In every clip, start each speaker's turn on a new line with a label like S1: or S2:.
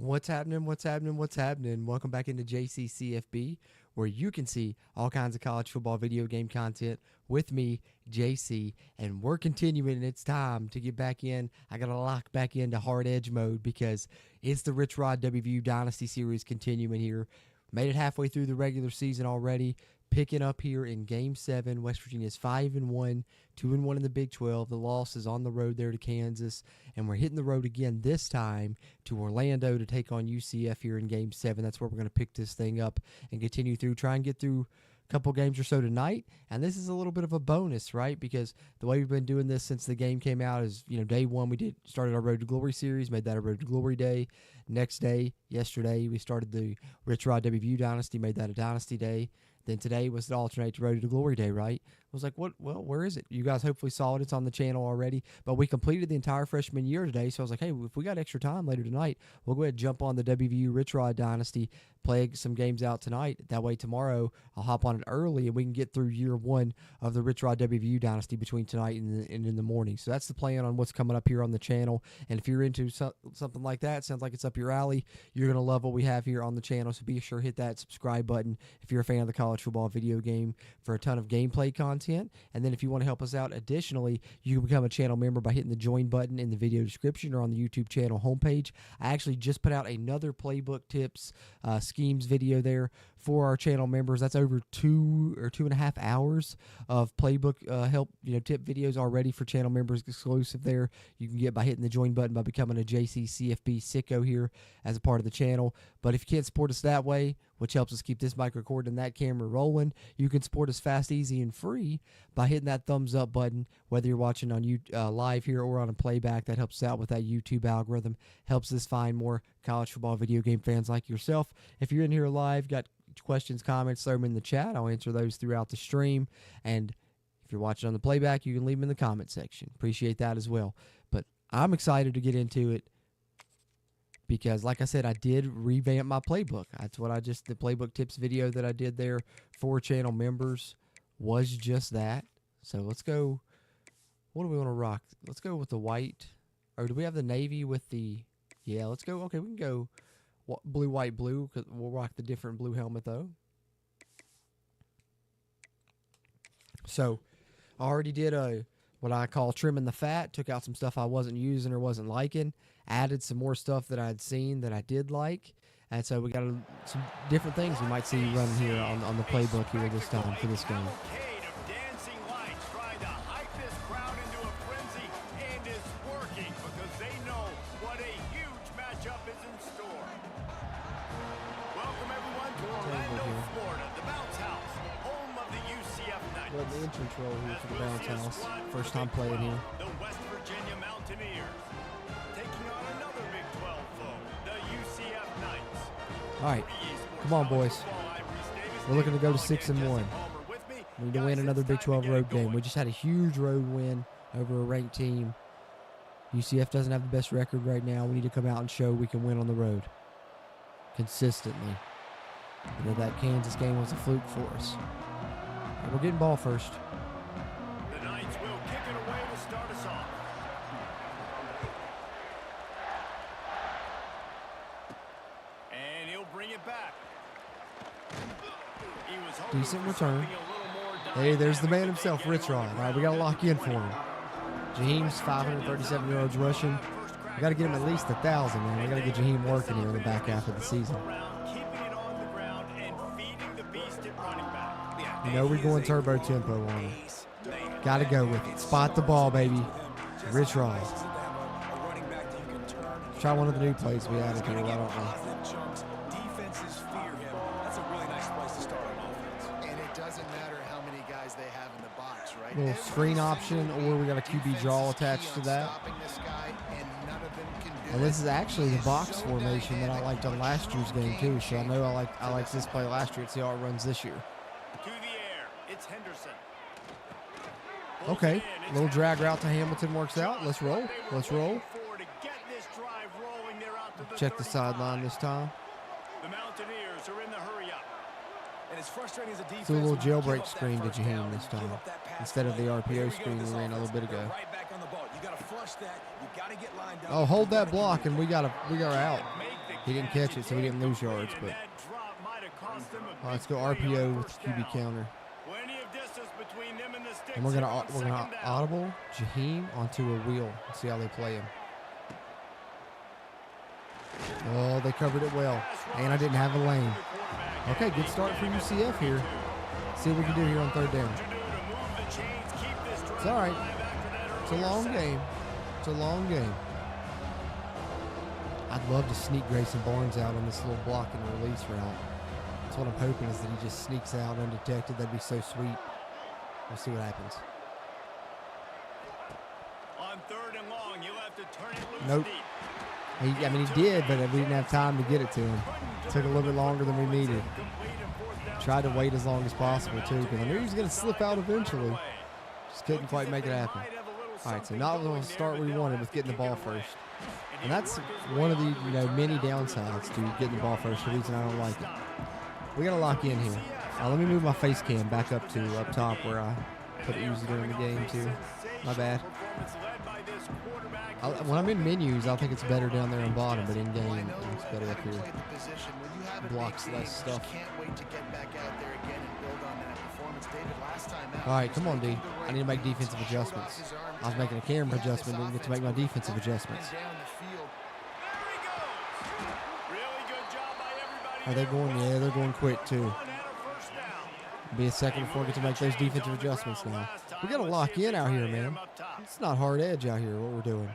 S1: What's happening? What's happening? What's happening? Welcome back into CFB, where you can see all kinds of college football video game content with me, JC, and we're continuing. It's time to get back in. I got to lock back into hard edge mode because it's the Rich Rod WVU Dynasty series continuing here. Made it halfway through the regular season already. Picking up here in Game 7. West Virginia's 5-1, 2-1 in the Big 12. The loss is on the road there to Kansas, and we're hitting the road again this time to Orlando to take on UCF here in Game 7. That's where we're going to pick this thing up and continue through. Try and get through a couple games or so tonight, and this is a little bit of a bonus, right? Because the way we've been doing this since the game came out is, day one we started our Road to Glory series, made that a Road to Glory day. Next day, yesterday, we started the Rich Rod WVU Dynasty, made that a Dynasty day. Then today was the alternate to Road to Glory Day, right? I was like, what? Well, where is it? You guys hopefully saw it. It's on the channel already. But we completed the entire freshman year today, so I was like, hey, if we got extra time later tonight, we'll go ahead and jump on the WVU Rich Rod Dynasty, play some games out tonight. That way tomorrow I'll hop on it early, and we can get through year one of the Rich Rod WVU Dynasty between tonight and in the morning. So that's the plan on what's coming up here on the channel. And if you're into something like that, sounds like it's up your alley, you're going to love what we have here on the channel. So be sure to hit that subscribe button if you're a fan of the college football video game for a ton of gameplay content. And then if you want to help us out additionally, you can become a channel member by hitting the join button in the video description or on the YouTube channel homepage. I actually just put out another playbook tips schemes video there for our channel members. That's over 2 or 2.5 hours of playbook help tip videos already for channel members exclusive there. You can get by hitting the join button by becoming a CFB sicko here as a part of the channel. But if you can't support us that way, which helps us keep this mic recording and that camera rolling, you can support us fast, easy, and free by hitting that thumbs up button, whether you're watching on live here or on a playback. That helps out with that YouTube algorithm, helps us find more college football video game fans like yourself. If you're in here live, got questions, comments, throw them in the chat. I'll answer those throughout the stream. And if you're watching on the playback, you can leave them in the comment section. Appreciate that as well. But I'm excited to get into it, because like I said, I did revamp my playbook. That's what the playbook tips video that I did there for channel members was just that. So let's go. What do we want to rock? Let's go with the white. Or do we have the navy with the, yeah, let's go. Okay, we can go blue, white, blue, because we'll rock the different blue helmet though. So I already did what I call trimming the fat. Took out some stuff I wasn't using or wasn't liking. Added some more stuff that I'd seen that I did like. And so we got some different things we might see running here on the playbook here this time for this game. The entrance roll here for the bounce house. First time playing here.
S2: The West Virginia Mountaineers taking on another Big 12 foe, the UCF Knights.
S1: All right, come on, boys. We're looking to go to 6-1. We need to win another Big 12 road game. We just had a huge road win over a ranked team. UCF doesn't have the best record right now. We need to come out and show we can win on the road consistently. That Kansas game was a fluke for us. We're getting ball first.
S2: The Knights will kick it away to start us off. And he'll bring it back.
S1: Decent return. Hey, there's the man himself, Rich Rod. All right, we got to lock in for him. Jaheim's 537 yards rushing. We got to get him at least 1,000, man. We got to get Jaheim working here in the back half of the season. We're going turbo tempo on him. Got to go with it. Spot the ball, baby. Rich Rod. Try one of the new plays we added here. I don't know.
S3: Defenses fear him. That's a really nice place to start on offense. And it doesn't matter how many guys they have in the box, right?
S1: Little screen option, or we got a QB draw attached to that. And this is actually the box formation that I liked on last year's game too. So I know I liked this play last year. Let's see how it runs this year. Okay, little drag route to Hamilton works out. Let's roll. Let's roll. Check the sideline this time.
S2: The Mountaineers are in the hurry up.
S3: And it's frustrating as a defense.
S1: Do a little jailbreak screen to Jaheim this time instead of the RPO screen we ran a little bit ago. Oh, hold that block and we got out. He didn't catch it, so he didn't lose yards. But let's go RPO with the QB counter. And we're gonna audible Jaheim onto a wheel and see how they play him. Oh, they covered it well, and I didn't have a lane. Okay, good start for UCF here. See what we can do here on third down. It's all right. It's a long game. It's a long game. I'd love to sneak Grayson Barnes out on this little block and release route. That's what I'm hoping, is that he just sneaks out undetected. That'd be so sweet. We'll see what happens.
S2: On third and long, you'll have to turn it loose.
S1: Nope. He did, but we didn't have time to get it to him. It took a little bit longer than we needed. Tried to wait as long as possible, too, because I knew he was going to slip out eventually. Just couldn't quite make it happen. All right, so not the start we wanted with getting the ball first. And that's one of the many downsides to getting the ball first, the reason I don't like it. We got to lock in here. Let me move my face cam back up to up top where I put it usually during the game, too. My bad. When I'm in menus, I think it's better down there on bottom, but in game, it's better up here. Blocks less stuff. All right, come on, D. I need to make defensive adjustments. I was making a camera adjustment, didn't get to make my defensive adjustments. Are they going? Yeah, they're going quick, too. Be a second before I get to make those defensive adjustments now. We got to lock in out here, man. It's not hard edge out here, what we're doing.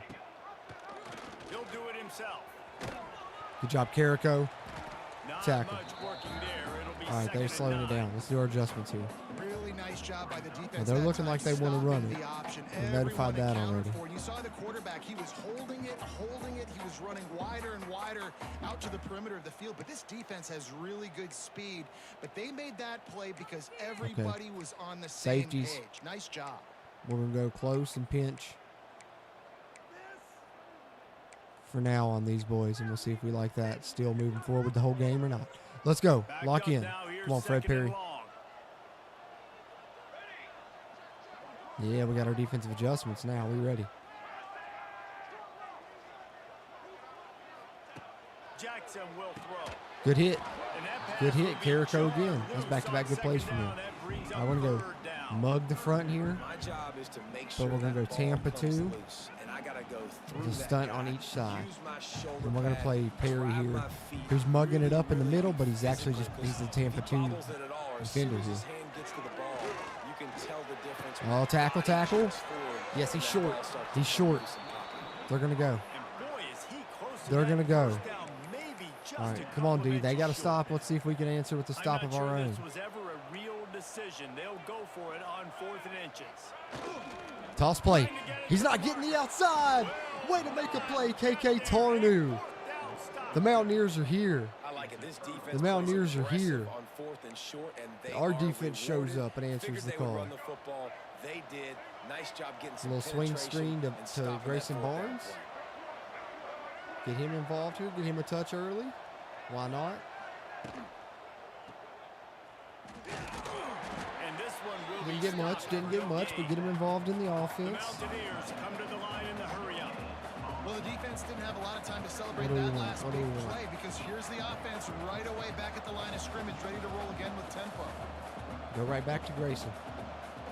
S1: Good job, Carrico. Tackle. All right, they're slowing it down. Let's do our adjustments here.
S3: Really nice job by the defense.
S1: Well, they're looking like they want to run it. We notified that already.
S3: You saw the quarterback. He was holding it. He was running wider and wider out to the perimeter of the field. But this defense has really good speed. But they made that play because everybody was on the same page. Nice job.
S1: We're going to go close and pinch for now on these boys, and we'll see if we like that. Still moving forward with the whole game or not. Let's go. Lock in. Come on, Fred Perry. Yeah, we got our defensive adjustments now. We ready.
S2: Jackson will throw.
S1: Good hit. Good hit. Carrico again. That's back-to-back good plays from him. I want to go mug the front here. But we're going to go Tampa 2. With a stunt on each side. And we're going to play Perry here, who's mugging it up in the middle, but he's actually he's the Tampa 2 defender here. Oh, tackle. Yes, he's short. He's short. They're going to go. They're going to go. All right, come on, dude. They got to stop. Let's see if we can answer with the stop of our own. Toss play. He's not getting the outside. Way to make a play, KK Tarnu. The Mountaineers are here. The Mountaineers are here. Our defense shows up and answers the call. A little swing screen to Grayson Barnes. Get him involved here. Get him a touch early. Why not? Didn't get much, but get him involved in the offense.
S3: Well, the defense didn't have a lot of time to celebrate that last big play because here's the offense right away back at the line of scrimmage, ready to roll again with tempo.
S1: Go right back to Grayson.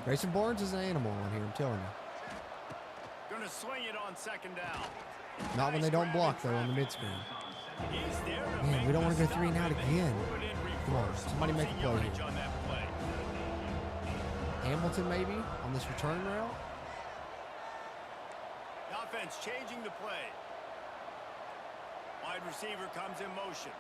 S1: Grayson Barnes is an animal on here, I'm telling you.
S2: Gonna swing it on second down.
S1: Not when they don't block, though, on the mid-screen. Man, we don't want to go 3 and out again. Come on, somebody make a play here. Hamilton, maybe, on this return route?
S2: Offense changing the play. Wide receiver comes in motion.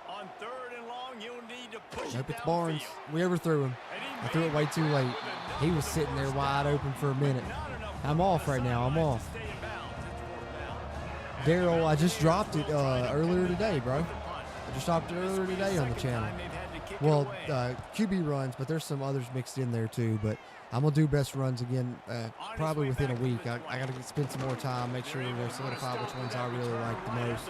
S2: On third and long, you'll need to push it
S1: Nope, it's
S2: downfield.
S1: Barnes. We overthrew him. I threw it way too late. He was sitting there wide open for a minute. I'm off right now. I'm off. Daryl, I just dropped it earlier today, bro. I just dropped it earlier today on the channel. Well, QB runs, but there's some others mixed in there too. But I'm going to do best runs again probably within a week. I got to spend some more time, make sure to solidify which ones I really like the most.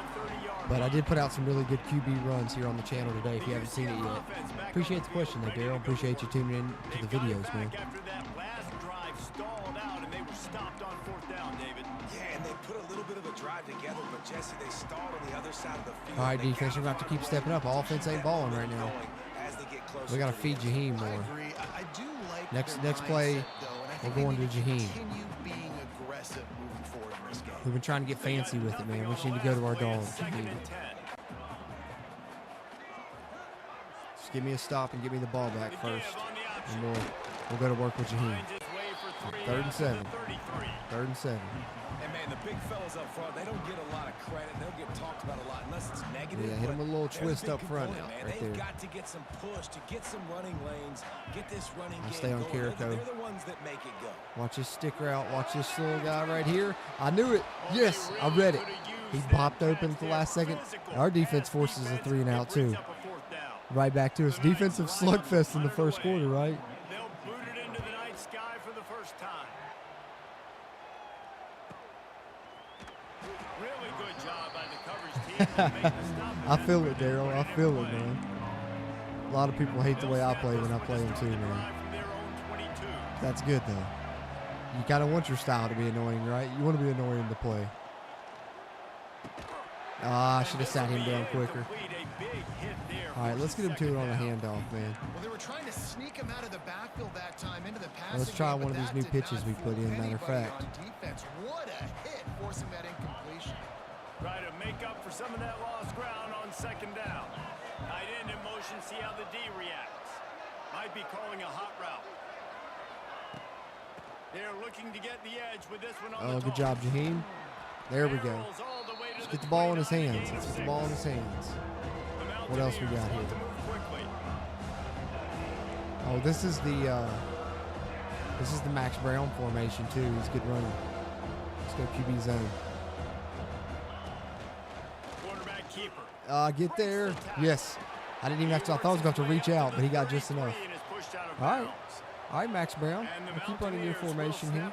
S1: But I did put out some really good QB runs here on the channel today if you haven't seen it yet. Appreciate the question there, Daryl. Appreciate you tuning in to the videos, man.
S2: After that last drive stalled out and they were stopped on fourth down, David.
S4: Yeah, and they put a little bit of a drive together, but Jesse, they start on the other side of the field.
S1: All right, defense, you're going to have to keep stepping up. Offense ain't balling right now. We got to feed Jaheim more.
S3: I do like
S1: Next play, we're going to Jaheim.
S3: Continue being aggressive moving forward in this game.
S1: We've been trying to get fancy with it, man. We just need to go to our dogs. Just give me a stop and give me the ball back first. And we'll go to work with Jaheim. 3rd and 7. 3rd and 7.
S4: And man, the big fellas up front, they don't get a lot of credit. They don't get talked about a lot unless it's negative.
S1: Yeah, hit him with a little twist up front
S4: man.
S1: right there.
S4: They've got to get some push, to get some running lanes, get this running game
S1: Stay on
S4: going.
S1: Carrico.
S4: They're the ones that make it go.
S1: Watch this stick route. Watch this little guy right here. I knew it. Yes, I read it. He popped open at the last second. Our defense forces a 3 and out too. Right back to us. Defensive slugfest in the first quarter, right?
S2: They'll boot it into the night sky for the first time. Really good job by the coverage team to make the stop.
S1: I feel it, Daryl. I feel it, man. A lot of people hate the way I play when I play them too, man. That's good, though. You kind of want your style to be annoying, right? You want to be annoying to play. Ah, I should have sat him down quicker. All right, let's get him to it on a handoff, man.
S3: Well, they were trying to sneak him out of the backfield that time into the passing
S1: Let's try
S3: game,
S1: one of
S3: but
S1: these
S3: that
S1: new
S3: did
S1: pitches
S3: not
S1: we put in,
S3: fool
S1: matter of
S3: anybody
S1: fact.
S3: on defense. What a hit, forcing that incompletion.
S2: Try to make up for some of that lost ground on 2nd down. Tight end in motion, see how the D reacts. Might be calling a hot route. They're looking to get the edge with this one on the
S1: good job, Jaheim. There we go.
S2: Barrels all the way to
S1: Let's
S2: the
S1: get the ball in his
S2: 29,
S1: hands. Let's get the ball in his hands.
S2: The
S1: What else we got
S2: Mountaineers
S1: here?
S2: want to move quickly.
S1: Oh, this is the Max Brown formation too. He's good running. Let's go QB zone.
S2: Quarterback keeper.
S1: Get there. Yes. I didn't even have to. I thought I was going to have to reach out, but he got just enough. All right. All right, Max Brown. We'll keep running your formation here.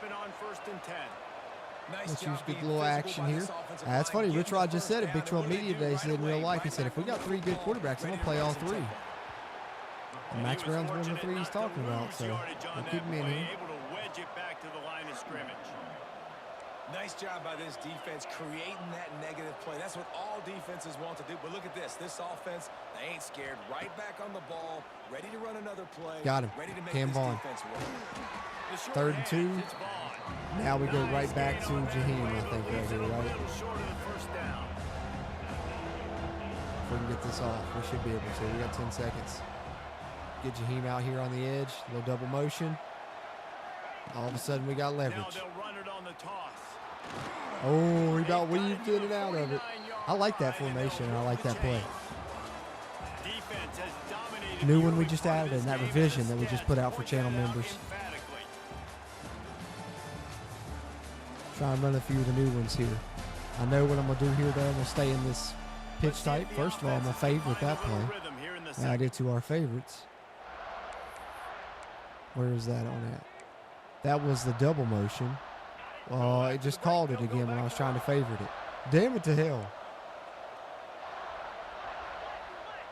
S1: Let's use good little action here. That's funny. Rich Rod just said it. Big 12 Media Day said in real life. He said, if we got 3 good quarterbacks, I'm going to play all 3. And Max Brown's one of the 3 he's talking about. So we'll keep him in here.
S2: Able to wedge it back to the line of scrimmage.
S4: Nice job by this defense creating that negative play. That's what all defenses want to do. But look at this. This offense, they ain't scared. Right back on the ball, ready to run another play.
S1: Got him.
S4: Ready to make
S1: Cam
S4: this
S1: Vaughn.
S4: defense work.
S1: 3rd and 2. Now we go right back to Jaheim, I think, right here, right? If we can get this off, we should be able to. We got 10 seconds. Get Jaheim out here on the edge. A little double motion. All of a sudden, we got leverage. Oh, he about weaved in and out of it. I like that formation. I like that play. New one we just added in that revision that we just put out for channel members. Try and run a few of the new ones here. I know what I'm going to do here, though. I'm going to stay in this pitch type. First of all, I'm going to favorite that play. Add it to our favorites. Where is that on that? That was the double motion. It just called it again when I was trying to favorite it. Damn it to hell.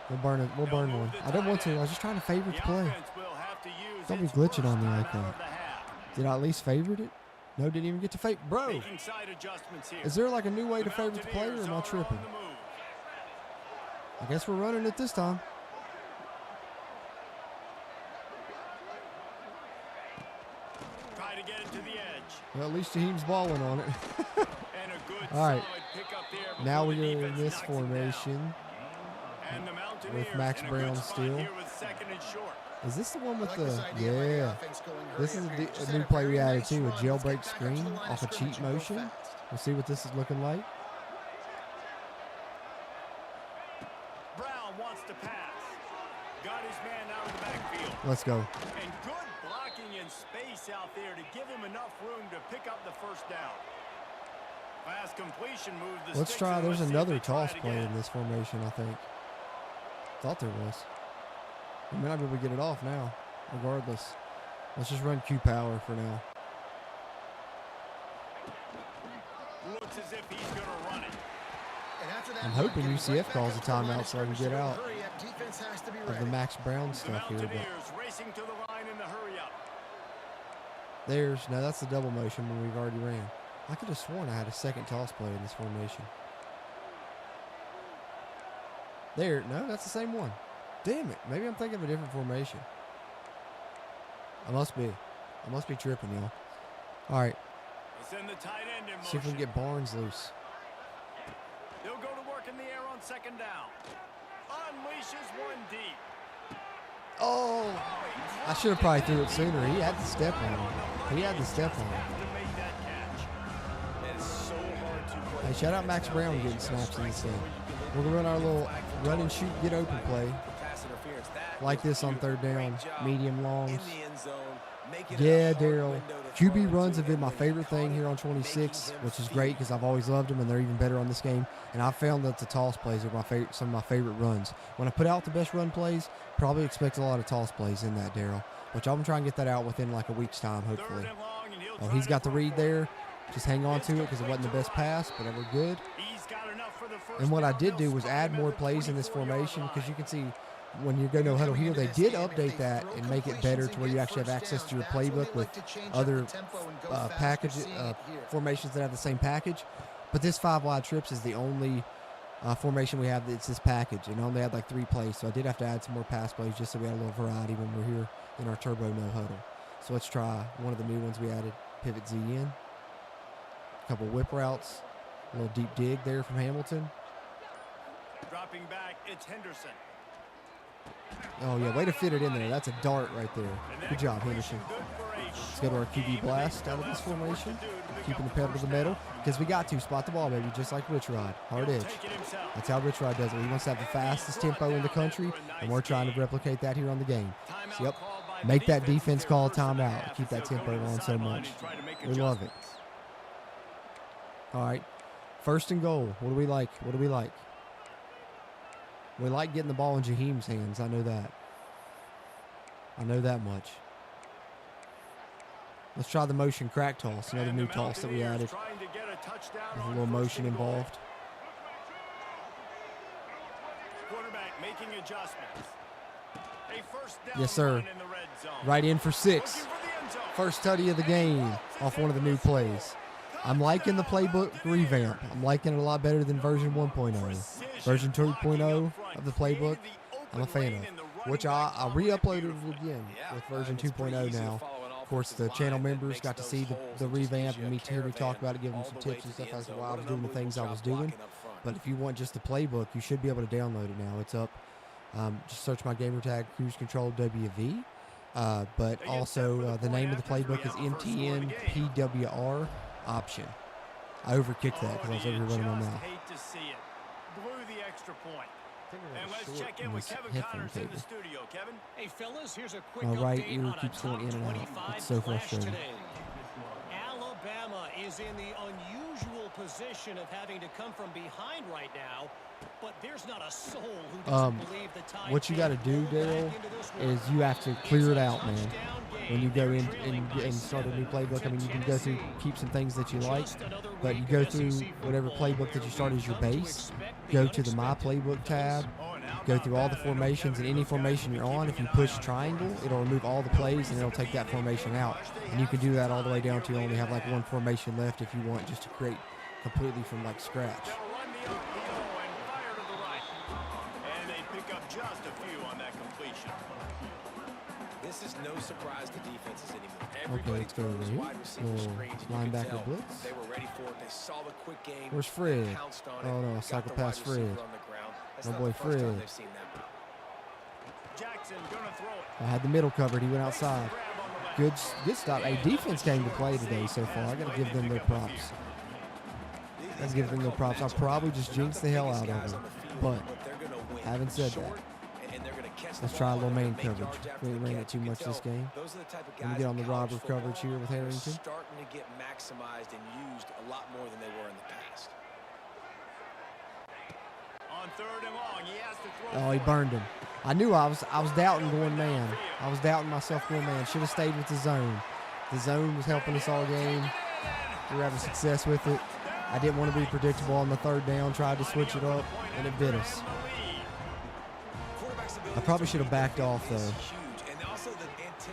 S1: We'll burn it. We'll burn one. I didn't want to. I was just trying to favorite the play. Don't be glitching on me like that. Did I at least favorite it? No, didn't even get to favorite. Bro, is there like a new way to favorite the play, or am I tripping? I guess we're running it this time.
S2: Try to get it to the edge.
S1: Well, at least Jaheim's balling on it. All right. Now we're in this formation with Max Brown still. Is this the one with the, yeah. This is a new play we added too, a jailbreak screen off a cheat motion. We'll see what this is looking like.
S2: Brown wants to pass. Got his man out of the backfield.
S1: Let's go.
S2: And good blocking in space out there to give him enough room to pick up the first down. Fast completion move.
S1: Let's try, there's another toss play in this formation, I think. Thought there was. We might not be able to get it off now, regardless. Let's just run Q power for now.
S2: Looks as if he's going to run it.
S1: I'm hoping UCF calls a timeout so I can get out of the Max Brown stuff here. But
S2: racing to the line in the hurry up.
S1: No, that's the double motion when we've already ran. I could have sworn I had a second toss play in this formation. There. No, that's the same one. Damn it. Maybe I'm thinking of a different formation. I must be tripping, y'all. All right.
S2: Send the tight end in
S1: See if we
S2: motion.
S1: can get Barnes loose.
S2: They'll go to work in the air on second down. Unleashes one deep.
S1: Oh, I should have probably threw it sooner. He had the step on him. He had the step on him.
S2: To make that catch.
S4: That is so hard to play.
S1: Hey, shout out Max Brown getting snaps in this game. We're going to run our little run and shoot, get open play.
S4: Pass interference. That
S1: Like
S4: was
S1: this on third down,
S4: great job
S1: medium longs.
S4: in the end zone. Make it
S1: Yeah,
S4: a hard
S1: Daryl.
S4: window to throw
S1: QB runs
S4: into,
S1: have been
S4: and
S1: my
S4: when
S1: favorite
S4: you caught
S1: thing here on
S4: him,
S1: 26,
S4: making him
S1: which is
S4: feel
S1: great because I've always loved them, and they're even better on this game. And I've found that the toss plays are some of my favorite runs. When I put out the best run plays, probably expect a lot of toss plays in that, Daryl. Which I'm trying to get that out within like a week's time, hopefully.
S2: Third and long, and he'll
S1: Oh,
S2: try
S1: he's
S2: to
S1: got the
S2: throw
S1: read
S2: for it.
S1: there. Just hang on to it because it wasn't the best pass, but we're good.
S2: He's got enough for the first
S1: And what I
S2: down.
S1: did do
S2: They'll
S1: was
S2: spot
S1: add
S2: him at
S1: more
S2: the
S1: plays in this
S2: 24-yard
S1: formation because you
S2: line.
S1: can see when you go no huddle here, they did update that and make it better to where you actually have access to your playbook with other formations that have the same package. But this 5 wide trips is the only formation we have that's this package, and only had like 3 plays. So I did have to add some more pass plays just so we had a little variety when we're here in our turbo no huddle. So let's try one of the new ones we added, pivot Z in. A couple whip routes, a little deep dig there from Hamilton.
S2: Dropping back, it's Henderson.
S1: Oh, yeah, way to fit it in there. That's a dart right there. Good job, Henderson. Let's go to our QB blast out of this formation. Keeping the pedal to the metal because we got to spot the ball, baby, just like Rich Rod. Hard edge. That's how Rich Rod does it. He wants to have the fastest tempo in the country, and we're trying to replicate that here on the game. So, yep, make that defense call a timeout. Keep that tempo on so much. We love it. All right, first and goal. What do we like? What do we like? We like getting the ball in Jaheim's hands. I know that. I know that much. Let's try the motion crack toss, another new toss that we added. There's a little motion involved.
S2: Quarterback making adjustments. A first down
S1: Yes, sir.
S2: run in the red zone.
S1: Right in for 6.
S2: Looking for the end zone.
S1: First tutty of the game off one of the new plays. I'm liking the playbook revamp. I'm liking it a lot better than version 1.0. Version 2.0 of the playbook, I'm a fan of. Which I re-uploaded it again with version 2.0 now. Of course, the channel members got to see the revamp and hear me talk about it, give them some tips and stuff as to why I was doing the things I was doing. But if you want just the playbook, you should be able to download it now. It's up. Just search my gamer tag, Cruise Control WV. But also, the name of the playbook is MTN PWR option. I overkicked that because I was over here running my mouth.
S2: Hate to see it. Blew the extra point.
S1: And
S2: And let's check in with Kevin Connors in the studio. Kevin?
S5: Hey fellas, here's a quick
S1: My right
S5: update
S1: ear
S5: on a
S1: keeps going
S5: top
S1: in and out.
S5: 25
S1: It's so
S5: clash
S1: frustrating.
S5: today. Alabama is in the unusual position of having to come from behind right now, but there's not a soul who doesn't believe the Tide
S1: What you got to do, Daryl, is you have to clear it out, man. When you go in and start a new playbook, I mean, you can go through, keep some things that you like, but you go through whatever playbook that you start as your base, go to the My Playbook tab, go through all the formations, and any formation you're on, if you push triangle, it'll remove all the plays, and it'll take that formation out. And you can do that all the way down to you only have like one formation left if you want, just to create completely from like scratch.
S2: They'll run the RPO and fire to the right. And they pick up just a few on that completion.
S4: This is no surprise to defenses anymore.
S1: Okay, let's go
S4: throws
S1: right here.
S4: wide receiver
S1: Little
S4: screens, and you can
S1: linebacker
S4: tell
S1: blitz.
S4: They were ready for it. They saw the quick game.
S1: Where's Fred?
S4: They pounced on
S1: Oh,
S4: it,
S1: no,
S4: got
S1: cycle
S4: the wide
S1: past Fred.
S4: receiver on the ground. That's
S1: My
S4: not
S1: boy
S4: the first time
S1: Fred.
S4: they've seen that.
S2: Jackson gonna throw it.
S1: I had the middle covered. He went outside.
S2: Grab on the left.
S1: Good stop. Hey, defense came to play today so far. I got to give them their props. Got to give them their props. I probably just jinxed the hell out of them. But having said that, let's try a little main coverage. We ain't ran it too much this game. Let me get on the robber coverage here with Harrington.
S4: Starting to get maximized and used a lot more than they were in the past.
S2: On third and long, he has to throw.
S1: Oh, he burned him. I knew I was doubting going man. I was doubting myself going man. Should have stayed with the zone. The zone was helping us all game. We were having success with it. I didn't want to be predictable on the third down. Tried to switch it up, and it bit us. I probably should have backed off, though.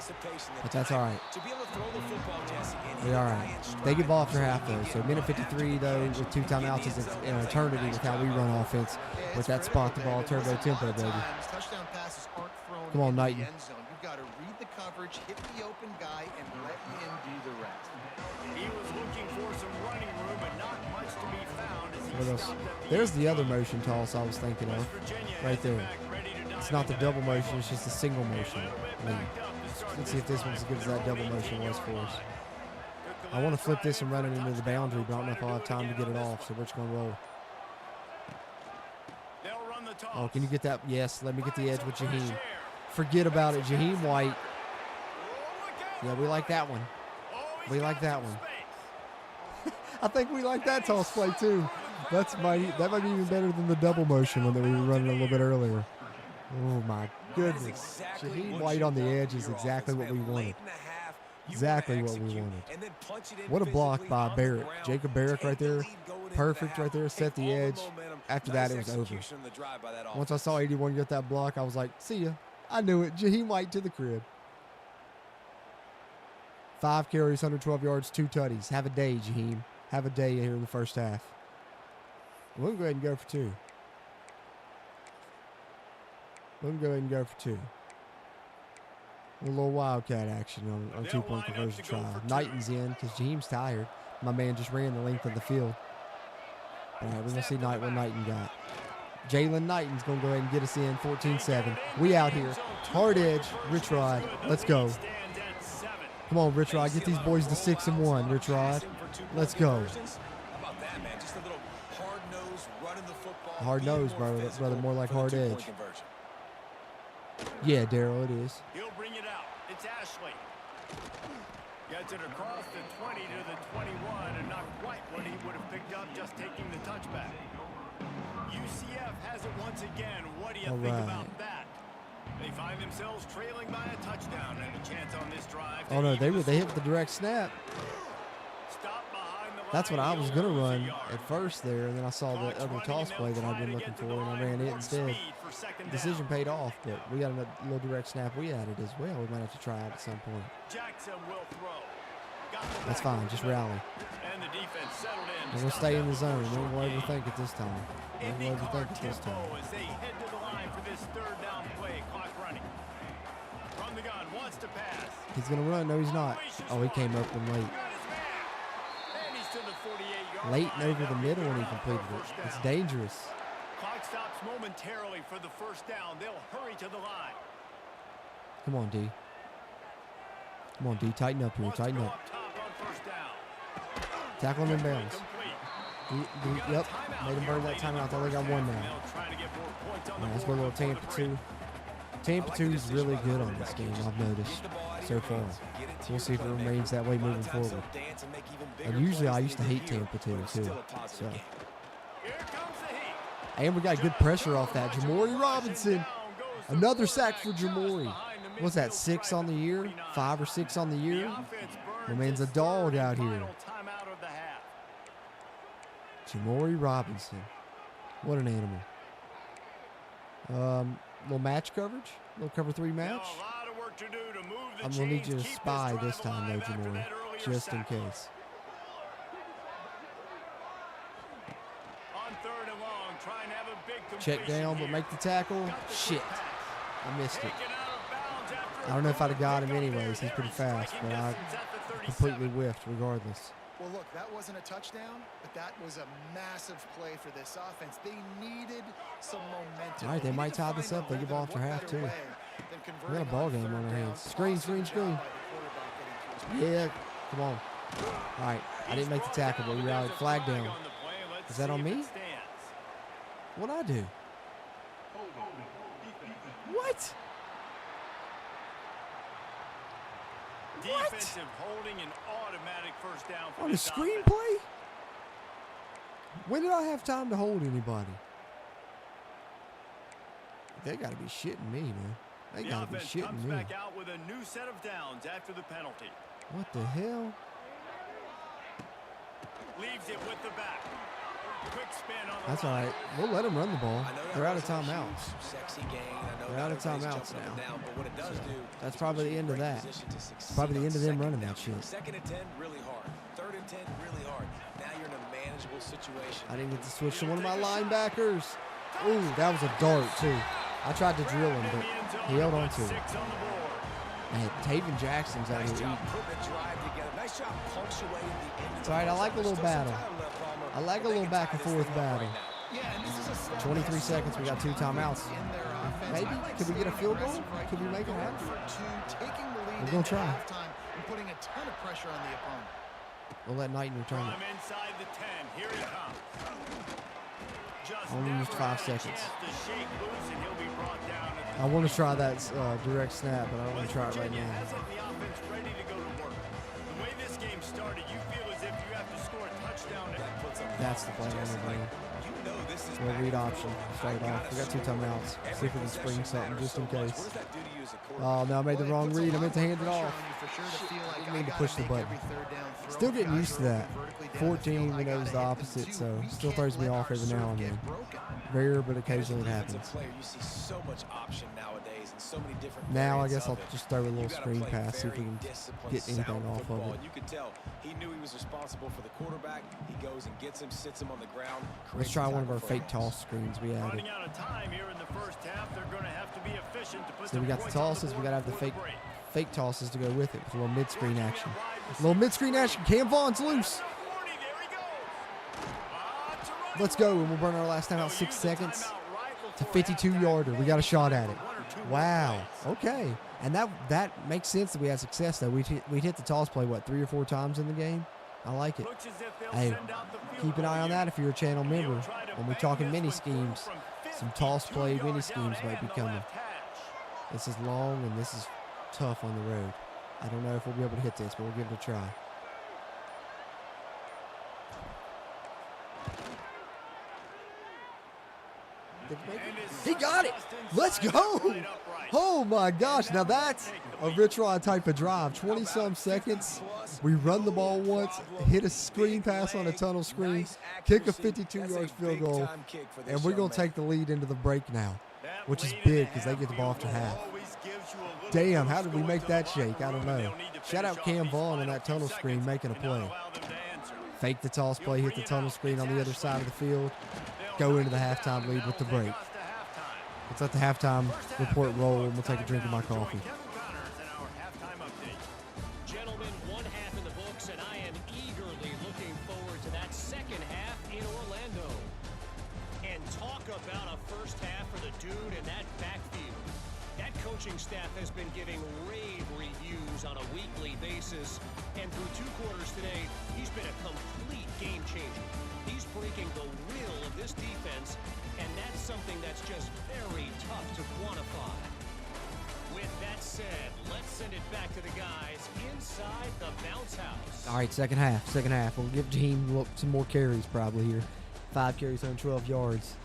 S4: anticipation.
S1: But that's all right.
S4: To be able to throw the football, Jesse,
S1: We're all right. They get ball after half, though. So minute 53, though, with 2 timeouts is an eternity with how we run offense. With that spot the ball, turbo tempo, baby.
S3: Touchdown passes aren't thrown
S1: Come on,
S3: in
S1: Knighton.
S3: the end zone. You've got to read the coverage, hit the open guy, and let him do the rest.
S2: He was looking for some running room, but not much to be found as he
S1: What else?
S2: stopped at the
S1: There's
S2: end.
S1: the other motion toss I was thinking of.
S2: West Virginia
S1: Right
S2: has it
S1: there.
S2: back ready to dive
S1: It's not the
S2: into
S1: double
S2: that
S1: motion,
S2: ball.
S1: it's just a single motion.
S2: A little bit
S1: I mean,
S2: backed up to start
S1: let's see if this one's as good as that double motion was for us. I want to flip this and run it into the boundary, but I don't know if I'll have time to get it off, so we're just going to roll.
S2: They'll run the toss.
S1: Oh, can you get that? Yes, let me get the edge with Jaheim. Forget about it, Jaheim White. Yeah, we like that one. We like that one. I think we like that toss play too. That might be even better than the double motion one that we were running a little bit earlier. Oh my goodness. Jaheim White on the edge is exactly what we wanted. Exactly what we wanted. What a block by Barrett. Jacob Barrett right there. Perfect right there. Set the edge. After that, it was over. Once I saw 81 get that block, I was like, see ya. I knew it. Jaheim White to the crib. 5 carries, 112 yards, 2 tutties. Have a day, Jaheim. Have a day here in the first half. We'll go ahead and go for 2. We'll go ahead and go for 2. A little wildcat action on 2-point conversion try. Knighton's in because Jaheim's tired. My man just ran the length of the field. All right, we're going to see what Knighton got. Jalen Knighton's going to go ahead and get us in 14-7. We out here. Hard edge, Rich Rod. Let's go. Come on, Rich Rod. Get these boys to 6-1, Rich Rod. Let's go. Hard nose, brother. More like hard edge. Yeah, Daryl, it is.
S2: He'll bring it out. It's Ashley. Gets it across the 20 to the 21, and not quite what he would have picked up just taking the touchback. UCF has it once again. What do you think about that? They find themselves trailing by a touchdown and a chance on this drive.
S1: Oh no, they hit the direct snap. That's what I was gonna run at first there, and then I saw the other toss play that I've been looking for, and I ran it instead. Decision paid off, but we got a little direct snap we added as well. We might have to try it at some point. That's fine, just rally.
S2: And the defense settled in.
S1: We're gonna stay in the zone. We ain't gonna overthink it this time. We ain't gonna overthink it this time.
S2: As they head to the line for this third down play, clock running. From the gun, wants to pass.
S1: He's gonna run. No, he's not. Oh, he came open late. Late and over the middle when he completed it. It's dangerous.
S2: Clock stops momentarily for the first down. They'll hurry to the line.
S1: Come on, D. Come on, D. Tighten up here. Tighten up. Tackle him in bounds. Yep. Made him burn that timeout. They only got 1 now. All right, let's go a little Tampa 2. Tampa 2 is really good on this game, I've noticed so far. We'll see if it remains that way moving forward. And usually I used to hate Tampa 2 too. So. And we got good pressure off that. Jamori Robinson. Another sack for Jamori. What's that, 6 on the year? 5 or 6 on the year? My man's a dog out here. Jamori Robinson. What an animal. Little match coverage? Little cover 3 match? I'm going to need you to spy this time, though, Jamori. Just in case. Check down, but make the tackle. Shit. I missed it. I don't know if I'd have got him anyways. He's pretty fast, but I completely whiffed regardless.
S3: Well, look, that wasn't a touchdown, but that was a massive play for this offense. They needed some momentum.
S1: All right, they might tie this up. They get ball after half, too. We got a ball game on our hands. Screen. Yeah, come on. All right, I didn't make the tackle, but we rallied. Flag down. Is that on me? What'd I do? What?
S2: Defensive holding an automatic first down for
S1: on a screenplay? When did I have time to hold anybody? They got to be shitting me, man. They got to be shitting me.
S2: Back out with a new set of downs after the penalty.
S1: What the hell?
S2: Leaves it with the back. Quick spin on the
S1: That's all right. We'll let them run the ball. They're out of timeouts.
S4: Sexy gain.
S1: They're out of timeouts now.
S4: Down, but what it does do,
S1: That's probably the end of that.
S4: It's
S1: probably the end of them running that shit.
S4: Second and 10, really hard. Third and 10, really hard. Now you're in a manageable situation.
S1: I didn't get to switch to one of my linebackers. Ooh, that was a dart, too. I tried to drill him, but he held on to it. Man, Taven Jackson's out here eating.
S4: Nice job punctuating the end.
S1: It's all right. I like a little battle. I like a little back and forth battle.
S3: Yeah, and this is a step
S1: 23 seconds. We got 2 timeouts.
S3: in their offense.
S1: Maybe. Could we get a field goal? Could we make it happen?
S3: Taking the lead
S1: We're going to try.
S3: halftime and putting a ton of pressure on the opponent.
S1: We'll let Knighton return it.
S2: From inside the 10. Here he comes. Just
S1: Only used
S2: never
S1: 5
S2: had a
S1: seconds.
S2: chance to shake loose, and he'll be brought down at the
S1: I want to try that direct snap, but I don't want to try it right
S2: Virginia
S1: now.
S2: hasn't the offense ready to go to work. The way this game started, you feel as if you have to score a touchdown.
S1: That's the play on the brain.
S4: You know this is
S1: We'll read option. Start off. We got 2 timeouts. See if we can spring something just in case.
S4: What does that do to you as a
S1: Oh,
S4: quarterback?
S1: no, I made the wrong read. I meant to hand it off.
S3: I
S1: need to push the button. Still getting used to that. 14 when it was the opposite, so still throws me off every now and then. Rare, but occasionally it happens.
S4: Player, you see so much option nowadays and so many different
S1: Now I
S4: variants
S1: guess
S4: of
S1: I'll
S4: it.
S1: just throw a little
S4: You gotta
S1: screen
S4: play
S1: pass, see if we
S4: very
S1: can
S4: disciplined,
S1: get anything
S4: sound
S1: off of
S4: football,
S1: it.
S4: And you could tell he knew he was responsible for the quarterback. He goes and gets him, sits him on the ground.
S1: Let's
S4: creates
S1: try
S4: a
S1: one of our
S4: tackle for a
S1: fake
S4: loss.
S1: toss screens we added.
S2: Running out of time here in the first half, they're going to have to be efficient to put
S1: So we got the
S2: points on
S1: tosses. We
S2: board
S1: got to have the
S2: before
S1: fake
S2: break.
S1: fake tosses to go with it with a little mid-screen action. A little mid-screen action. Cam Vaughn's loose. Let's go, and we'll burn our last time out 6 seconds. It's a 52-yarder. We got a shot at it. Wow. Okay. And that makes sense that we had success, though. We'd hit the toss play, what, 3 or 4 times in the game? I like it. Hey, keep an eye on that if you're a channel member. When we're talking mini schemes, some toss play mini schemes might be coming. This is long, and this is tough on the road. I don't know if we'll be able to hit this, but we'll give it a try. He got it. Let's go. Oh, my gosh. Now that's a Rich Rod type of drive. 20-some seconds. We run the ball once, hit a screen pass on a tunnel screen, kick a 52-yard field goal, and we're going to take the lead into the break now, which is big because they get the ball after half. Damn, how did we make that shake? I don't know. Shout out Cam Vaughn on that tunnel screen making a play. Fake the toss play, hit the tunnel screen on the other side of the field, go into the halftime lead with the break. Let's let the halftime report roll, and we'll take a drink of my coffee.
S5: Gentlemen, one half in the books, and I am eagerly looking forward to that second half in Orlando. And talk about a first half for the dude in that backfield. That coaching staff has been giving rave reviews on a weekly basis, and through 2 quarters today, he's been a complete game changer. He's breaking the will of this defense, and that's something that's just very tough to quantify. With that said, let's send it back to the guys inside the bounce house.
S1: All right, second half. We'll give Jaheim some more carries probably here. 5 carries on 12 yards.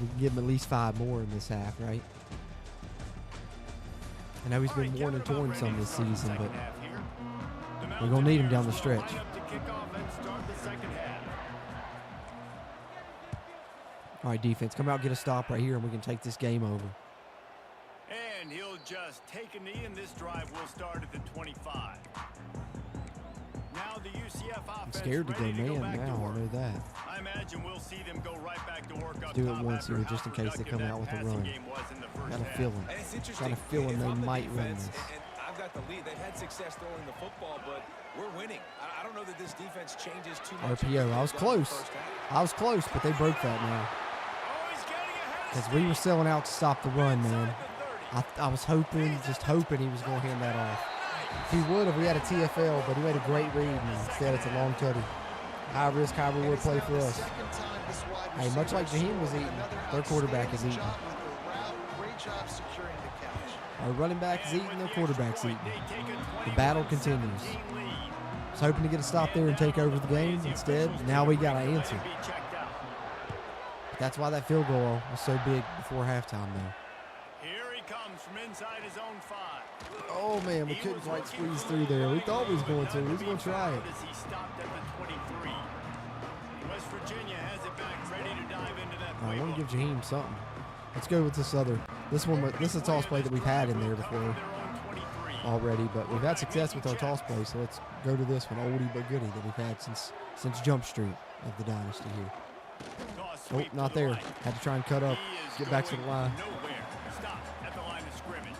S1: We can give him at least 5 more in this half, right? I know he's been worn and torn some this season, but we're going to need him down the stretch. All right, defense, come out, get a stop right here, and we can take this game over.
S2: And he'll just take a knee, and this drive will start at the 25. Now the UCF offense
S1: I'm scared to go man now, I know that.
S2: I imagine we'll see them go right back to work up
S1: Do it
S2: top
S1: once
S2: after
S1: here just in
S2: how
S1: case they come
S2: productive
S1: out with
S2: that
S1: a
S2: passing
S1: run.
S2: game was in the first
S1: Got a
S2: half.
S1: feeling.
S4: And it's interesting.
S1: Got a feeling
S4: If
S1: they
S4: I'm the
S1: might win
S4: defense,
S1: this.
S4: And I've got the lead. They've had success throwing the football, but we're winning. I don't know that this defense changes too much.
S1: RPO, I was close. But they broke that now. Because we were selling out to stop the run, man. I was hoping he was going to hand that off. If he would have, we had a TFL, but he made a great read, and instead it's a long tutty. High risk, high reward play for us. Hey, much like Jaheim was eating, their quarterback is eating. Our running back is eating, their quarterback's eating. The battle continues. I was hoping to get a stop there and take over the game. Instead, now we got an answer. But that's why that field goal was so big before halftime, though.
S2: Here he comes from inside his own 5.
S1: Oh, man, we couldn't quite squeeze through there. We thought we was going to. We was going to try it.
S2: He stopped at the 23. West Virginia has it back, ready to dive into that
S1: I want
S2: playbook.
S1: to give Jaheim something. Let's go with this other. This one. This is a toss play that we've had in there before already, but we've had success with our toss play. So let's go to this one, oldie but goodie, that we've had since Jump Street of the Dynasty here. Oh, not there. Had to try and cut up, get back to the line.
S2: Nowhere. Stop at the line of scrimmage.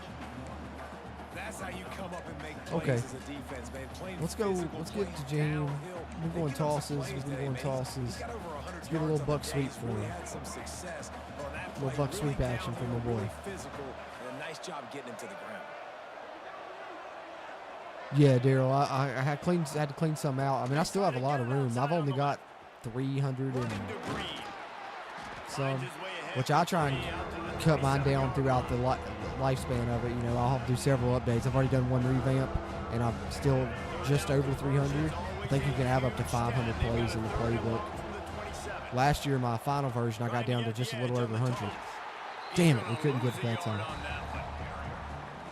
S4: That's how you come up and make plays
S1: Okay.
S4: as a defense, man. Playing
S1: Let's go.
S4: physical,
S1: Let's get
S4: playing
S1: to Jaheim.
S4: downhill.
S1: We're going
S4: Picking up some
S1: tosses.
S4: plays
S1: We've been
S4: today,
S1: going
S4: man.
S1: tosses.
S4: He's got over 100
S1: Let's get a little
S4: yards on
S1: buck
S4: the
S1: sweep
S4: day.
S1: for
S4: Really
S1: him.
S4: had some success on that
S1: Little
S4: play.
S1: buck
S4: Really
S1: sweep action from
S4: downhill,
S1: my boy.
S4: really physical, and a nice job getting him to the ground.
S1: Yeah, Daryl. I had to clean some out. I mean, I still have a lot of room. I've only got 300 and some, which I try and cut mine down throughout the lifespan of it. You know, I'll have to do several updates. I've already done one revamp, and I'm still just over 300. I think you can have up to 500 plays in the playbook. Last year, my final version, I got down to just a little over 100. Damn it, we couldn't get it that time.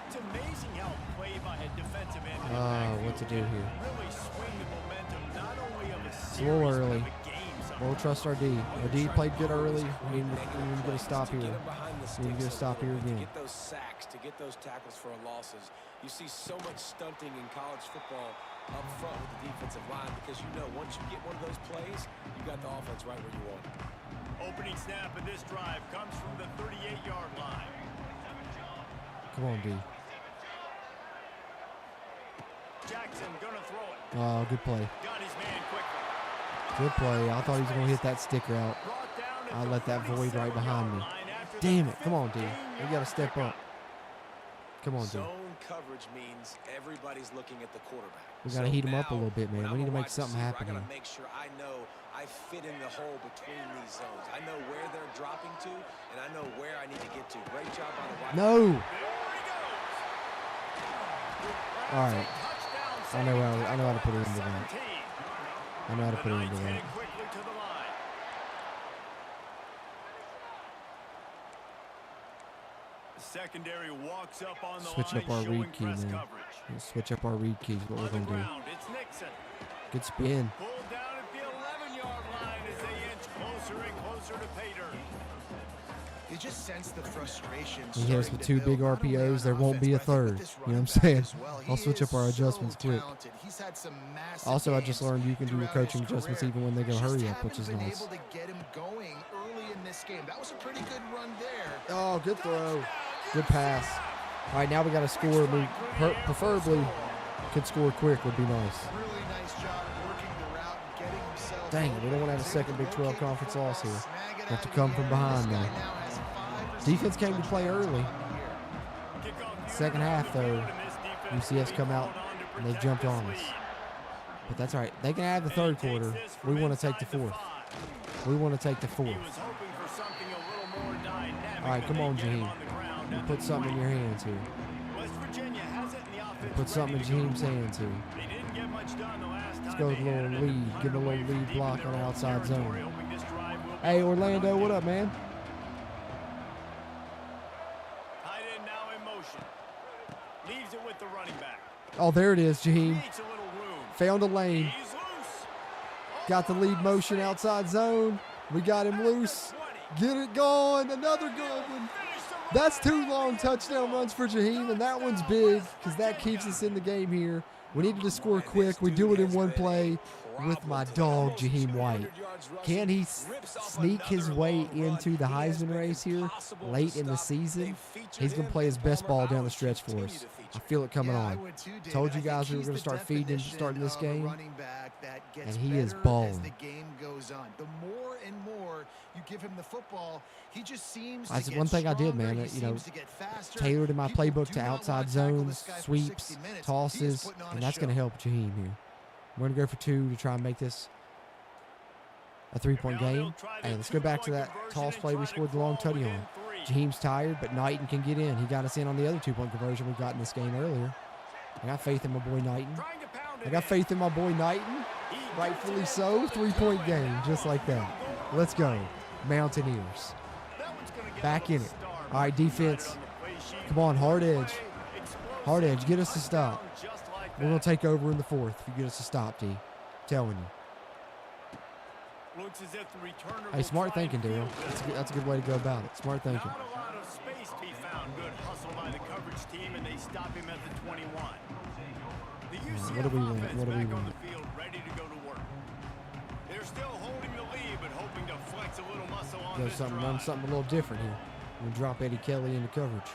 S2: It's amazing how play by a defensive end
S1: What to do here?
S2: really swing the momentum not only of a
S1: It's a little
S2: series, but
S1: early.
S2: of a game.
S1: We'll trust our D. Our D played good early. We need to get a stop
S4: To
S1: here.
S4: get him behind the
S1: We need to get a
S4: sticks
S1: stop here
S4: little bit,
S1: again.
S4: To get those sacks, to get those tackles for losses. You see so much stunting in college football up front with the defensive line because you know once you get one of those plays, you got the offense right where you want it.
S2: Opening snap of this drive comes from the 38-yard line.
S1: Come on, D.
S2: Jackson gonna throw it.
S1: Oh, good play.
S2: Got his man quickly.
S1: Good play. I thought he was going to hit that stick route.
S2: Brought down at
S1: I
S2: the
S1: let that void right behind
S2: 47-yard
S1: me.
S2: line after
S1: Damn
S2: that
S1: it. Come on, D.
S2: 15-yard
S1: We got to step up. Come on, D.
S4: Zone coverage means everybody's looking at the quarterback.
S1: We got to heat him up a little bit, man. We need to make something happen
S4: I
S1: here.
S4: got to make sure I know I fit in the hole between these zones. I know where they're dropping to, and I know where I need to get to. Great job by the wide.
S1: No.
S2: There he goes.
S1: All right.
S2: Touchdown,
S1: I know how to put it into that.
S2: 17.
S1: I know how to put it
S2: The
S1: into
S2: Knights
S1: that.
S2: headed quickly to the line. The secondary walks up on the
S1: Switch
S2: line,
S1: up our
S2: showing
S1: read key,
S2: press
S1: man.
S2: coverage.
S1: Let's switch up our read keys. What we're
S2: On the
S1: going to do.
S2: ground, it's Nixon.
S1: Good spin.
S2: Pulled down at the 11-yard line as they inch closer and closer to pay dirt.
S3: You just sense the frustration.
S1: He hit us
S3: starting
S1: with
S3: to
S1: 2
S3: build,
S1: big
S3: not only
S1: RPOs.
S3: on
S1: There won't
S3: offense,
S1: be a
S3: but I think with
S1: third.
S3: this
S1: You know what I'm
S3: running back
S1: saying?
S3: as well.
S1: I'll
S3: He
S1: switch up our
S3: is
S1: adjustments
S3: so
S1: quick.
S3: talented. He's had some massive
S1: Also, I just
S3: games
S1: learned you can do your
S3: throughout his
S1: coaching adjustments
S3: career.
S1: even when they go
S3: Just
S1: hurry up,
S3: haven't
S1: which is
S3: been
S1: nice.
S3: able to get him going early in this game. That was a pretty good run there.
S1: Oh, good throw. Good pass. All right, now we got to score. We preferably could score quick would be nice.
S3: Really nice job working the route and getting himself.
S1: Dang it, we don't want to have a second Big 12 conference loss here. Have to come from behind now. Defense came to play early. Second half, though, UCF's come out and they've jumped on us. But that's all right. They can have the third quarter. We want to take the fourth. We want to take the fourth. All right, come on, Jaheim. You put something in your hands here. Put something in Jaheim's hands here. Let's go with a little lead. Give him a little lead block on the outside zone. Hey, Orlando, what up, man?
S2: Tight end now in motion. Leaves it with the running back.
S1: Oh, there it is, Jaheim.
S2: Creates a little room.
S1: Found a lane.
S2: He's loose.
S1: Got the lead motion outside zone. We got him loose. Get it going. Another good one. That's 2 long touchdown runs for Jaheim, and that one's big because that keeps us in the game here. We needed to score quick. We do it in one play with my dog, Jaheim White. Can he sneak his way into the Heisman race here late in the season? He's going to play his best ball down the stretch for us. I feel it coming on. Told you guys we were going to start feeding him starting this game, and he is balling.
S3: As the game goes on, the more and more you give him the football, he just seems
S1: That's
S3: to
S1: one
S3: get
S1: thing I did,
S3: stronger.
S1: man.
S3: He
S1: You know,
S3: seems to get faster.
S1: tailored in my
S3: People
S1: playbook
S3: do
S1: to
S3: not
S1: outside
S3: want to tackle
S1: zones,
S3: this guy for
S1: sweeps,
S3: 60 minutes. He is
S1: tosses,
S3: putting on
S1: and
S3: a
S1: that's going to
S3: show.
S1: help Jaheim here. We're going to go for 2 to try and make this a 3-point game. Hey, let's go back to that toss play we scored the long tutty on. Jaheim's tired, but Knighton can get in. He got us in on the other 2-point conversion we got in this game earlier. I got faith in my boy Knighton. I got faith in my boy Knighton. Rightfully so. 3-point game, just like that. Let's go. Mountaineers. Back in it. All right, defense. Come on, hard edge. Hard edge. Get us to stop. We're going to take over in the fourth if you get us to stop, D. Telling you.
S2: Looks as if the returner
S1: Hey,
S2: will
S1: smart
S2: try and
S1: thinking, Daryl.
S2: field
S1: That's a good way to go about it. Smart thinking.
S2: Not a lot of space to be found. Good hustle by the coverage team, and they stop him at the 21. The UCF
S1: what do we want?
S2: offense
S1: What do we
S2: back on
S1: want?
S2: the field, ready to go to work. They're still holding the lead, but hoping to flex a little muscle on
S1: Go
S2: this
S1: something,
S2: drive.
S1: run something a little different here. We drop Eddie Kelly into coverage.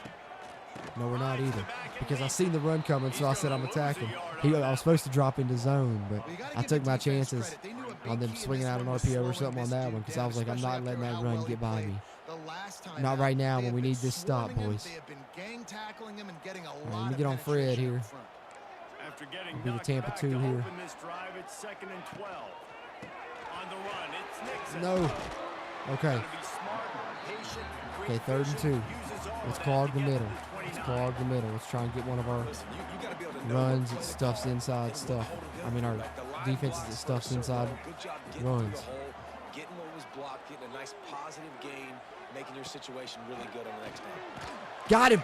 S1: No, we're not either. Because I seen the run coming, so I said I'm attacking. I was supposed to drop into zone, but I took my chances on them swinging out an RPO or something on that one because I was like, I'm not letting that run get by me. Not right now when we need this stop, boys. All right, let me get on Fred here.
S2: After getting
S1: Be the
S2: knocked
S1: Tampa
S2: back
S1: 2
S2: to
S1: here.
S2: open this drive, it's 2nd and 12. On the run, it's Nixon.
S1: No. Okay.
S2: Gotta be smart, patient,
S1: Okay,
S2: quick
S1: 3rd and 2.
S2: vision, uses all
S1: Let's
S2: that
S1: clog
S2: to
S1: the
S2: get to
S1: middle.
S2: the
S1: Let's
S2: 29.
S1: clog the middle. Let's try and get one of our
S4: Listen, you gotta be able to know
S1: runs
S4: what
S1: that
S4: play
S1: stuffs
S4: to call
S1: inside
S4: and
S1: stuff.
S4: hold it
S1: I mean,
S4: down.
S1: our
S4: Like the line
S1: defenses that
S4: blocks
S1: stuffs
S4: first, so
S1: inside
S4: good job getting
S1: runs.
S4: through the hole, getting what was blocked, getting a nice positive gain, making your situation really good on the next down.
S1: Got him.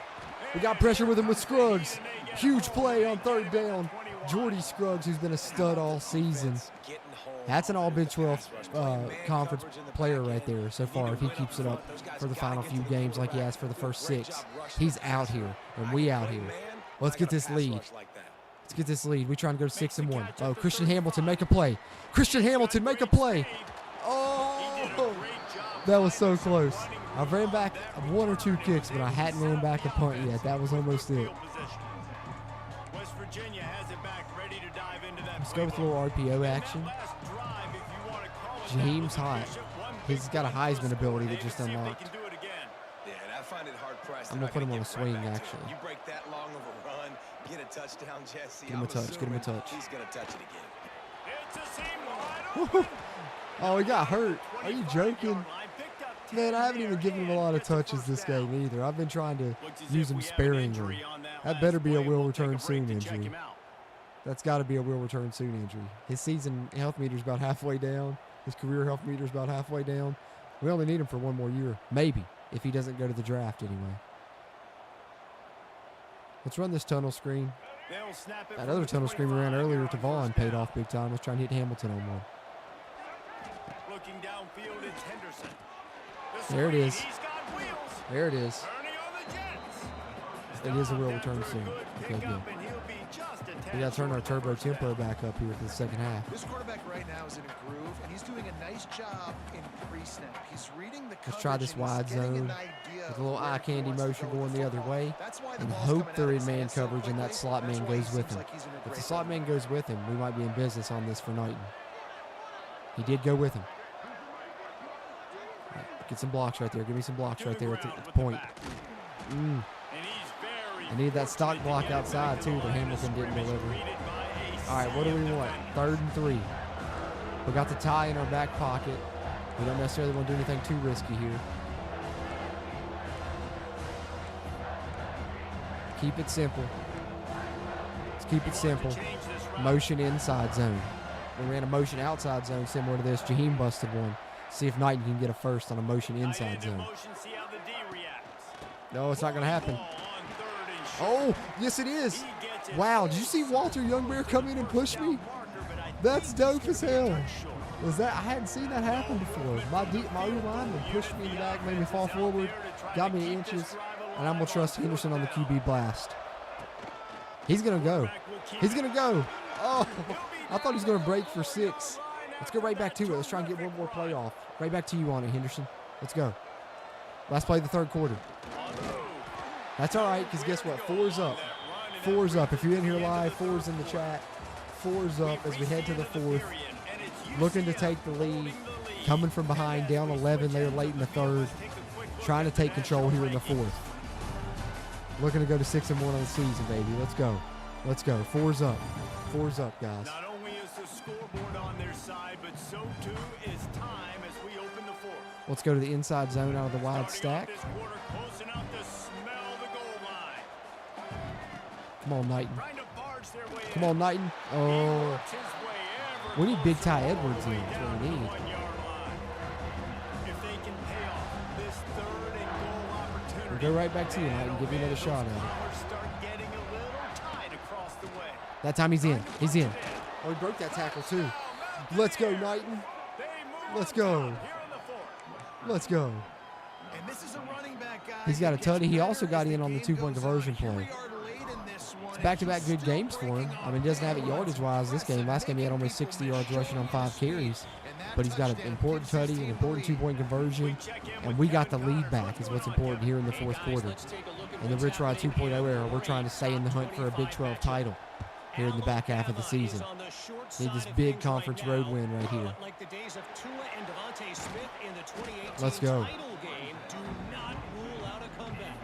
S1: We got pressure with him with Scruggs. Huge play on 3rd down. Jordy Scruggs, who's been a stud all season. That's an all-Big 12 conference player right there so far if he keeps it up for the final few games like he has for the first 6. He's out here, and we out here. Let's get this lead. Let's get this lead. We trying to go to 6-1. Oh, Christian Hamilton, make a play. Christian Hamilton, make a play. Oh, that was so close. I ran back 1 or 2 kicks, but I hadn't ran back a punt yet. That was almost it.
S2: West Virginia has it back, ready to dive into that.
S1: Let's go with a little RPO action. Jaheim's hot. He's got a Heisman ability that just unlocked.
S4: Yeah, and I find it hard pressed.
S1: I'm gonna put him on a swing, actually.
S4: You break that long of a run, get a touchdown, Jesse.
S1: Get him a touch, get him a touch.
S4: He's gonna touch it again.
S2: It's a seam wide open.
S1: Oh, he got hurt. Are you joking? Man, I haven't even given him a lot of touches this game either. I've been trying to use him sparingly. That better be a will return soon injury. That's got to be a will return soon injury. His season health meter's about halfway down. His career health meter's about halfway down. We only need him for 1 more year, maybe, if he doesn't go to the draft anyway. Let's run this tunnel screen. That other tunnel screen we ran earlier to Vaughn paid off big time. Let's try and hit Hamilton on one.
S2: Looking downfield, it's Henderson.
S1: There it is.
S2: He's got wheels.
S1: There it is.
S2: Turning on the jets.
S1: It is a will return soon. Okay, good. We got to turn our turbo tempo back up here for the second half.
S3: This quarterback right now is in a groove, and he's doing a nice job in pre-snap. He's reading the
S1: Let's try this wide zone with a little eye candy motion going the other way and
S3: the
S1: hope they're in man coverage and that slot man goes with him. If the slot man goes with him, we might be in business on this for Knighton. He did go with him. Get some blocks right there. Give me some blocks right there at the point. I need that stock block outside, too, that Hamilton didn't deliver. All right, what do we want? 3rd and 3. We got the tie in our back pocket. We don't necessarily want to do anything too risky here. Keep it simple. Let's keep it simple. Motion inside zone. We ran a motion outside zone similar to this. Jaheim busted one. See if Knighton can get a first on a motion inside zone. No, it's not going to happen. Oh, yes it is. Wow, did you see Walter Youngbear come in and push me? That's dope as hell. Was that? I hadn't seen that happen before. My lineman pushed me in the back, made me fall forward, got me inches, and I'm going to trust Henderson on the QB blast. He's going to go. He's going to go. Oh, I thought he was going to break for 6. Let's go right back to it. Let's try and get one more play off. Right back to you on it, Henderson. Let's go. Last play of the 3rd quarter. That's all right, because guess what? 4's up. 4's up. If you're in here live, 4's in the chat. 4's up as we head to the 4th. Looking to take the lead. Coming from behind, down 11 there late in the 3rd. Trying to take control here in the 4th. Looking to go to 6-1 on the season, baby. Let's go. Let's go. 4's up. 4's up, guys.
S2: Not only is the scoreboard on their side, but so too is time as we open the 4th.
S1: Let's go to the inside zone out of the wide stack. Come on, Knighton. Come on, Knighton. Oh. We need Big Ty Edwards in. That's what we need. We'll go right back to you, Knighton. Give you another shot at it. That time he's in. He's in. Oh, he broke that tackle, too. Let's go, Knighton. Let's go. Let's go.
S3: And this is a running back guy.
S1: He's got a tutty. He also got in on the 2-point conversion play. It's back-to-back good games for him. I mean, he doesn't have it yardage-wise this game. Last game he had almost 60 yards rushing on 5 carries. But he's got an important tutty, an important 2-point conversion, and we got the lead back is what's important here in the fourth quarter. In the Rich Rod 2.0 era, we're trying to stay in the hunt for a Big 12 title here in the back half of the season. Need this big conference road win right here. Let's go.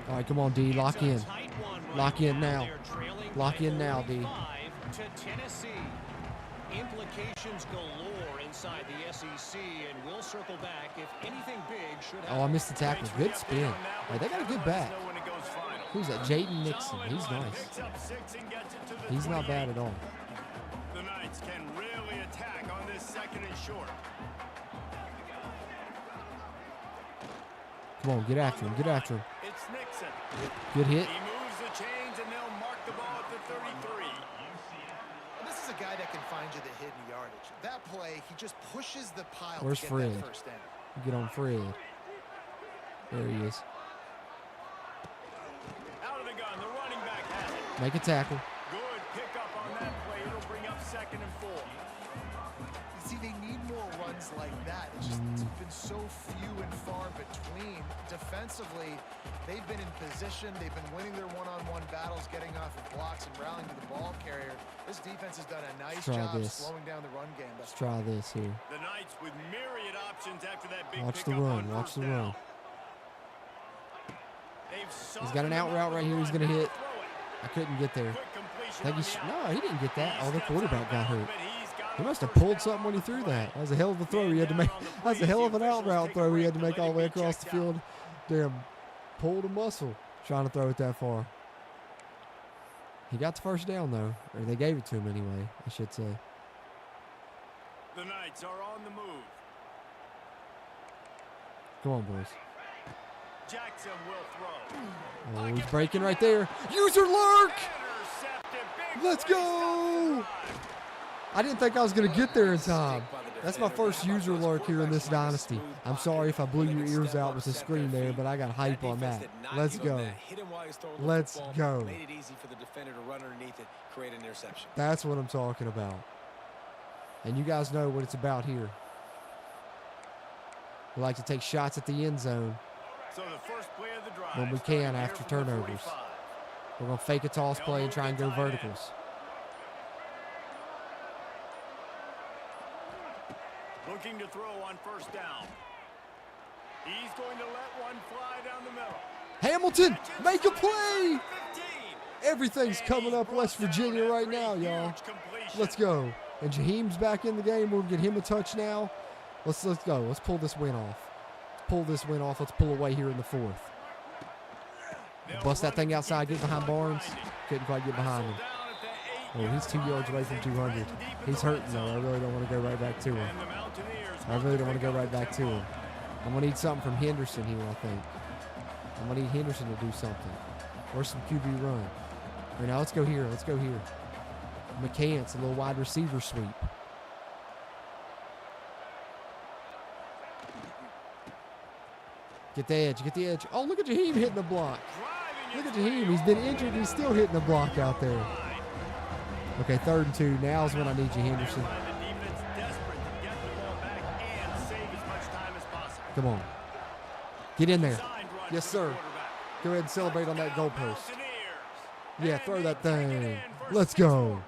S1: All right, come on, D. Lock in. Lock in now. Lock in now, D.
S5: Implications galore inside the SEC, and we'll circle back if anything big should happen.
S1: Oh, I missed the tackle. Good spin. Right, they got a good back. Who's that? Jaden Nixon. He's nice. He's not bad at all.
S2: The Knights can really attack on this 2nd and short.
S1: Come on, get after him. Get after him.
S2: It's Nixon.
S1: Good hit.
S2: He moves the chains, and they'll mark the ball at the 33.
S3: This is a guy that can find you the hidden yardage. That play, he just pushes the pile.
S1: Where's
S3: to get
S1: Fred?
S3: that first down.
S1: Get on Fred. There he is.
S2: Out of the gun, the running back has it.
S1: Make a tackle.
S2: Good pickup on that play. It'll bring up 2nd and 4.
S3: You see, they need more runs like that. It's just it's been so few and far between. Defensively, they've been in position. They've been winning their one-on-one battles, getting off of blocks and rallying to the ball carrier. This defense has done a nice job slowing down the run game.
S1: Let's try this here.
S2: The Knights with myriad options after that big
S1: Watch the
S2: pickup
S1: run.
S2: on
S1: Watch the
S2: first
S1: run.
S2: down.
S1: He's got an out route right here. He's going to hit. I couldn't get there. I think no, he didn't get that. Oh, the quarterback got hurt. He must have pulled something when he threw that. That was a hell of a throw he had to make. That was a hell of an out route throw he had to make all the way across the field. Damn, pulled a muscle trying to throw it that far. He got the first down, though. Or they gave it to him anyway, I should say.
S2: The Knights are on the move.
S1: Come on, boys.
S2: Jackson will throw.
S1: Oh, he's breaking right there. User lurk! Let's go! I didn't think I was going to get there in time. That's my first user lurk here in this dynasty. I'm sorry if I blew your ears out with the screen there, but I got hype on that. Let's go. Let's go. That's what I'm talking about. And you guys know what it's about here. We like to take shots at the end zone
S2: So the first play of the drive
S1: when we can after turnovers. We're going to fake a toss play and try and go verticals.
S2: Looking to throw on first down. He's going to let one fly down the middle.
S1: Hamilton, make a play!
S2: 15.
S1: Everything's coming up West Virginia right now, y'all. Let's go. And Jaheim's back in the game. We'll get him a touch now. Let's go. Let's pull this win off. Let's pull this win off. Let's pull away here in the fourth. Bust that thing outside. Get behind Barnes. Couldn't quite get behind him. Oh, he's 2 yards away from 200. He's hurting, though. I really don't want to go right back to him. I really don't want to go right back to him. I'm going to need something from Henderson here, I think. I'm going to need Henderson to do something. Or some QB run. All right, now let's go here. Let's go here. McCants, a little wide receiver sweep. Get the edge. Get the edge. Oh, look at Jaheim hitting the block. Look at Jaheim. He's been injured. He's still hitting the block out there. Okay, 3rd and 2. Now's when I need you, Henderson. Come on. Get in there. Yes, sir. Go ahead and celebrate on that goalpost. Yeah, throw that thing. Let's go.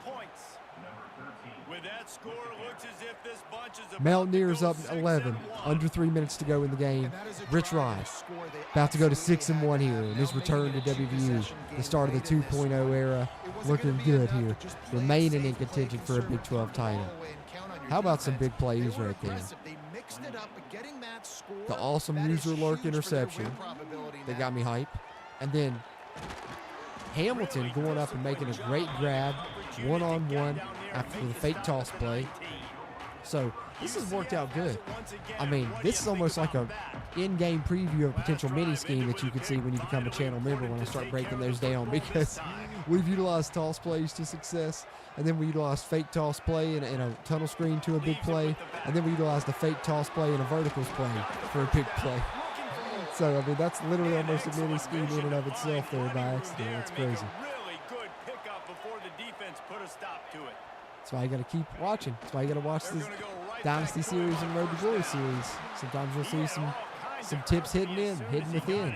S1: Mountaineers up 11. Under 3 minutes to go in the game. Rich Rod about to go to 6-1 here in his return to WVU. The start of the 2.0 era. Looking good here. Remaining in contention for a Big 12 title. How about some big plays right there? The awesome user lurk interception. That got me hype. And then Hamilton going up and making a great grab. One-on-one after the fake toss play. So this has worked out good. I mean, this is almost like a in-game preview of a potential mini scheme that you could see when you become a channel member when I start breaking those down, because we've utilized toss plays to success, and then we utilized fake toss play in a tunnel screen to a big play, and then we utilized a fake toss play and a verticals play for a big play. So, I mean, that's literally almost a mini scheme in and of itself there by accident. That's crazy. That's why you got to keep watching. That's why you got to watch this Dynasty series and Road to Glory series. Sometimes you'll see some tips hidden within.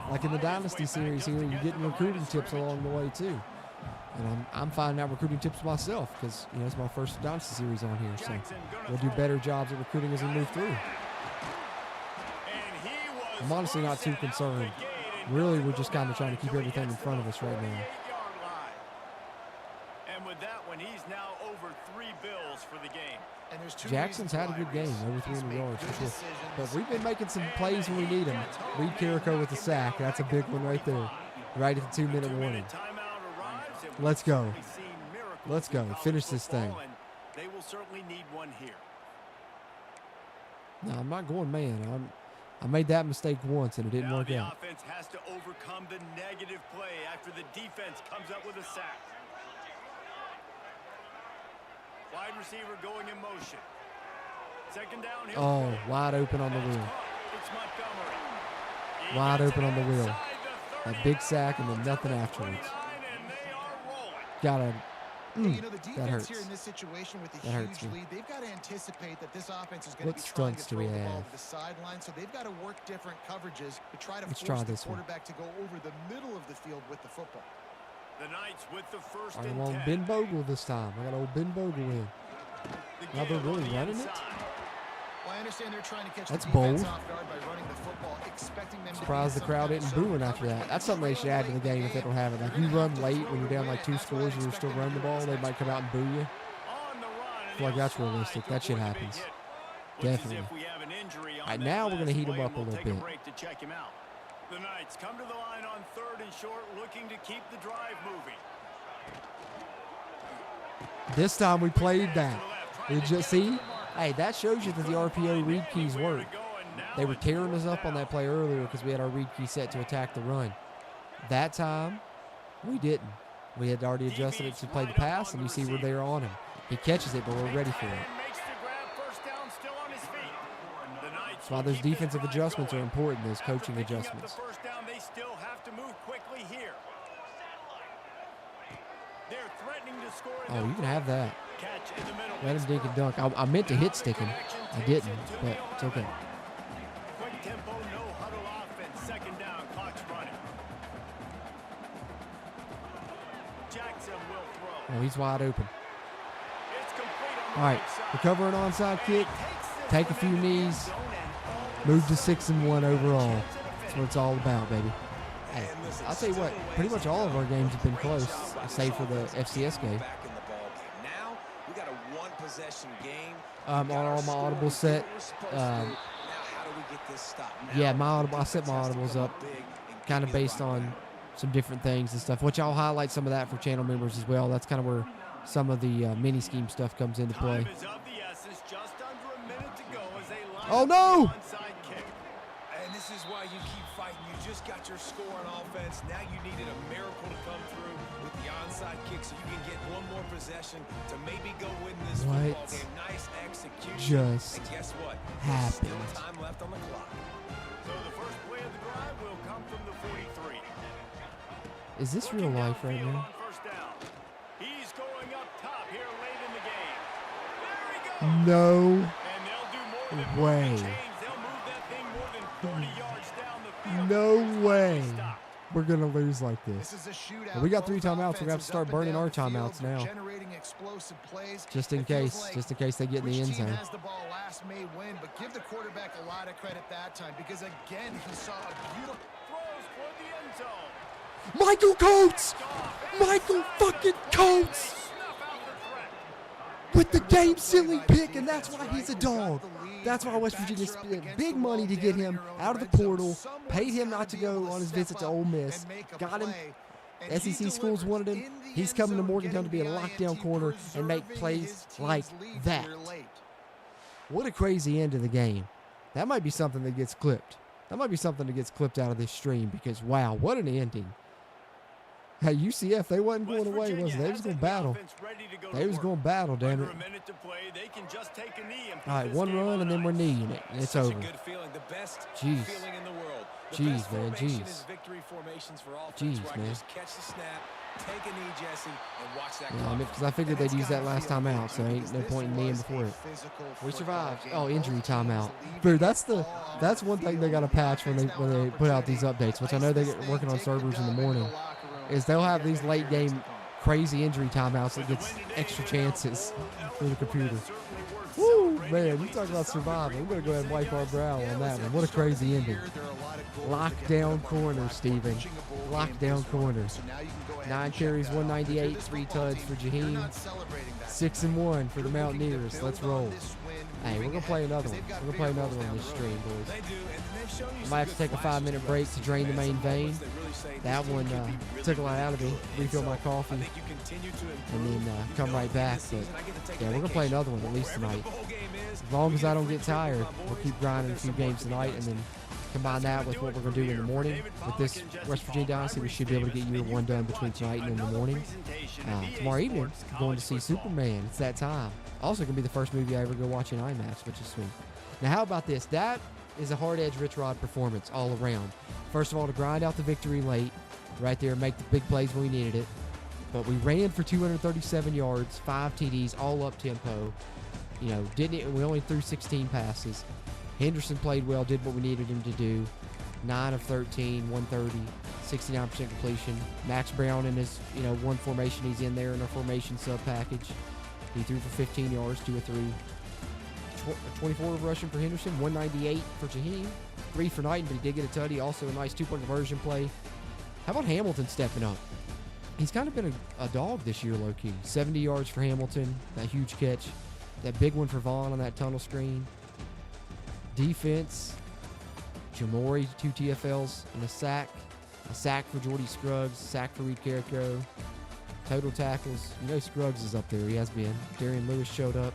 S1: Like in the Dynasty series here, you're getting recruiting tips along the way too. And I'm finding out recruiting tips myself because, you know, it's my first Dynasty series on here. So we'll do better jobs at recruiting as we move through. I'm honestly not too concerned. Really, we're just kind of trying to keep everything in front of us right now.
S2: And with that one, he's now over 3 bills for the game.
S3: And there's 2
S1: Jackson's had a good game, over 300 yards for sure. But we've been making some plays when we need them. Reed Carrico with the sack. That's a big one right there. Right at the 2-minute warning. Let's go. Let's go. Finish this thing.
S2: They will certainly need one here.
S1: No, I'm not going man. I made that mistake once and it didn't work out.
S2: The offense has to overcome the negative play after the defense comes up with a sack. Wide receiver going in motion. Second down.
S1: Oh, wide open on the wheel.
S2: It's Montgomery.
S1: Wide open on the wheel. A big sack and then nothing afterwards. Got to.
S3: You know, the defense
S1: that hurts.
S3: here in this situation with a
S1: That hurts
S3: huge
S1: me.
S3: lead, they've got to anticipate that this offense is going to
S1: What
S3: be trying to
S1: stunts do
S3: throw
S1: we
S3: the ball
S1: have?
S3: to the sideline, so they've got to work different coverages to try to
S1: Let's
S3: force
S1: try
S3: the
S1: this one.
S3: quarterback to go over the middle of the field with the football.
S2: The Knights with the first
S1: I'm
S2: and
S1: on
S2: 10.
S1: Ben Bogle this time. I got old Ben Bogle in. Now they're really running it?
S3: Well, I understand they're trying to catch
S1: That's
S3: the defense
S1: bold.
S3: off guard by running the football, expecting them
S1: Surprised
S3: to
S1: the crowd isn't booing after that. That's something they should add to the game if they don't have it. Like, you run late when you're down like 2 scores and you're still running the ball, they might come out and boo you. I feel like that's realistic. That shit happens. Definitely. All right, now we're going to heat him up a little bit.
S2: The Knights come to the line on 3rd and short, looking to keep the drive moving.
S1: This time we played that. Did you see? Hey, that shows you that the RPO read keys work. They were tearing us up on that play earlier because we had our read key set to attack the run. That time, we didn't. We had already adjusted it to play the pass, and you see we're there on him. He catches it, but we're ready for it. That's why those defensive adjustments are important, those coaching adjustments.
S2: They still have to move quickly here. They're threatening to score.
S1: Oh, you can have that.
S2: Catch in the middle.
S1: Let him dink and dunk. I meant to hit stick him. I didn't, but it's okay.
S2: Quick tempo, no huddle offense. Second down, clock's running. Jackson will throw.
S1: Oh, he's wide open.
S2: It's complete on the
S1: All right,
S2: right side.
S1: recover an onside kick, take a few knees, move to 6-1 overall. That's what it's all about, baby. Hey, I'll tell you what, pretty much all of our games have been close, save for the FCS game.
S4: Now we got a one-possession game.
S1: On all my audibles set. Yeah, I set my audibles up kind of based on some different things and stuff, which I'll highlight some of that for channel members as well. That's kind of where some of the mini scheme stuff comes into play.
S2: Time is of the essence, just under a minute to go as they line
S1: Oh,
S2: up
S1: no!
S2: the onside kick.
S4: And this is why you keep fighting. You just got your score on offense. Now you needed a miracle to come through with the onside kick so you can get one more possession to maybe go win this football game. Nice execution.
S1: Just
S4: and guess what?
S1: happened.
S4: Still time left on the clock.
S2: So the first play of the drive will come from the 43.
S1: Is this real life right now?
S2: On first down. He's going up top here late in the game. There he goes.
S1: No
S2: And they'll do more than
S1: way.
S2: change. They'll move that thing more than 40 yards down the field.
S1: No way.
S2: Stop.
S1: We're going to lose like
S3: This
S1: this.
S3: is a shootout.
S1: Well, we got 3
S3: Both
S1: timeouts. We're going to have to
S3: offenses
S1: start
S3: up and
S1: burning
S3: down
S1: our
S3: the field,
S1: timeouts now.
S3: generating explosive plays.
S1: Just in
S3: It feels
S1: case.
S3: like
S1: Just in case they get in the
S3: which
S1: end
S3: team
S1: zone.
S3: has the ball last may win, but give the quarterback a lot of credit that time because, again, he saw a beautiful
S2: Throws for the end zone.
S1: Michael Coates! Michael fucking Coates!
S2: Snuff out the threat.
S1: With the game-sealing pick, and that's why he's a dog. That's why West Virginia spent big money to get him out of the portal, paid him not to go on his visit to Ole Miss, got him. SEC schools wanted him. He's coming to Morgantown to be a lockdown corner and make plays like that. What a crazy end of the game. That might be something that gets clipped. That might be something that gets clipped out of this stream because, wow, what an ending. Hey, UCF, they wasn't going away, was it? They was going to battle. They was going to battle, damn it. All right, one run, and then we're kneeing it. And it's over. Jeez. Jeez, man, jeez. Jeez, man.
S4: Take a knee, Jesse, and watch that.
S1: Yeah, because I figured they'd use that last timeout, so ain't no point in kneeing before it. We survived. Oh, injury timeout. Dude, that's one thing they got to patch when they put out these updates, which I know they're working on servers in the morning, is they'll have these late game crazy injury timeouts that gets extra chances for the computer. Woo, man, you talk about surviving. We're going to go ahead and wipe our brow on that one. What a crazy ending. Lockdown corner, Steven. Lockdown corner. 9 carries, 198, 3 tuds for Jaheim. 6-1 for the Mountaineers. Let's roll. Hey, we're going to play another one. We're going to play another one this stream, boys. I might have to take a 5-minute break to drain the main vein. That one took a lot out of me. Refill my coffee. And then come right back. But, yeah, we're going to play another one at least tonight. As long as I don't get tired, we'll keep grinding a few games tonight and then combine that with what we're going to do in the morning. With this West Virginia Dynasty, we should be able to get year one done between tonight and in the morning. Tomorrow evening, we're going to see Superman. It's that time. Also going to be the first movie I ever go watch in IMAX, which is sweet. Now, how about this? That is a hard-edge Rich Rod performance all around. First of all, to grind out the victory late, right there, make the big plays when we needed it. But we ran for 237 yards, 5 TDs, all up tempo. You know, we only threw 16 passes. Henderson played well, did what we needed him to do. 9 of 13, 130, 69% completion. Max Brown in his, one formation, he's in there in our formation sub package. He threw for 15 yards, 2 of 3. 24 of rushing for Henderson, 198 for Jaheim. 3 for Knighton, but he did get a tutty. Also a nice 2-point conversion play. How about Hamilton stepping up? He's kind of been a dog this year, low-key. 70 yards for Hamilton, that huge catch. That big one for Vaughn on that tunnel screen. Defense, Jamori, 2 TFLs and a sack. A sack for Jordy Scruggs, sack for Reed Carrico. Total tackles. Scruggs is up there. He has been. Darian Lewis showed up.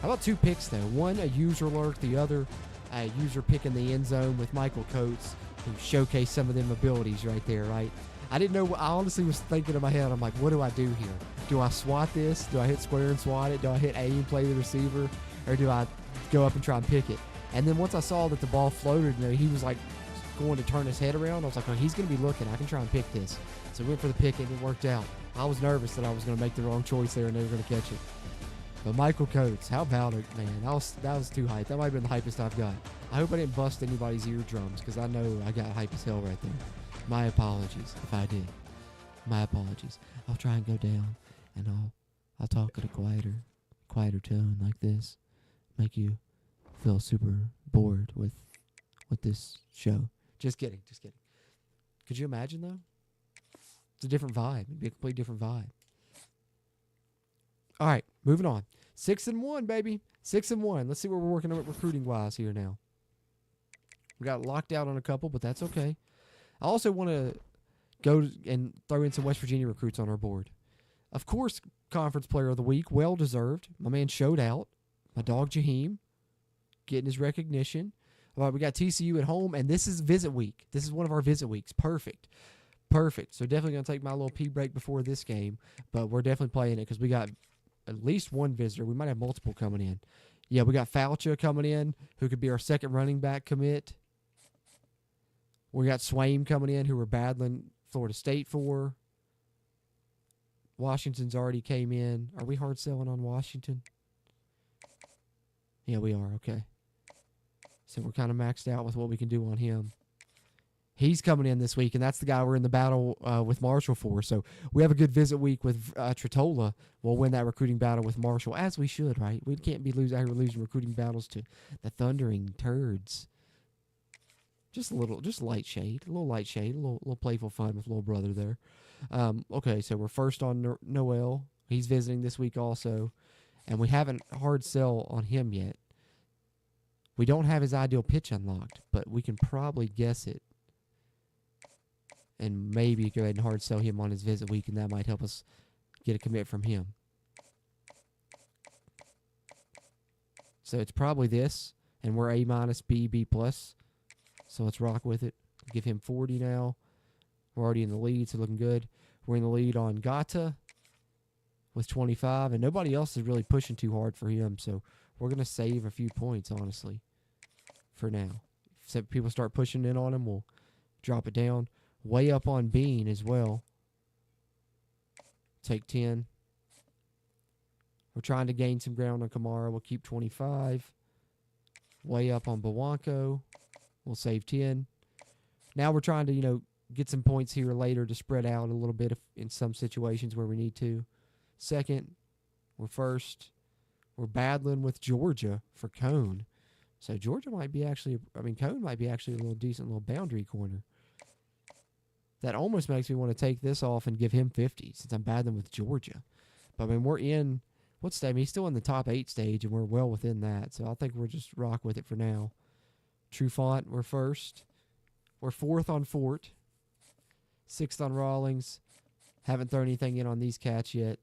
S1: How about 2 picks, though? One, a user lurk. The other, a user pick in the end zone with Michael Coates, who showcased some of them abilities right there, right? I didn't know. I honestly was thinking in my head, I'm like, what do I do here? Do I swat this? Do I hit square and swat it? Do I hit A and play the receiver? Or do I go up and try and pick it? And then once I saw that the ball floated, he was like going to turn his head around. I was like, oh, he's going to be looking. I can try and pick this. So I went for the pick and it worked out. I was nervous that I was going to make the wrong choice there and they were going to catch it. But Michael Coates, how about it, man? That was too hype. That might have been the hypest I've got. I hope I didn't bust anybody's eardrums because I know I got hype as hell right there. My apologies if I did. My apologies. I'll try and go down and I'll talk at a quieter tone like this. Make you feel super bored with this show. Just kidding. Could you imagine though? It's a different vibe. It'd be a completely different vibe. All right, moving on. 6-1, baby. 6-1. Let's see where we're working on recruiting wise here now. We got locked out on a couple, but that's okay. I also want to go and throw in some West Virginia recruits on our board. Of course, Conference Player of the Week, well deserved. My man showed out. My dog Jaheim getting his recognition. All right, we got TCU at home, and this is visit week. This is one of our visit weeks. Perfect. So definitely going to take my little pee break before this game, but we're definitely playing it because we got at least one visitor. We might have multiple coming in. Yeah, we got Faucha coming in, who could be our second running back commit. We got Swaim coming in, who we're battling Florida State for. Washington's already came in. Are we hard selling on Washington? Yeah, we are. Okay. So we're kind of maxed out with what we can do on him. He's coming in this week, and that's the guy we're in the battle with Marshall for. So we have a good visit week with Tritola. We'll win that recruiting battle with Marshall, as we should, right? We can't be losing recruiting battles to the thundering turds. Just light shade, a little playful fun with little brother there. Okay, so we're first on Noel. He's visiting this week also, and we haven't hard sell on him yet. We don't have his ideal pitch unlocked, but we can probably guess it. And maybe go ahead and hard sell him on his visit week, and that might help us get a commit from him. So it's probably this, and we're A minus, B, B plus. So let's rock with it. Give him 40 now. We're already in the lead, so looking good. We're in the lead on Gata with 25, and nobody else is really pushing too hard for him. So we're going to save a few points, honestly, for now. If people start pushing in on him, we'll drop it down. Way up on Bean as well. Take 10. We're trying to gain some ground on Kamara. We'll keep 25. Way up on Bawanko. We'll save 10. Now we're trying to, get some points here later to spread out a little bit in some situations where we need to. Second. We're first. We're battling with Georgia for Cone. So Georgia might be Cone might be actually a little decent little boundary corner. That almost makes me want to take this off and give him 50 since I'm battling with Georgia. But we're in, what stage? He's still in the top 8 stage, and we're well within that. So I think we'll just rock with it for now. Trufant, we're first. We're 4th on Fort. 6th on Rawlings. Haven't thrown anything in on these cats yet.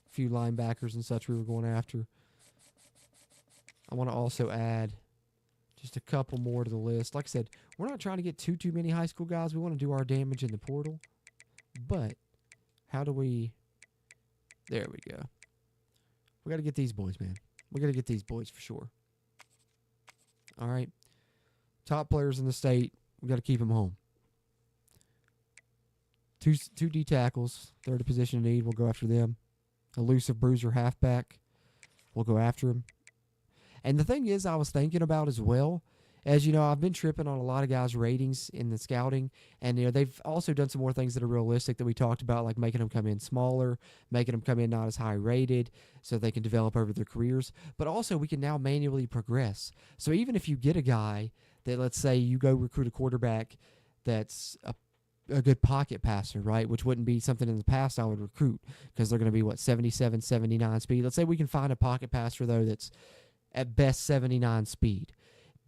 S1: A few linebackers and such we were going after. I want to also add just a couple more to the list. Like I said, we're not trying to get too many high school guys. We want to do our damage in the portal. But how do we... There we go. We got to get these boys, man. We got to get these boys for sure. All right. Top players in the state. We got to keep them home. Two D tackles. Third position of need. We'll go after them. Elusive bruiser halfback. We'll go after him. And the thing is, I was thinking about as well, as I've been tripping on a lot of guys' ratings in the scouting, and they've also done some more things that are realistic that we talked about, like making them come in smaller, making them come in not as high rated, so they can develop over their careers. But also, we can now manually progress. So even if you get a guy that, let's say, you go recruit a quarterback that's a good pocket passer, right, which wouldn't be something in the past I would recruit because they're going to be, 77, 79 speed. Let's say we can find a pocket passer, though, that's at best 79 speed.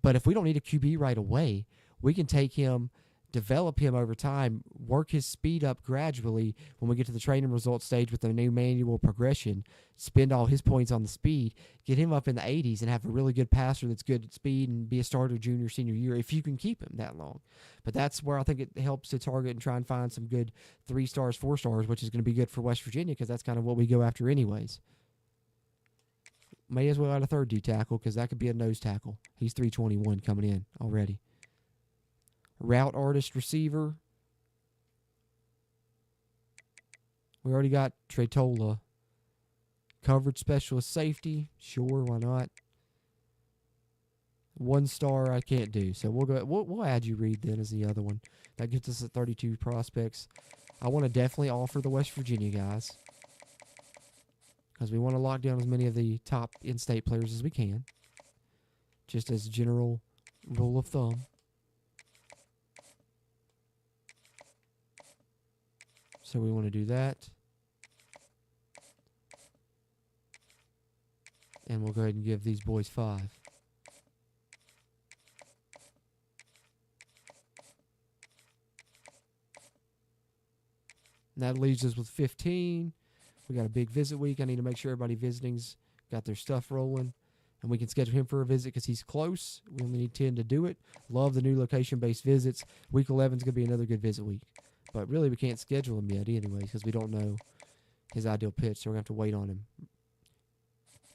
S1: But if we don't need a QB right away, we can take him, develop him over time, work his speed up gradually when we get to the training results stage with the new manual progression, spend all his points on the speed, get him up in the 80s and have a really good passer that's good at speed and be a starter junior, senior year if you can keep him that long. But that's where I think it helps to target and try and find some good 3 stars, 4 stars, which is going to be good for West Virginia because that's kind of what we go after anyways. May as well add a third D tackle because that could be a nose tackle. He's 321 coming in already. Route artist receiver. We already got Tretola. Coverage specialist safety. Sure, why not? 1 star I can't do. So we'll add you Reed then as the other one. That gets us at 32 prospects. I want to definitely offer the West Virginia guys, because we want to lock down as many of the top in-state players as we can, just as a general rule of thumb. So we want to do that. And we'll go ahead and give these boys 5. And that leaves us with 15. We got a big visit week. I need to make sure everybody visiting's got their stuff rolling. And we can schedule him for a visit because he's close. We only need 10 to do it. Love the new location-based visits. Week 11 is going to be another good visit week. But really, we can't schedule him yet anyways because we don't know his ideal pitch, so we're going to have to wait on him.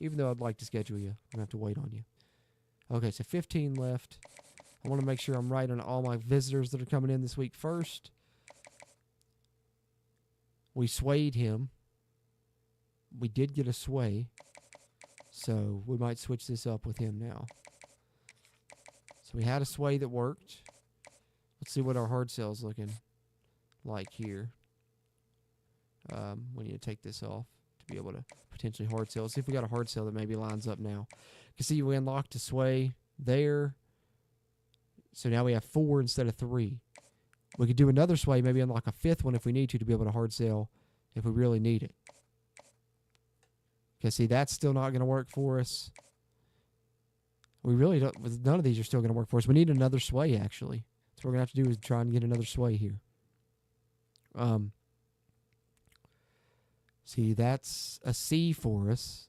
S1: Even though I'd like to schedule you, we're going to have to wait on you. Okay, so 15 left. I want to make sure I'm right on all my visitors that are coming in this week first. We swayed him. We did get a sway, so we might switch this up with him now. So we had a sway that worked. Let's see what our hard sell's looking like here. We need to take this off to be able to potentially hard sell. Let's see if we got a hard sell that maybe lines up now. You can see we unlocked a sway there. So now we have 4 instead of 3. We could do another sway, maybe unlock a 5th one if we need to be able to hard sell if we really need it. Okay, see, that's still not going to work for us. We really don't, none of these are still going to work for us. We need another sway, actually. So what we're going to have to do is try and get another sway here. See, that's a C for us.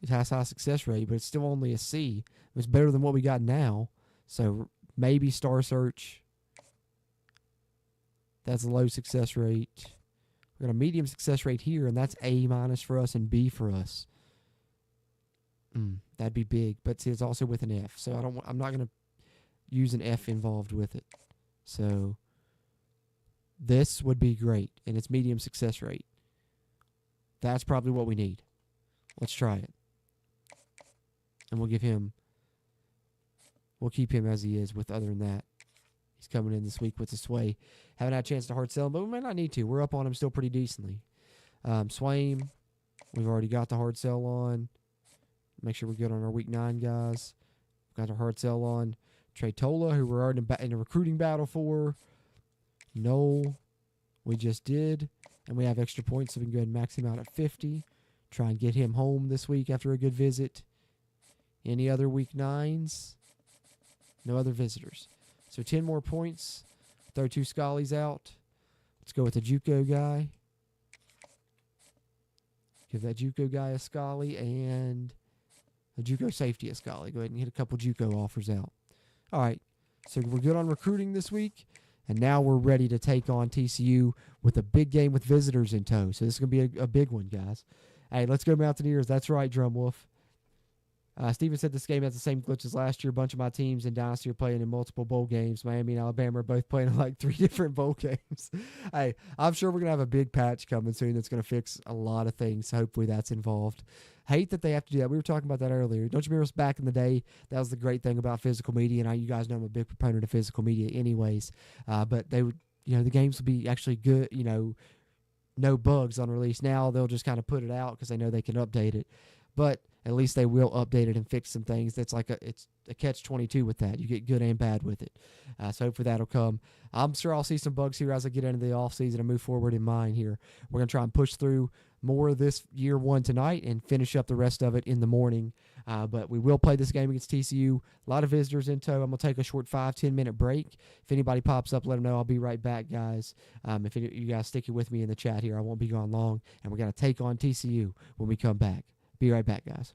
S1: It has high success rate, but it's still only a C. It's better than what we got now. So maybe Star Search. That's a low success rate. We got a medium success rate here, and that's A- for us and B for us. That'd be big, but see, it's also with an F. So I'm not going to use an F involved with it. So this would be great, and it's medium success rate. That's probably what we need. Let's try it. And we'll keep him as he is with other than that. He's coming in this week with the sway. Haven't had a chance to hard sell him, but we might not need to. We're up on him still pretty decently. Swaim, we've already got the hard sell on. Make sure we're good on our week 9 guys. We've got our hard sell on. Trey Tola, who we're already in a recruiting battle for. Noel, we just did. And we have extra points, so we can go ahead and max him out at 50. Try and get him home this week after a good visit. Any other week 9s? No other visitors. So 10 more points. Throw 2 Scullies out. Let's go with the JUCO guy. Give that JUCO guy a Scully and a JUCO safety a Scully. Go ahead and hit a couple JUCO offers out. All right. So we're good on recruiting this week. And now we're ready to take on TCU with a big game with visitors in tow. So this is going to be a big one, guys. Hey, let's go Mountaineers. That's right, Drumwolf. Steven said this game has the same glitch as last year. A bunch of my teams in Dynasty are playing in multiple bowl games. Miami and Alabama are both playing in like 3 different bowl games. Hey, I'm sure we're going to have a big patch coming soon that's going to fix a lot of things. Hopefully that's involved. Hate that they have to do that. We were talking about that earlier. Don't you remember us back in the day? That was the great thing about physical media. And you guys know I'm a big proponent of physical media anyways. But they would, the games would be actually good, no bugs on release. Now they'll just kind of put it out because they know they can update it. But at least they will update it and fix some things. That's like it's a catch-22 with that. You get good and bad with it. So hopefully that'll come. I'm sure I'll see some bugs here as I get into the offseason and move forward in mine here. We're going to try and push through more of this year 1 tonight and finish up the rest of it in the morning. But we will play this game against TCU. A lot of visitors in tow. I'm going to take a short 5-10 minute break. If anybody pops up, let them know. I'll be right back, guys. If you guys stick it with me in the chat here, I won't be gone long. And we're going to take on TCU when we come back. Be right back, guys.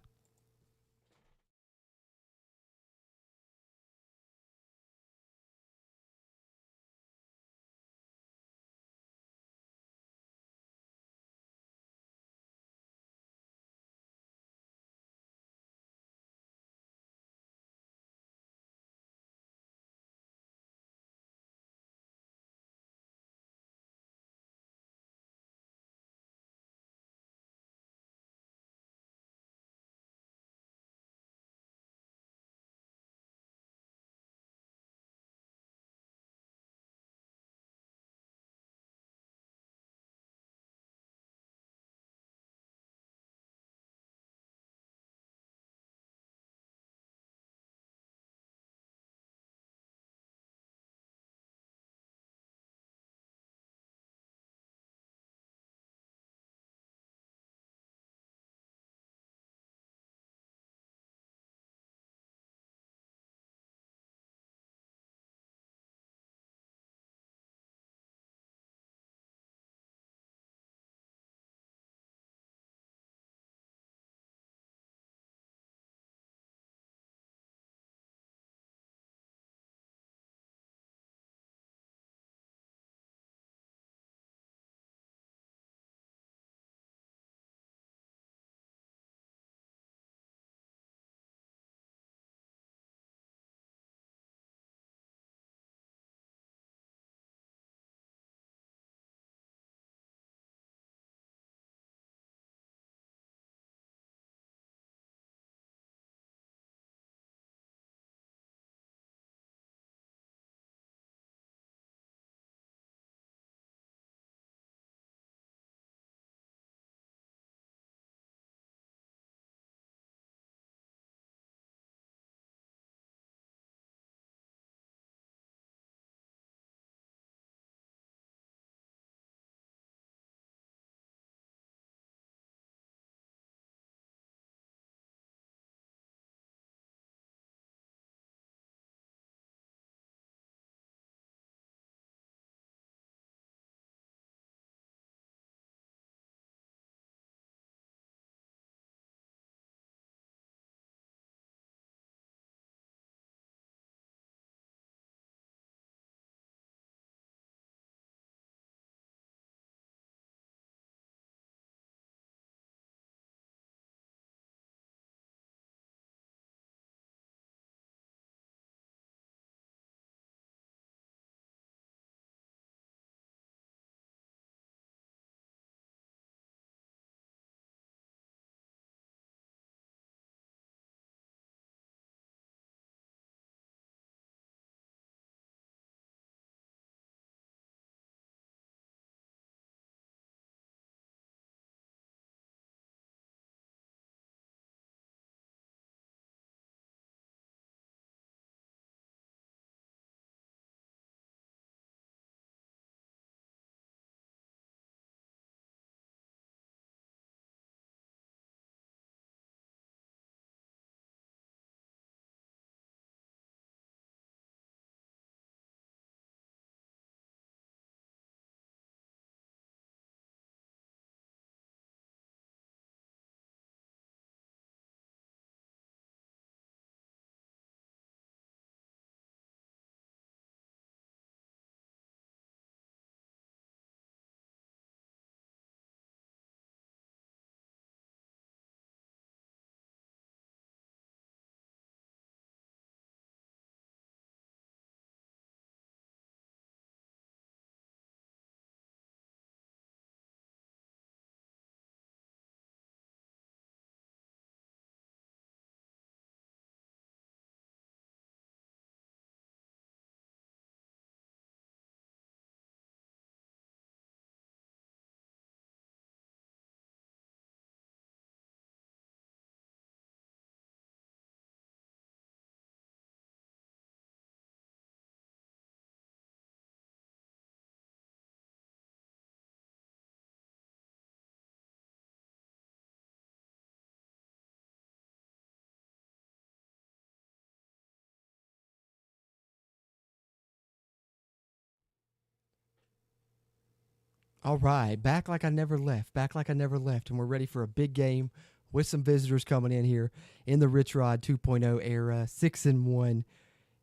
S1: All right, back like I never left, and we're ready for a big game with some visitors coming in here in the Rich Rod 2.0 era, 6-1.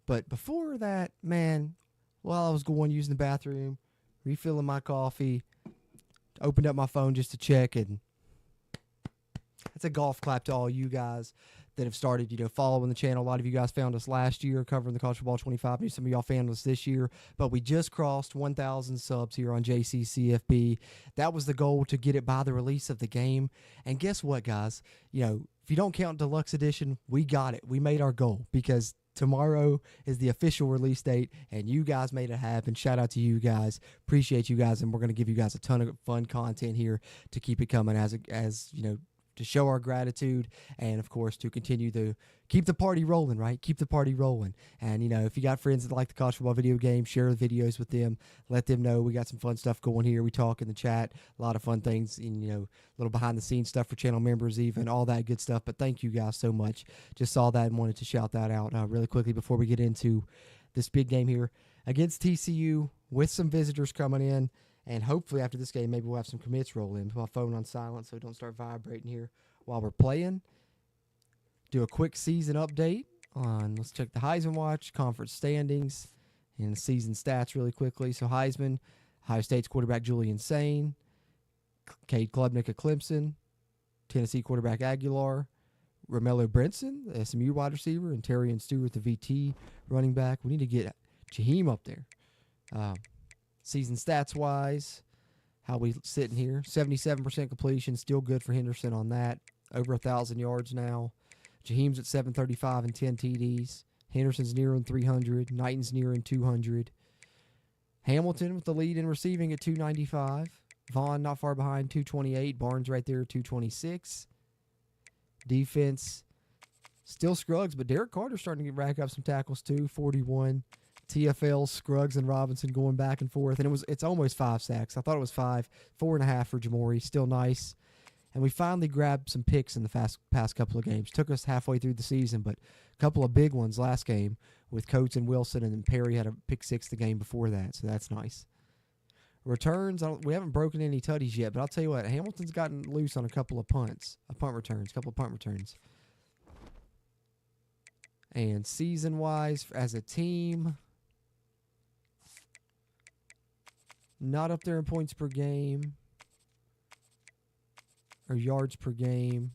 S1: But before that, man, while I was using the bathroom, refilling my coffee, opened up my phone just to check, and that's a golf clap to all you guys that have started, following the channel. A lot of you guys found us last year covering the College Football 25. Maybe some of y'all found us this year, but we just crossed 1,000 subs here on JCCFB. That was the goal, to get it by the release of the game. And guess what, guys? If you don't count Deluxe Edition, we got it. We made our goal, because tomorrow is the official release date, and you guys made it happen. Shout out to you guys. Appreciate you guys, and we're going to give you guys a ton of fun content here to keep it coming as to show our gratitude, and of course to continue to keep the party rolling, right? Keep the party rolling. And if you got friends that like the college football video game, share the videos with them. Let them know we got some fun stuff going here. We talk in the chat, a lot of fun things, and a little behind the scenes stuff for channel members, even all that good stuff. But thank you guys so much. Just saw that and wanted to shout that out really quickly before we get into this big game here against TCU with some visitors coming in. And hopefully after this game, maybe we'll have some commits roll in. Put my phone on silent so it don't start vibrating here while we're playing. Do a quick season update on, let's check the Heisman Watch, conference standings, and season stats really quickly. So Heisman, Ohio State's quarterback Julian Sain, Cade Klubnik of Clemson, Tennessee quarterback Aguilar, Romello Brinson, the SMU wide receiver, and Terrion Stewart, the VT running back. We need to get Jaheim up there. Season stats-wise, how we sitting here. 77% completion, still good for Henderson on that. Over 1,000 yards now. Jaheim's at 735 and 10 TDs. Henderson's nearing 300. Knighton's nearing 200. Hamilton with the lead in receiving at 295. Vaughn not far behind, 228. Barnes right there, 226. Defense, still Scruggs, but Derek Carter's starting to rack up some tackles too, 41. TFL, Scruggs, and Robinson going back and forth. And it's almost 5 sacks. I thought it was 5. 4.5 for Jamori. Still nice. And we finally grabbed some picks in the past couple of games. Took us halfway through the season, but a couple of big ones last game with Coates and Wilson, and then Perry had a pick 6 the game before that, so that's nice. Returns, we haven't broken any tutties yet, but I'll tell you what, Hamilton's gotten loose on a couple of punt returns. And season-wise, as a team, not up there in points per game or yards per game.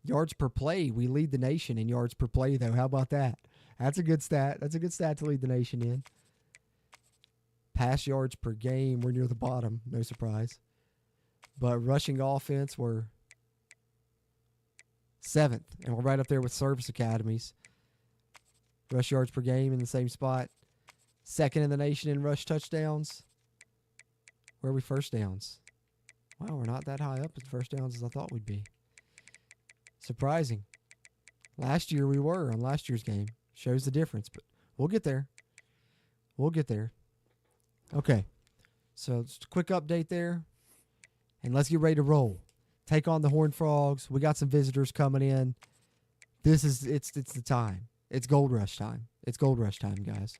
S1: Yards per play, we lead the nation in yards per play, though. How about that? That's a good stat. That's a good stat to lead the nation in. Pass yards per game, we're near the bottom. No surprise. But rushing offense, we're 7th, and we're right up there with service academies. Rush yards per game in the same spot. 2nd in the nation in rush touchdowns. Where are we first downs? Wow, we're not that high up at first downs as I thought we'd be. Surprising. Last year we were on last year's game. Shows the difference, but we'll get there. We'll get there. Okay, so just a quick update there, and let's get ready to roll. Take on the Horned Frogs. We got some visitors coming in. It's the time. It's Gold Rush time. It's Gold Rush time, guys.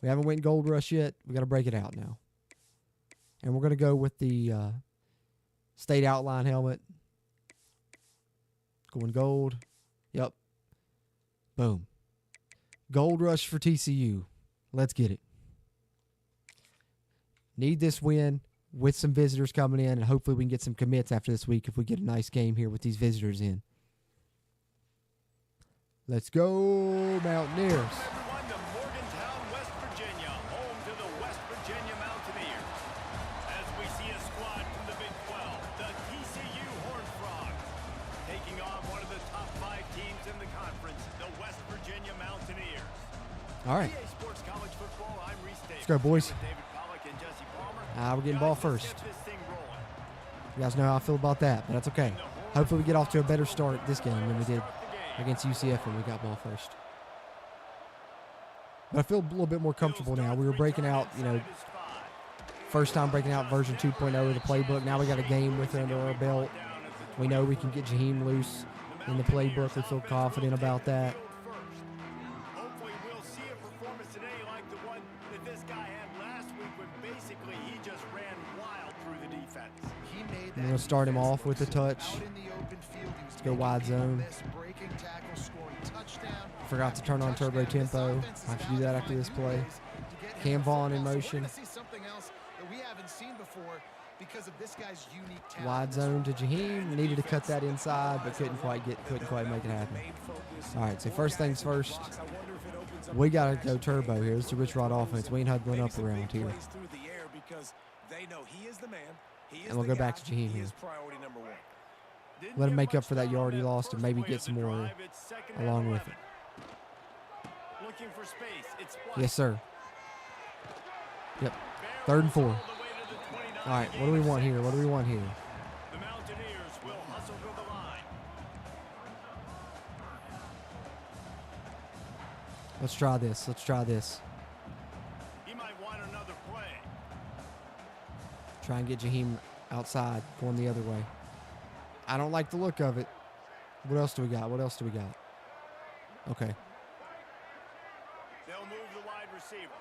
S1: We haven't went Gold Rush yet. We got to break it out now. And we're going to go with the state outline helmet. Going gold. Yep. Boom. Gold Rush for TCU. Let's get it. Need this win with some visitors coming in, and hopefully we can get some commits after this week if we get a nice game here with these visitors in. Let's go, Mountaineers.
S2: Everyone to Morgantown, West Virginia, home to the West Virginia Mountaineers. As we see a squad from the Big 12, the TCU Horned Frogs, taking on one of the top 5 teams in the conference, the West Virginia Mountaineers.
S1: All right.
S2: EA Sports College Football, I'm Reese Davis.
S1: Let's go, boys.
S2: David Pollack and Jesse Palmer.
S1: We're getting ball first.
S2: Get this thing rolling.
S1: You guys know how I feel about that, but that's okay. Hopefully we get off to a better start this game than we did against UCF when we got ball first. But I feel a little bit more comfortable now. We were breaking out, first time breaking out version 2.0 of the playbook. Now we got a game with it under our belt. We know we can get Jaheim loose in the playbook. We feel confident about that.
S2: Hopefully we'll see a performance today like the one that this guy had last week when basically he just ran wild through the defense.
S3: He made
S1: I'm going to start him off with a touch.
S3: out in the open field. He was
S1: Let's go wide zone.
S3: breaking tackle, scoring touchdown.
S1: Forgot to turn on turbo tempo. I have to do that after this play. Cam Vaughn in motion.
S3: See something else that we haven't seen before because of this guy's unique talent.
S1: Wide zone to Jaheim. Needed to cut that inside, but couldn't quite make it happen. All right, so first things first. We got to go turbo here. It's the Rich Rod offense. We ain't huddling up around here. And we'll go back to Jaheim here. Let him make up for that yard he lost and maybe get some more along with it.
S2: Looking for space. It's
S1: Yes, sir. Yep. 3rd and 4. All right, what do we want here? What do we want here?
S2: The Mountaineers will hustle to the line.
S1: Let's try this. Let's try this.
S2: He might want another play.
S1: Try and get Jaheim outside, going the other way. I don't like the look of it. What else do we got? What else do we got? Okay.
S2: They'll move the wide receiver.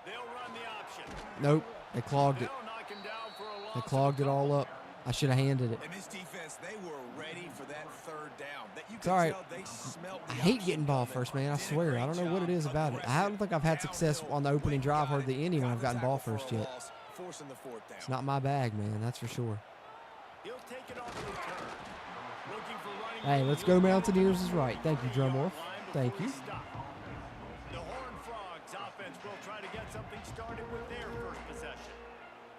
S2: They'll run the option.
S1: Nope. They clogged it.
S2: They'll knock him down for a loss.
S1: They clogged it all up. I should have handed it.
S4: And this defense, they were ready for that 3rd down.
S1: It's all right. I hate getting ball first, man. I swear. I don't know what it is about it. I don't think I've had success on the opening drive hardly any when I've gotten ball first yet. It's not my bag, man. That's for sure.
S2: He'll take it on the return. Looking for running.
S1: Hey, let's go Mountaineers is right. Thank you, Drumwolf. Thank you.
S2: The Horned Frogs offense will try to get something started with their first possession.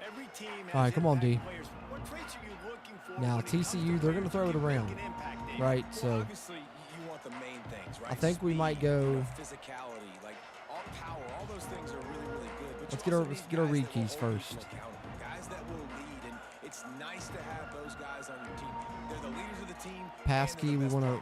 S2: Every team has
S1: All right, come on, D.
S2: impact players. What traits are you looking for
S1: Now,
S2: when it comes
S1: TCU,
S2: to
S1: they're going to throw it
S2: players
S1: around.
S2: who make an impact, Dave?
S1: Right, so
S4: Obviously, you want the main things, right?
S1: I think we might go.
S4: Physicality, like all power, all those things are really, really good. But
S1: Let's
S4: you also
S1: let's
S4: need
S1: get our
S4: guys
S1: read
S4: that will
S1: keys
S4: hold
S1: first.
S4: people accountable, guys that will lead, and it's nice to have those guys on your team. They're the leaders of the team.
S1: Pass key, we want to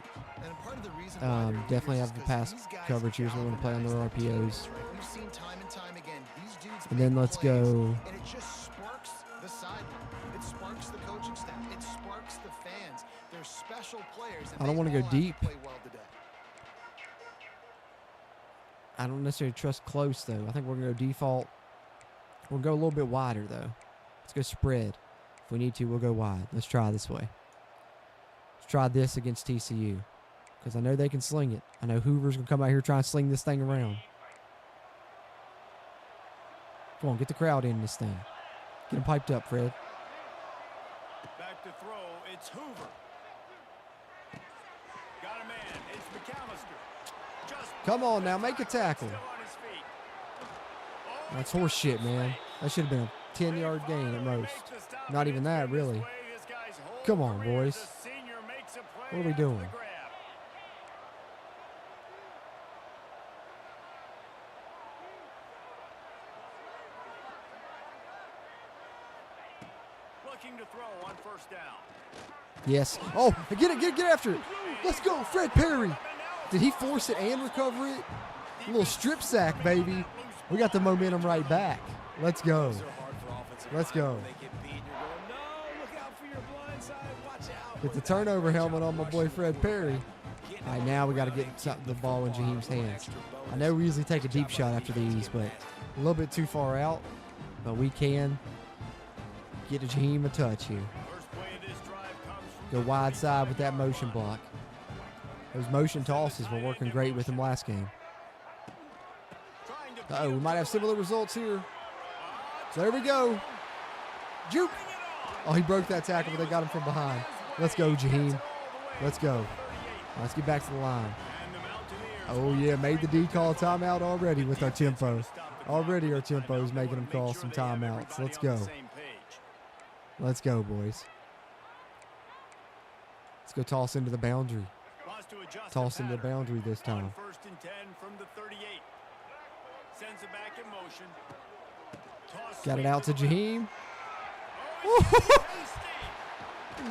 S3: And part of the reason why they're
S1: definitely
S3: leaders
S1: have the
S3: is 'cause
S1: pass
S3: these guys
S1: coverage here, so we want to play on their
S3: galvanize
S1: RPOs.
S3: the defense, right? We've seen time and time again. These dudes
S1: And then
S3: make
S1: let's
S3: plays,
S1: go.
S3: And it just sparks the sideline. It sparks the coaching staff. It sparks the fans. They're special players. And
S1: I don't
S3: want to
S1: go deep.
S3: Play well today.
S1: I don't necessarily trust close, though. I think we're going to go default. We'll go a little bit wider, though. Let's go spread. If we need to, we'll go wide. Let's try this way. Let's try this against TCU. Because I know they can sling it. I know Hoover's going to come out here trying to sling this thing around. Come on, get the crowd in this thing. Get them piped up, Fred.
S2: Back to throw. It's Hoover. Got a man. It's McAllister. Just
S1: Come on now, make a tackle.
S2: still on his feet. Oh,
S1: That's horse shit, man. That should have been a 10-yard gain at most. Not even that, really. Come on, boys. What are we doing?
S2: Looking to throw on first down.
S1: Yes. Oh, get after it. Let's go, Fred Perry. Did he force it and recover it? A little strip sack, baby. We got the momentum right back. Let's go. Let's go. Get the turnover helmet on my boy Fred Perry. All right, now we got to get the ball in Jaheim's hands. I know we usually take a deep shot after these, but a little bit too far out. But we can get Jaheim a touch here. Go wide side with that motion block. Those motion tosses were working great with him last game. Uh-oh, we might have similar results here. So there we go. Juke. Oh, he broke that tackle, but they got him from behind. Let's go, Jaheim. Let's go. Let's get back to the line. Oh, yeah, made the D call timeout already with our tempo. Already our tempo is making them call some timeouts. Let's go. Let's go, boys. Let's go toss into the boundary. Toss into the boundary this time.
S2: First and 10 from the 38. Sends it back in motion.
S1: Got it out to Jaheim.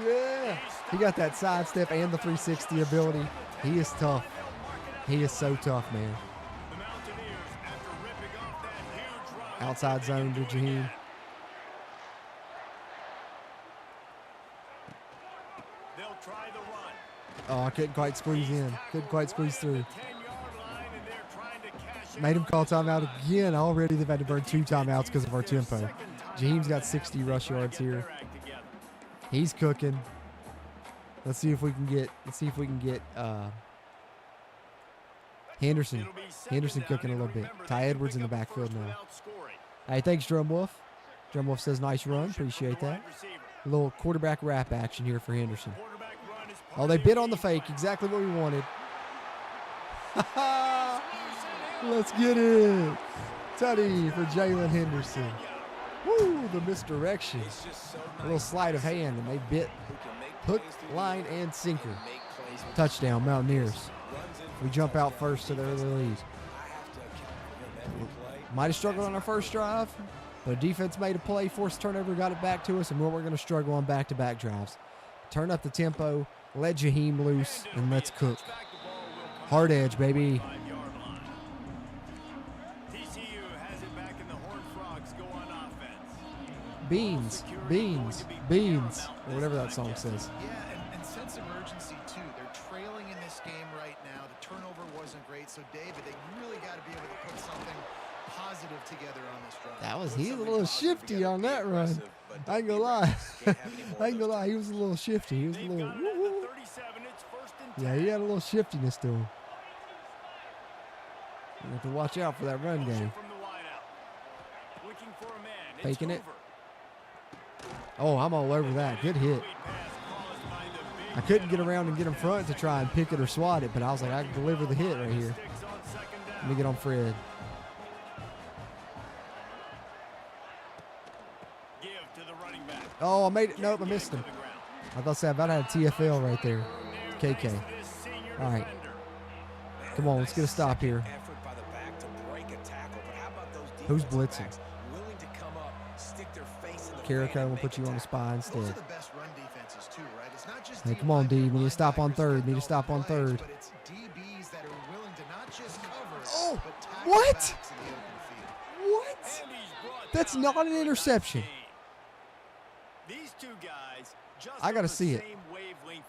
S1: Yeah. He got that sidestep and the 360 ability. He is tough. He is so tough, man. Outside zone to Jaheim. Oh, I couldn't quite squeeze in. Couldn't quite squeeze through. Made him call timeout again. Already they've had to burn 2 timeouts because of our tempo. Jaheim's got 60 rush yards here. He's cooking. Let's see if we can get Henderson cooking a little bit. Ty Edwards in the backfield now. Hey, thanks, Drum Wolf. Drum Wolf says nice run. Appreciate that. A little quarterback wrap action here for Henderson. Oh, they bit on the fake. Exactly what we wanted. Let's get it. Tutty for Jalen Henderson. Woo, the misdirection. A little sleight of hand, and they bit hook, line, and sinker. Touchdown, Mountaineers. We jump out first to the early lead. Might have struggled on our first drive, but defense made a play, forced turnover, got it back to us, and we're going to struggle on back-to-back drives. Turn up the tempo, let Jaheim loose, and let's cook. Hard edge, baby. Beans, beans, beans, or whatever that song says.
S3: Yeah, and sense of urgency, too. They're trailing in this game right now. The turnover wasn't great, so, David, they really got to be able to put something positive together on this drive.
S1: He's a little shifty on that run. I ain't gonna lie. He was a little shifty. He was a little, yeah, he had a little shiftiness to him. You have to watch out for that run game. Faking it. Oh, I'm all over that. Good hit. I couldn't get around and get in front to try and pick it or swat it, but I was like, I can deliver the hit right here. Let me get on Fred. Oh, I made it. Nope, I missed him. I thought I about had a TFL right there. KK. All right. Come on, let's get a stop here. Who's blitzing? Carrico will put you on the spot instead. Hey, come on, D. We need to stop on third. Oh, what? What? That's not an interception.
S2: These two guys just
S1: I got to see it.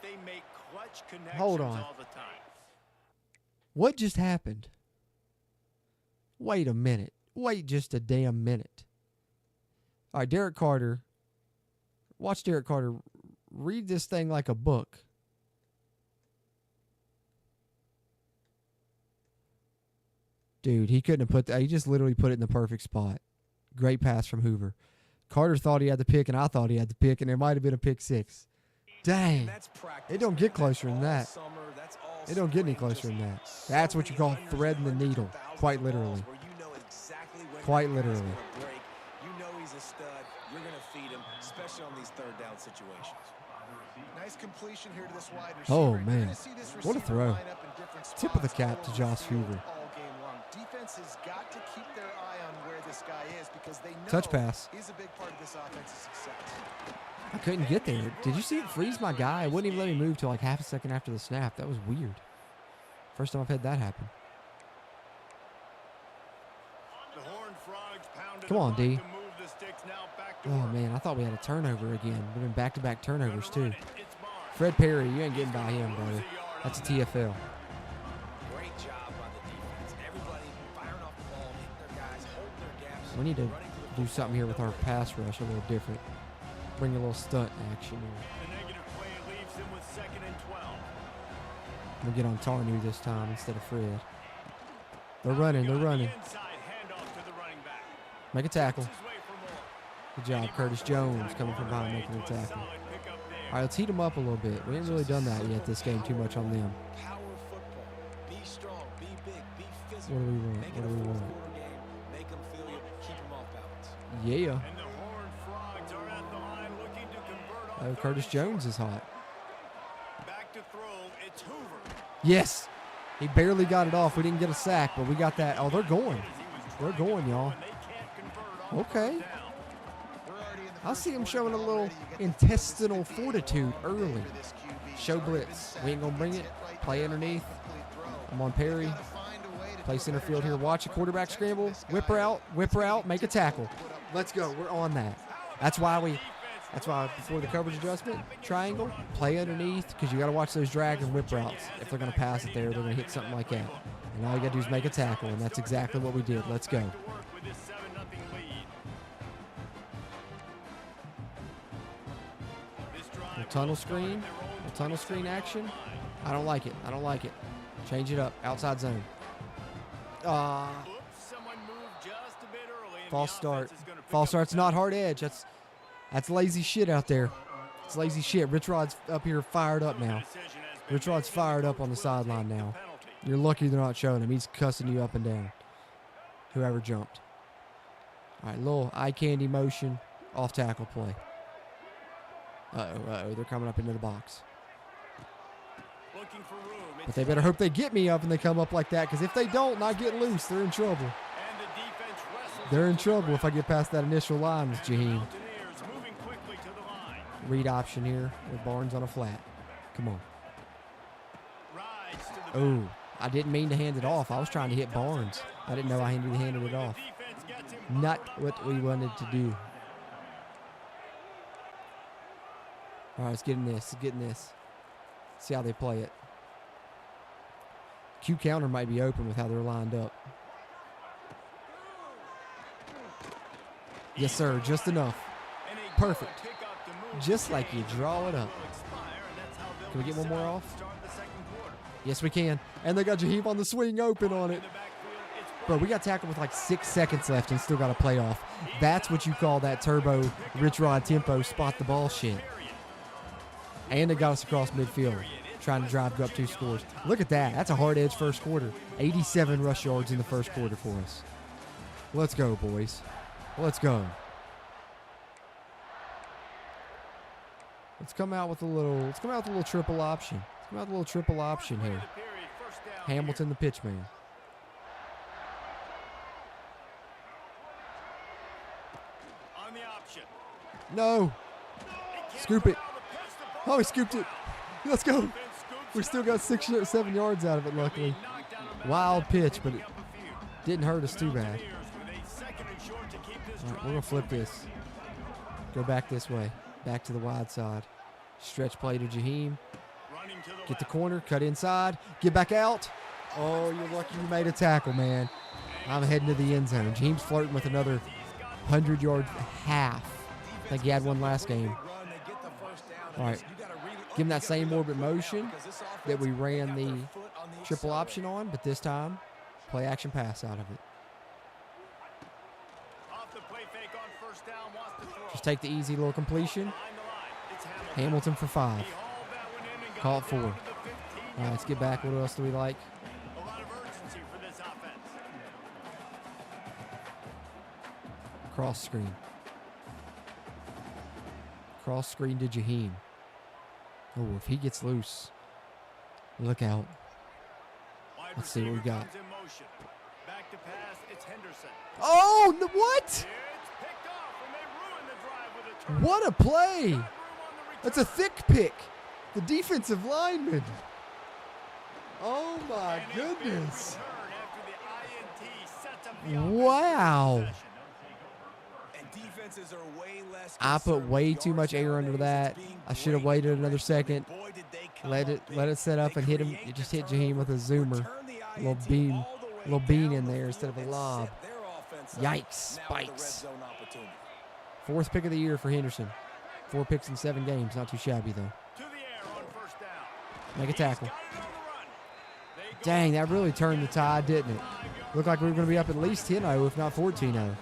S2: They make clutch connections.
S1: Hold on.
S2: All the time.
S1: What just happened? Wait a minute. Wait just a damn minute. All right, Derek Carter. Watch Derek Carter read this thing like a book. Dude, he couldn't have put that. He just literally put it in the perfect spot. Great pass from Hoover. Carter thought he had the pick, and I thought he had the pick, and it might have been a pick six. Dang. It don't get closer than that. It don't get any closer than that. That's what you call threading the needle, quite literally. Quite literally.
S4: You know he's a stud. You're going to feed him, especially on these third down situations.
S3: Nice completion here to this wide receiver.
S1: Oh, man. What a throw. Tip of the cap to Josh Hoover.
S3: Defense has got to keep their eye on where this guy is because they know
S1: touch pass.
S3: He's a big part of this offense's success.
S1: I couldn't get there. Did you see it freeze my guy? I wouldn't even let me move till like half a second after the snap. That was weird. First time I've had that happen. Come on, D. Oh, man, I thought we had a turnover again. We've been back-to-back turnovers, too. Fred Perry, you ain't getting by him, brother. That's a TFL.
S4: Great job by the defense. Everybody firing off the ball, hitting their guys, holding their gaps.
S1: We need to do something here with our pass rush a little different. Bring a little stunt action here.
S2: The negative play leaves him with 2nd and 12.
S1: We'll get on Tarnu this time instead of Fred. They're running. Make a tackle. Good job, Curtis Jones coming from behind making a tackle. All right, let's heat them up a little bit. We ain't really done that yet this game too much on them.
S4: Power football. Be strong, be big, be physical.
S1: What do we want?
S4: Make it a fourth-quarter game. Make them feel you. Keep them off balance.
S1: Yeah.
S2: And the Horned Frogs are at the line looking to convert on
S1: Curtis Jones is hot.
S2: Back to throw. It's Hoover.
S1: Yes. He barely got it off. We didn't get a sack, but we got that. Oh, they're going. They're going, y'all. Okay. I see him showing a little intestinal fortitude early. Show blitz. We ain't going to bring it. Play underneath. I'm on Perry. Play center field here. Watch a quarterback scramble. Whip her out. Make a tackle. Let's go. We're on that. That's why we That's why before the coverage adjustment, triangle, play underneath, because you got to watch those drag and whip routes. If they're going to pass it there, they're going to hit something like that. And all you got to do is make a tackle, and that's exactly what we did. Let's go. Tunnel screen action. I don't like it. I don't like it. Change it up. Outside zone. False start. False start's not hard edge. That's lazy shit out there. It's lazy shit. Rich Rod's up here fired up now. Rich Rod's fired up on the sideline now. You're lucky they're not showing him. He's cussing you up and down. Whoever jumped. All right, little eye candy motion. Off tackle play. Uh-oh. They're coming up into the box. But they better hope they get me up and they come up like that, because if they don't and I get loose, they're in trouble. They're in trouble if I get past that initial line with Jaheim. Read option here with Barnes on a flat. Come on. Oh, I didn't mean to hand it off. I was trying to hit Barnes. I didn't know I handed it off. Not what we wanted to do. All right, let's get in this. Let's get in this. See how they play it. Q counter might be open with how they're lined up. Yes, sir. Just enough. Perfect. Just like you draw it up. Can we get one more off? Yes, we can. And they got Jaheim on the swing open on it. Bro, we got tackled with like 6 seconds left and still got a playoff. That's what you call that turbo Rich Rod tempo spot the ball shit. And they got us across midfield, trying to drive, go up 2 scores. Look at that. That's a hard edge first quarter. 87 rush yards in the first quarter for us. Let's go, boys. Let's go. Let's come out with a little triple option. Let's come out with a little triple option here. Hamilton, the pitch man. No. Scoop it. Oh, he scooped it. Let's go. We still got 6 or 7 yards out of it, luckily. Wild pitch, but it didn't hurt us too bad. All right, we're going to flip this. Go back this way. Back to the wide side. Stretch play to Jaheim. Get the corner, cut inside, get back out. Oh, you're lucky you made a tackle, man. I'm heading to the end zone. Jaheim's flirting with another 100-yard half. I think he had one last game. All right. Give him that same orbit motion that we ran the triple option on, but this time, play action pass out of it. Just take the easy little completion. Hamilton for 5. Call it 4. All right, let's get back. What else do we like? Cross screen. Cross screen to Jaheim. Oh, if he gets loose, look out. Let's see what we got. Oh, what? What a play. That's a thick pick. The defensive lineman. Oh, my goodness. Wow. I put way too much air under that. I should have waited another second. Let it set up and hit him. It just hit Jaheim with a zoomer. A little bean in there instead of a lob. Yikes. Spikes. 4th pick of the year for Henderson. 4 picks in 7 games. Not too shabby, though. Make a tackle. Dang, that really turned the tide, didn't it? Looked like we were going to be up at least 10-0, if not 14-0.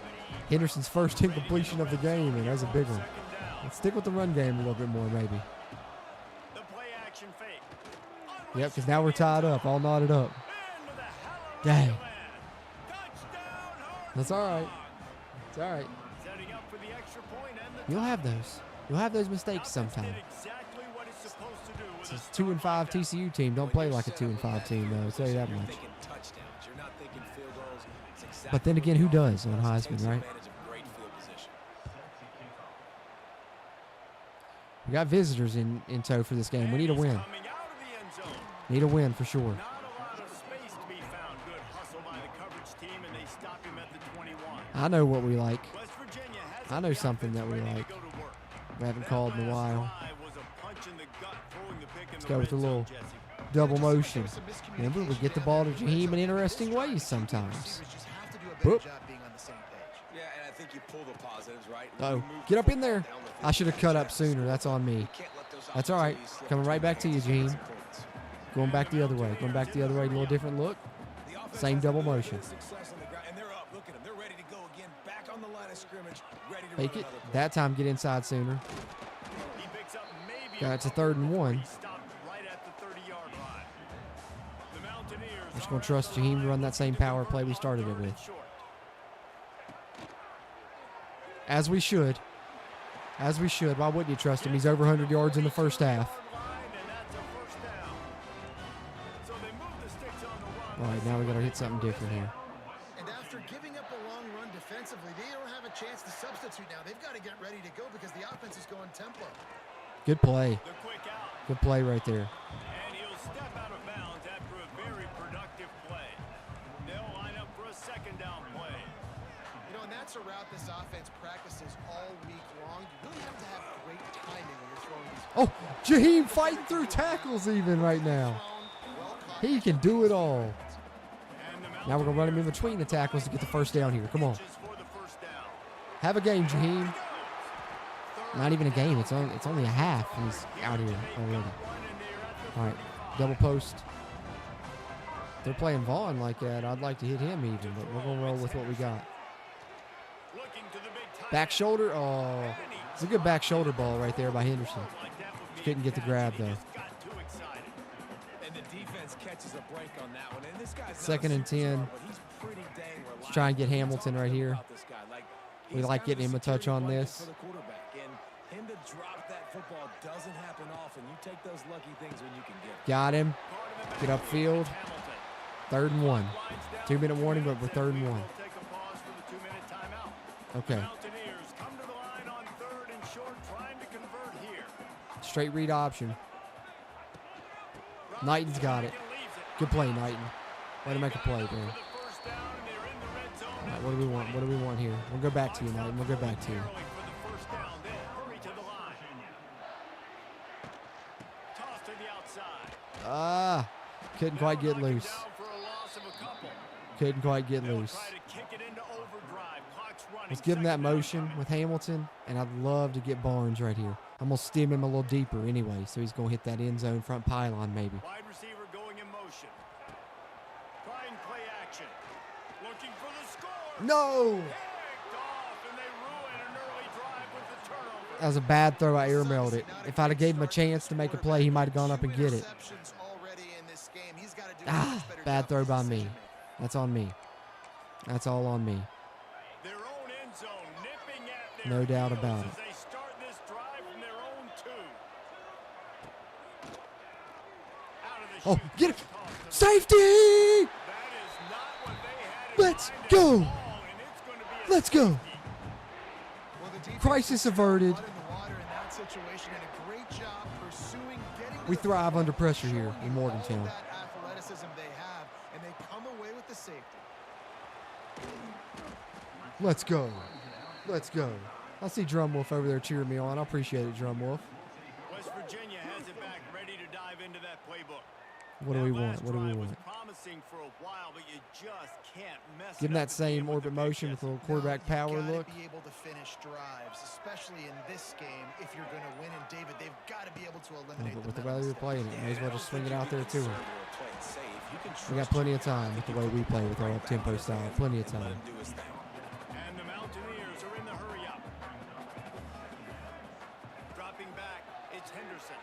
S1: Henderson's first incompletion of the game, and that's a big one. Let's stick with the run game a little bit more, maybe. Yep, because now we're tied up, all knotted up. Dang. That's all right. It's all right. You'll have those. You'll have those mistakes sometime. It's a 2-5 TCU team. Don't play like a 2-5 team, though. I'll tell you that much. But then again, who does on Heisman, right? We got visitors in tow for this game. We need a win. Need a win for sure. I know what we like. I know something that we like. We haven't called in a while. Let's go with a little double motion. Remember, we get the ball to Jaheim in interesting ways sometimes. Boop.
S4: Yeah, and I think you pull the positives, right?
S1: Uh-oh. Get up in there. I should have cut up sooner. That's on me. That's all right. Coming right back to you, Jaheim. Going back the other way. Going back the other way. A little different look. Same double motion. Fake it. That time get inside sooner. Got it to 3rd and 1. We're just going to trust Jaheim to run that same power play we started it with. As we should. As we should. Why wouldn't you trust him? He's over 100 yards in the first half. All right, now we got to hit something different here.
S3: And after giving up a long run defensively, they don't have a chance to substitute now. They've got to get ready to go because the offense is going tempo.
S1: Good play. Good play right there.
S2: And he'll step out of bounds after a very productive play. They'll line up for a 2nd down play.
S3: You know, and that's a route this offense practices all week long. You really have to have great timing when you're throwing these.
S1: Oh, Jaheim fighting through tackles even right now. He can do it all. Now we're going to run him in between the tackles to get the 1st down here. Come on. Have a game, Jaheim. Not even a game. It's only a half, and he's out here already. All right, double post. They're playing Vaughn like that. I'd like to hit him even, but we're going to roll with what we got. Back shoulder. Oh, it's a good back shoulder ball right there by Henderson. Couldn't get the grab, though.
S4: And the defense catches a break on that one. And this guy's
S1: 2nd and 10. Let's try and get Hamilton right here. We like getting him a touch on this.
S4: Him to drop that football doesn't happen often. You take those lucky things when you can get it.
S1: Got him. Get upfield. 3rd and 1. 2-minute warning, but we're 3rd and 1. Okay. Straight read option. Knighton's got it. Good play, Knighton. Way to make a play, man. All right, what do we want? What do we want here? We'll go back to you, Knighton. We'll go back to you. Couldn't quite get loose. Couldn't quite get loose. Let's give him that motion with Hamilton, and I'd love to get Barnes right here. I'm going to stem him a little deeper anyway, so he's going to hit that end zone front pylon maybe.
S2: Wide receiver going in motion. Trying play action. Looking for the score.
S1: No! That was a bad throw. I airmailed it. If I'd have gave him a chance to make a play, he might have gone up and get it. Bad throw by me. That's on me. That's all on me. No doubt about it. Oh, get it. Safety! Let's go. Let's go. Crisis averted. We thrive under pressure here in Morgantown. Let's go. Let's go. I see Drum Wolf over there cheering me on. I appreciate it, Drum Wolf.
S2: West Virginia has it back, ready to dive into that playbook.
S1: What do we want? What do we want?
S2: For a while, but you just can't mess
S1: Give him that same orbit motion with a little quarterback power look.
S3: Be able to finish drives, especially in this game. If you're going to win, and David, they've got to be able to eliminate.
S1: But with the way we're playing it, may as well just swing it out there to him. We got plenty of time with the way we play with our up-tempo style. Plenty of time.
S2: And the Mountaineers are in the hurry up. Dropping back, it's Henderson.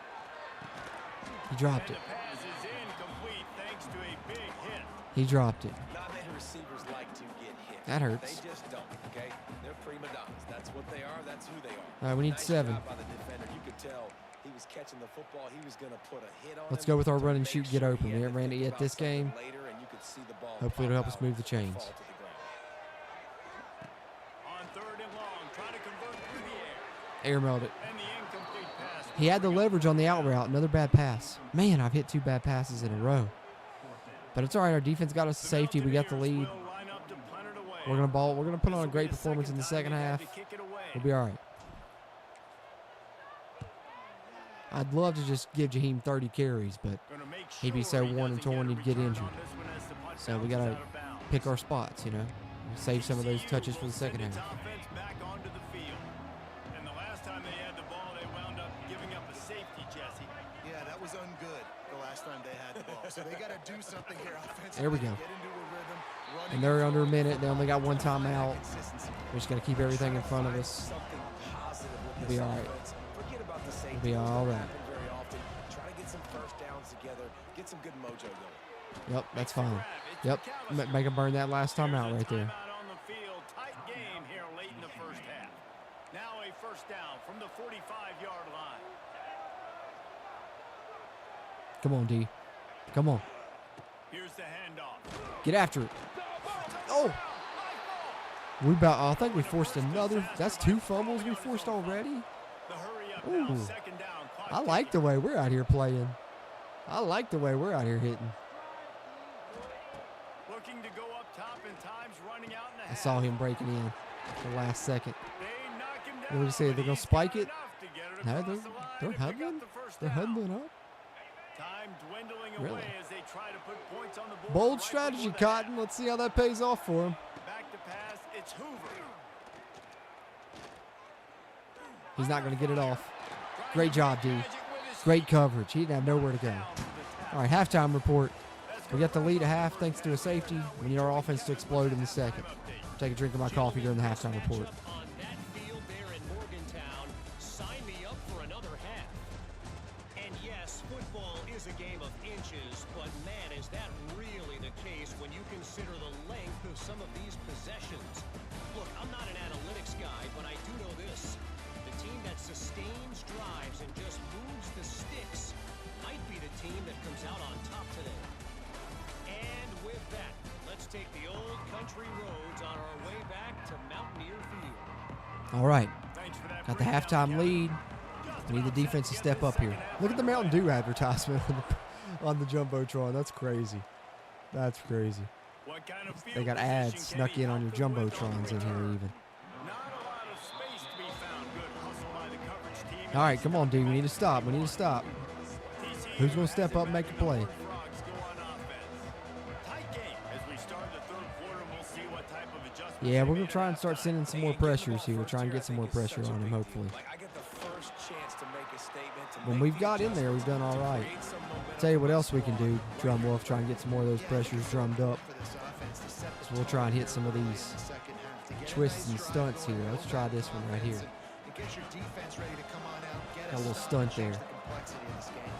S1: He dropped it.
S2: The pass is incomplete thanks to a big hit.
S1: He dropped it.
S4: Not many receivers like to get hit.
S1: That hurts.
S4: They just don't, okay? They're prima donnas. That's what they are. That's who they are.
S1: All right, we need
S4: Nice
S1: 7.
S4: job by the defender. You could tell he was catching the football. He was going to put a hit on
S1: Let's
S4: him
S1: go with our
S4: to
S1: run and
S4: make
S1: shoot, get
S4: sure
S1: open.
S4: he
S1: We
S4: had
S1: haven't
S4: to
S1: ran it
S4: think
S1: yet
S4: about
S1: this game.
S4: something later, and you could see the ball
S1: Hopefully it'll help us
S4: pop
S1: move the
S4: out and
S1: chains.
S4: fall to the ground.
S2: On 3rd and long, trying to convert through the air.
S1: Airmailed it.
S2: And the incomplete pass.
S1: He had the leverage on the out route. Another bad pass. Man, I've hit 2 bad passes in a row. But it's all right. Our defense got us to safety. We got the lead. We're gonna put on a great performance in the second half. We'll be all right. I'd love to just give Jaheim 30 carries, but he'd be so worn and torn he'd get injured. So we got to pick our spots, you know. Save some of those touches for the second half.
S2: And the last time they had the ball, they wound up giving up a safety, Jesse.
S3: Yeah, that was ungood the last time they had the ball. So they got to do something here offensively.
S1: There we go.
S3: Get into a rhythm,
S1: And they're under a minute. They only got one timeout. We're just going to keep everything in front of us. We'll be all right. We'll be all right.
S4: Try to get some first downs together. Get some good mojo going.
S1: Yep, that's fine. Yep, make them burn that last timeout right there.
S2: On the field, tight game here late in the first half. Now a first down from the 45-yard line.
S1: Come on, D. Come on.
S2: Here's the handoff.
S1: Get after it. Oh! I think we forced another. That's 2 fumbles we forced already.
S2: The hurry up
S1: Ooh.
S2: now, second down.
S1: I like the way we're out here playing. I like the way we're out here hitting.
S2: Looking to go up top in times, running out in the
S1: I
S2: half.
S1: saw him breaking in at the last second.
S2: They knock him
S1: What
S2: down,
S1: do you say?
S2: but
S1: They're going to
S2: he's
S1: spike
S2: got
S1: it?
S2: enough to get it
S1: No,
S2: across the line
S1: they're
S2: and pick up
S1: huddling.
S2: the first
S1: They're
S2: down.
S1: huddling up.
S2: Time dwindling
S1: Really?
S2: away as they try to put points on the board.
S1: Bold
S2: right
S1: strategy,
S2: before the half.
S1: Cotton. Let's see how that pays off for him.
S2: Back to pass, it's Hoover.
S1: He's not going to get it off. Great job, D. Great coverage. He didn't have nowhere to go. All right, halftime report. We got the lead at half thanks to a safety. We need our offense to explode in the second. Take a drink of my coffee during the halftime report.
S5: On that field there in Morgantown, sign me up for another half. And yes, football is a game of inches, but man, is that really the case when you consider the length of some of these possessions. Look, I'm not an analytics guy, but I do know this. The team that sustains drives and just moves the sticks might be the team that comes out on top today. And with that, let's take the old country roads on our way back to Mountaineer Field.
S1: All right.
S2: Thanks for that
S1: Got the
S2: breakdown,
S1: halftime
S2: Kevin.
S1: lead. We need the defense to step up here. Look at the Mountain Dew advertisement on the Jumbotron. That's crazy. That's crazy.
S2: What kind of
S1: They got
S2: field
S1: ads
S2: position
S1: snuck
S2: can he
S1: in on your
S2: help them with on
S1: Jumbotrons
S2: the
S1: in here
S2: return?
S1: even.
S2: Not a lot of space to be found. Good hustle by the coverage team.
S1: All right, come on, D. We need to stop. We need to stop.
S2: TCU
S1: Who's going to
S2: has
S1: step
S2: it
S1: up and
S2: back
S1: make a
S2: in the
S1: play?
S2: Horned Frogs go on offense. Tight game as we start the third quarter. We'll see what type of adjustments
S1: Yeah,
S2: they
S1: we're going
S2: made
S1: to try
S2: at
S1: and start
S2: halftime.
S1: sending some more pressures here. Try and get some more pressure on him, hopefully.
S4: Like, I get the first chance to make a statement. To
S1: When
S4: make
S1: we've
S4: the
S1: got in there, we've done all right.
S4: create some momentum
S1: Tell you what
S4: for
S1: else we can do, Drum Wolf, try and get some more of those pressures drummed up.
S3: For this offense to set the
S1: So we'll try and hit some of
S3: tone
S1: these
S3: in the second half to get a
S1: twists and
S3: nice drive
S1: stunts
S3: going,
S1: here. Let's try this one right here.
S3: and get your defense ready to come on out, get
S1: Got a little
S3: stop,
S1: stunt
S3: change
S1: there.
S3: the complexity of this game.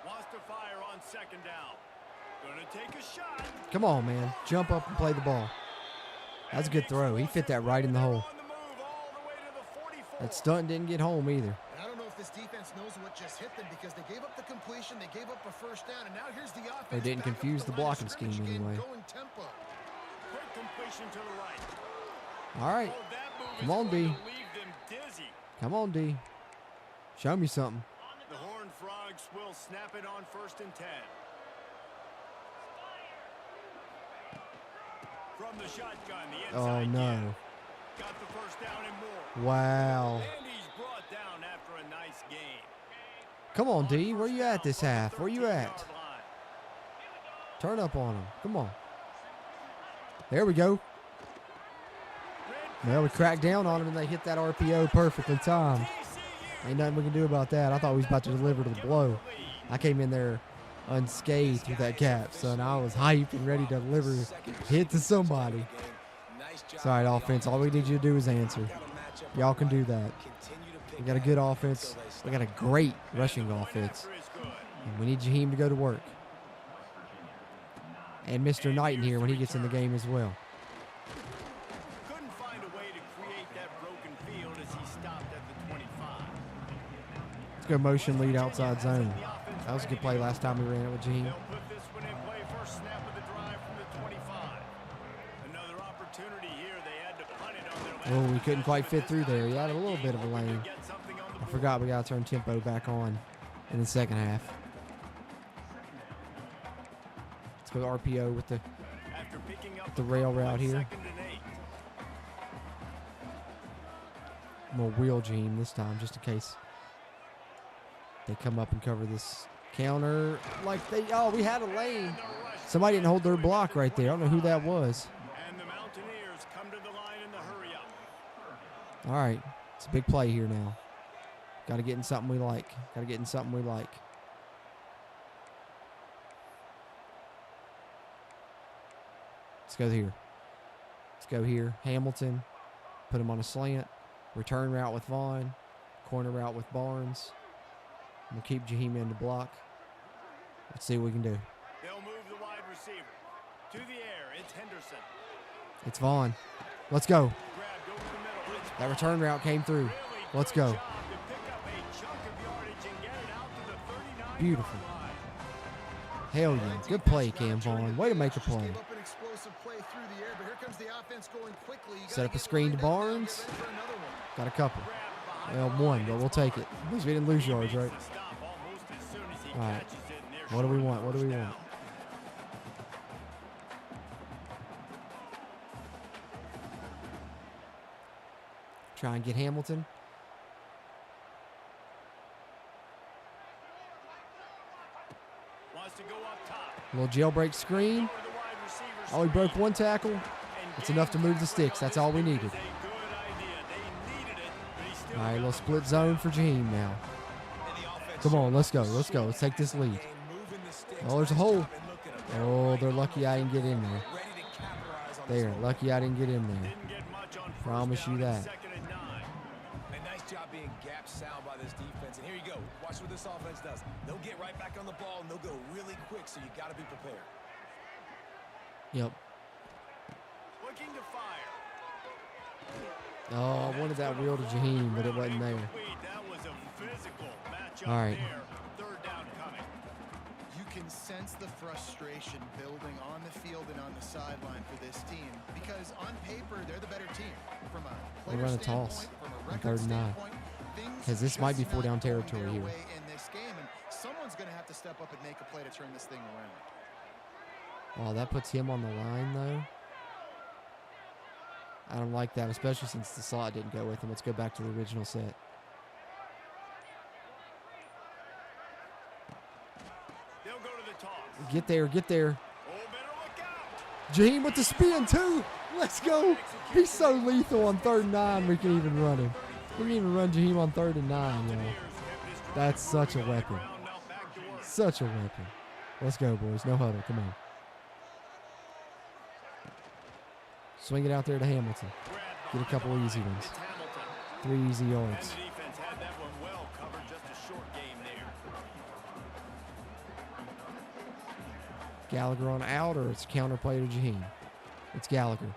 S2: Wants to fire on second down. Gonna take a shot.
S1: Come on, man. Jump up and play the ball. That's a good throw. He fit that right in the hole.
S2: On the move all the way to the 44.
S1: That stunt didn't get home either.
S3: And I don't know if this defense knows what just hit them because they gave up the completion, they gave up a first down, and now here's the offense.
S1: They didn't
S3: back up
S1: confuse
S3: the
S1: the
S3: line of
S1: blocking scheme
S3: scrimmage again,
S1: anyway.
S3: going tempo.
S2: Quick completion to the right.
S1: All right.
S2: Oh, that move
S1: Come
S2: is
S1: on,
S2: going
S1: D.
S2: to leave them dizzy.
S1: Come on, D. Show me something.
S2: The Horned Frogs will snap it on 1st and 10. From the shotgun, the inside
S1: Oh, no.
S2: give. Got the first down and more.
S1: Wow.
S2: And he's brought down after a nice game.
S1: Come on, D. Where you at this half? Where you at?
S2: 13-yard line.
S1: Turn up on him. Come on. There we go. Well, we cracked down on him and they hit that RPO perfectly timed. Ain't nothing we can do about that. I thought we was about to deliver to the blow. I came in there unscathed with that cap, son. I was hyped and ready to deliver hit to somebody. It's all right, offense. All we need you to do is answer. Y'all can do that. We got a good offense. We got a great rushing offense. And we need Jaheim to go to work. And Mr. Knight in here when he gets in the game as well.
S2: Couldn't find a way to create that broken field as he stopped at the 25.
S1: Let's go motion lead outside zone. That was a good play last time we ran it with Jaheim.
S2: They'll put this one in play. First snap of the drive from the 25. Another opportunity here. They had to punt it on their
S1: Oh, we couldn't quite fit through there. He had a little bit of a lane.
S2: Get something on the
S1: I
S2: board.
S1: forgot we got to turn tempo back on in the second half. Let's go RPO with the
S2: After picking up
S1: the rail route here.
S2: 2nd and 8.
S1: I'm going to wheel Jaheim this time just in case they come up and cover this counter. Like they, oh, we had a lane. Somebody didn't hold their block right there. I don't know who that was.
S2: And the Mountaineers come to the line in the hurry up.
S1: All right. It's a big play here now. Got to get in something we like. Got to get in something we like. Let's go here. Let's go here. Hamilton. Put him on a slant. Return route with Vaughn. Corner route with Barnes. We'll keep Jaheim in the block. Let's see what we can do.
S2: They'll move the wide receiver. To the air, it's Henderson.
S1: It's Vaughn. Let's go.
S2: Grabbed over the middle. It's
S1: That return route came through.
S2: really
S1: Let's
S2: good
S1: go.
S2: job to pick up a chunk of yardage and get it out to the 39-yard
S1: Beautiful.
S2: line.
S1: Hell yeah. Good play, Cam Vaughn. Way to make a play.
S3: Gave up an explosive play through the air, but here comes the offense going quickly. You
S1: Set
S3: gotta
S1: up a
S3: get
S1: screen to
S3: lined up now,
S1: Barnes.
S3: get ready for another one.
S1: Got a couple.
S2: Grabbed
S1: Well,
S2: behind the
S1: one,
S2: line.
S1: but we'll
S2: It's
S1: take it.
S2: Barnes.
S1: At least we didn't lose
S2: He
S1: yards,
S2: makes
S1: right?
S2: the stop almost as soon as he
S1: All right.
S2: catches it, and they're
S1: What do we
S2: short
S1: want?
S2: of
S1: What do we
S2: first
S1: want?
S2: down.
S1: Try and get Hamilton.
S2: Wants to go up top.
S1: A little jailbreak screen.
S2: Over the wide receiver
S1: Oh, he broke
S2: screen.
S1: one tackle.
S2: And
S1: It's enough to move the sticks. That's all we
S2: Gain
S1: needed.
S2: is a good idea. They needed it, but he still
S1: All right, a
S2: got
S1: little
S2: the
S1: split
S2: first
S1: zone
S2: down.
S1: for Jaheim now.
S4: And the offense
S1: Come on,
S4: showed
S1: let's go.
S4: up
S1: Let's go.
S4: short
S1: Let's take this
S4: passing
S1: lead.
S4: game, moving the sticks.
S1: Oh, there's a
S4: Nice
S1: hole.
S4: job, and look at him.
S1: Oh, they're lucky I didn't get in there.
S4: Ready to capitalize on this
S1: There,
S4: moment.
S1: lucky I didn't get in there.
S2: Didn't get much on first
S1: Promise
S2: down
S1: you
S2: and
S1: that.
S2: second and 9.
S4: A nice job being gap sound by this defense. And here you go. Watch what this offense does. They'll get right back on the ball, and they'll go really quick, so you got to be prepared.
S1: Yep.
S2: Looking to fire.
S1: Oh, I wanted that wheel to Jaheim, but it wasn't there.
S2: Incomplete. That was a physical matchup
S1: All right.
S2: there. Third down coming.
S3: You can sense the frustration building on the field and on the sideline for this team because on paper they're the better team from a
S1: We're
S3: player
S1: running toss
S3: standpoint, from a
S1: on
S3: record
S1: 3rd and 9.
S3: standpoint. Things
S1: 'Cause this might be
S3: just
S1: 4 down
S3: not going
S1: territory
S3: their
S1: here.
S3: way in this game, and someone's going to have to step up and make a play to turn this thing around.
S1: Oh, that puts him on the line, though. I don't like that, especially since the slot didn't go with him. Let's go back to the original set.
S2: They'll go to the toss.
S1: Get there, get there.
S2: Oh, better look out.
S1: Jaheim with the spin, too. Let's go. He's so lethal on 3rd and 9, we can even run him. We can even run Jaheim on 3rd and 9, you know. That's such a weapon.
S2: Now back to work.
S1: Such a weapon. Let's go, boys. No huddle. Come on. Swing it out there to Hamilton. Get a couple easy ones.
S2: It's Hamilton.
S1: 3 easy
S2: And
S1: yards.
S2: the defense had that one well covered. Just a short game there.
S1: Gallagher on out, or it's counter play to Jaheim. It's Gallagher.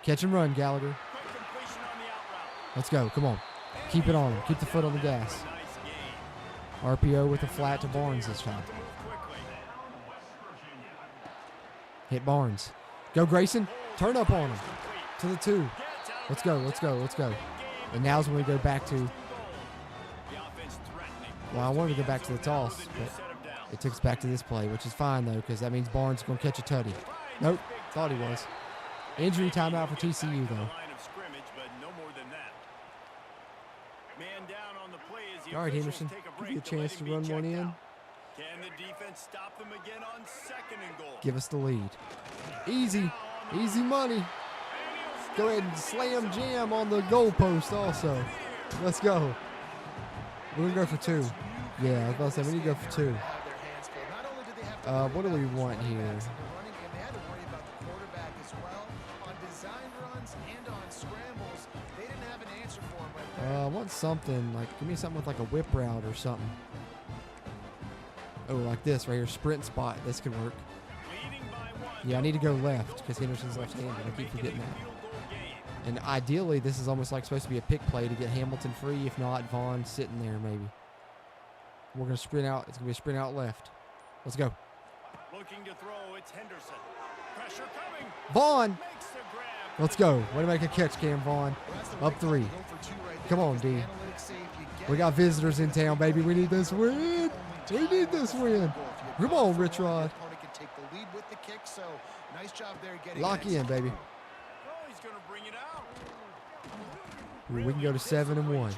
S1: Catch and run, Gallagher.
S2: Quick completion on the out route.
S1: Let's go. Come on. Keep it on him. Keep the foot on the gas.
S2: Nice game.
S1: RPO with a flat to Barnes this time.
S2: To move quickly.
S1: Hit Barnes. Go, Grayson. Turn up on him.
S2: Complete.
S1: To the 2.
S2: Gets out of
S1: Let's go.
S2: bounds.
S1: Let's go. Let's go.
S2: Big game.
S1: And now's when we go back to.
S2: The offense threatening.
S1: Well, I wanted to go back to the toss,
S2: With a new
S1: but
S2: set of downs.
S1: it took us back to this play, which is fine, though, because that means Barnes is going to catch a tutty. Nope. Thought he was. Injury timeout for TCU, though.
S2: Line of scrimmage, but no more than that. Man down on the play as the
S1: All right,
S2: officials
S1: Henderson.
S2: take a
S1: Give
S2: break
S1: you a
S2: to let
S1: chance
S2: him
S1: to
S2: be
S1: run one
S2: checked
S1: in.
S2: out. Can the defense stop them again on 2nd and goal?
S1: Give us the lead. Easy. Easy money. Go ahead and slam jam on the goalpost also. Let's go. We're going to go for 2. Yeah, I was about to say, we need to go for 2.
S3: Have their hands full. Not only did they have to
S1: What do we want here?
S3: in the running game, they had to worry about the quarterback as well. On design runs and on scrambles, they didn't have an answer for him right there.
S1: I want something, like, give me something with like a whip route or something. Oh, like this right here, sprint spot. This could work.
S2: Leading by 1.
S1: Yeah, I need to go left because Henderson's left-handed. I keep forgetting that.
S2: Field goal game.
S1: And ideally, this is almost like supposed to be a pick play to get Hamilton free. If not, Vaughn sitting there maybe. We're going to sprint out. It's going to be a sprint out left. Let's go.
S2: Looking to throw, it's Henderson. Pressure coming.
S1: Vaughn.
S2: Makes the grab.
S1: Let's go. Way to make a catch, Cam Vaughn.
S3: Well, that's the
S1: Up
S3: right call
S1: 3.
S3: to go for 2 right there
S1: Come on,
S3: because
S1: D.
S3: the analytics say if you get
S1: We got visitors in town, baby. We need this win. We need this win. Come on, Rich Rod.
S3: The opponent can take the lead with the kick, so nice job there getting
S1: Lock
S3: it
S1: in, baby.
S2: Oh, he's going to bring it out.
S1: We can go to 7-1.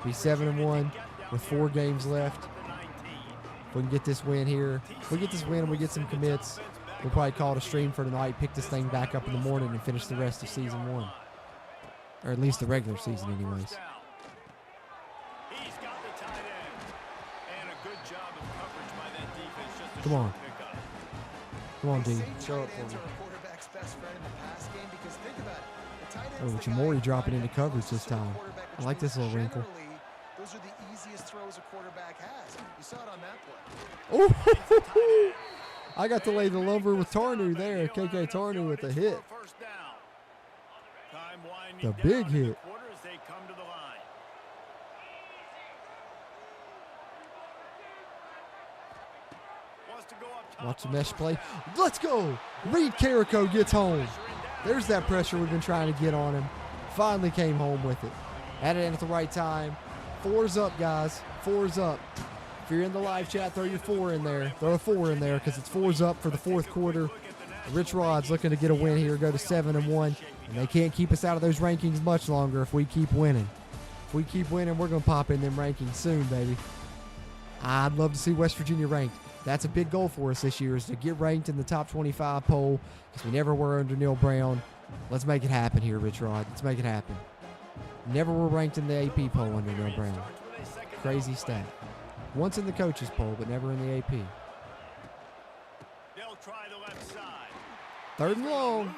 S1: Be 7-1 with 4 games left. If we can get this win here, if we get this win and we get some commits, we'll probably call it a stream for tonight, pick this thing back up in the morning, and finish the rest of season 1. Or at least the regular season anyways. Come on. Come on, D. Show up for me. Oh, Jamori dropping into coverage this time. I like this little wrinkle.
S3: Those are the easiest throws a quarterback has. You saw it on that play.
S1: Oh, I got to lay the lumber with Tarnu there. KK Tarnu with the hit. The big hit. Watch the mesh play. Let's go. Reed Carrico gets home. There's that pressure we've been trying to get on him. Finally came home with it. Had it in at the right time. 4's up, guys. 4's up. If you're in the live chat, throw your 4 in there. Throw a 4 in there because it's 4's up for the 4th quarter. Rich Rod's looking to get a win here, go to 7-1. And they can't keep us out of those rankings much longer if we keep winning. If we keep winning, we're going to pop in them rankings soon, baby. I'd love to see West Virginia ranked. That's a big goal for us this year, is to get ranked in the top 25 poll, because we never were under Neil Brown. Let's make it happen here, Rich Rod. Let's make it happen. Never were ranked in the AP poll under Neil Brown. Crazy stat. Once in the coaches poll, but never in the AP. 3rd and long.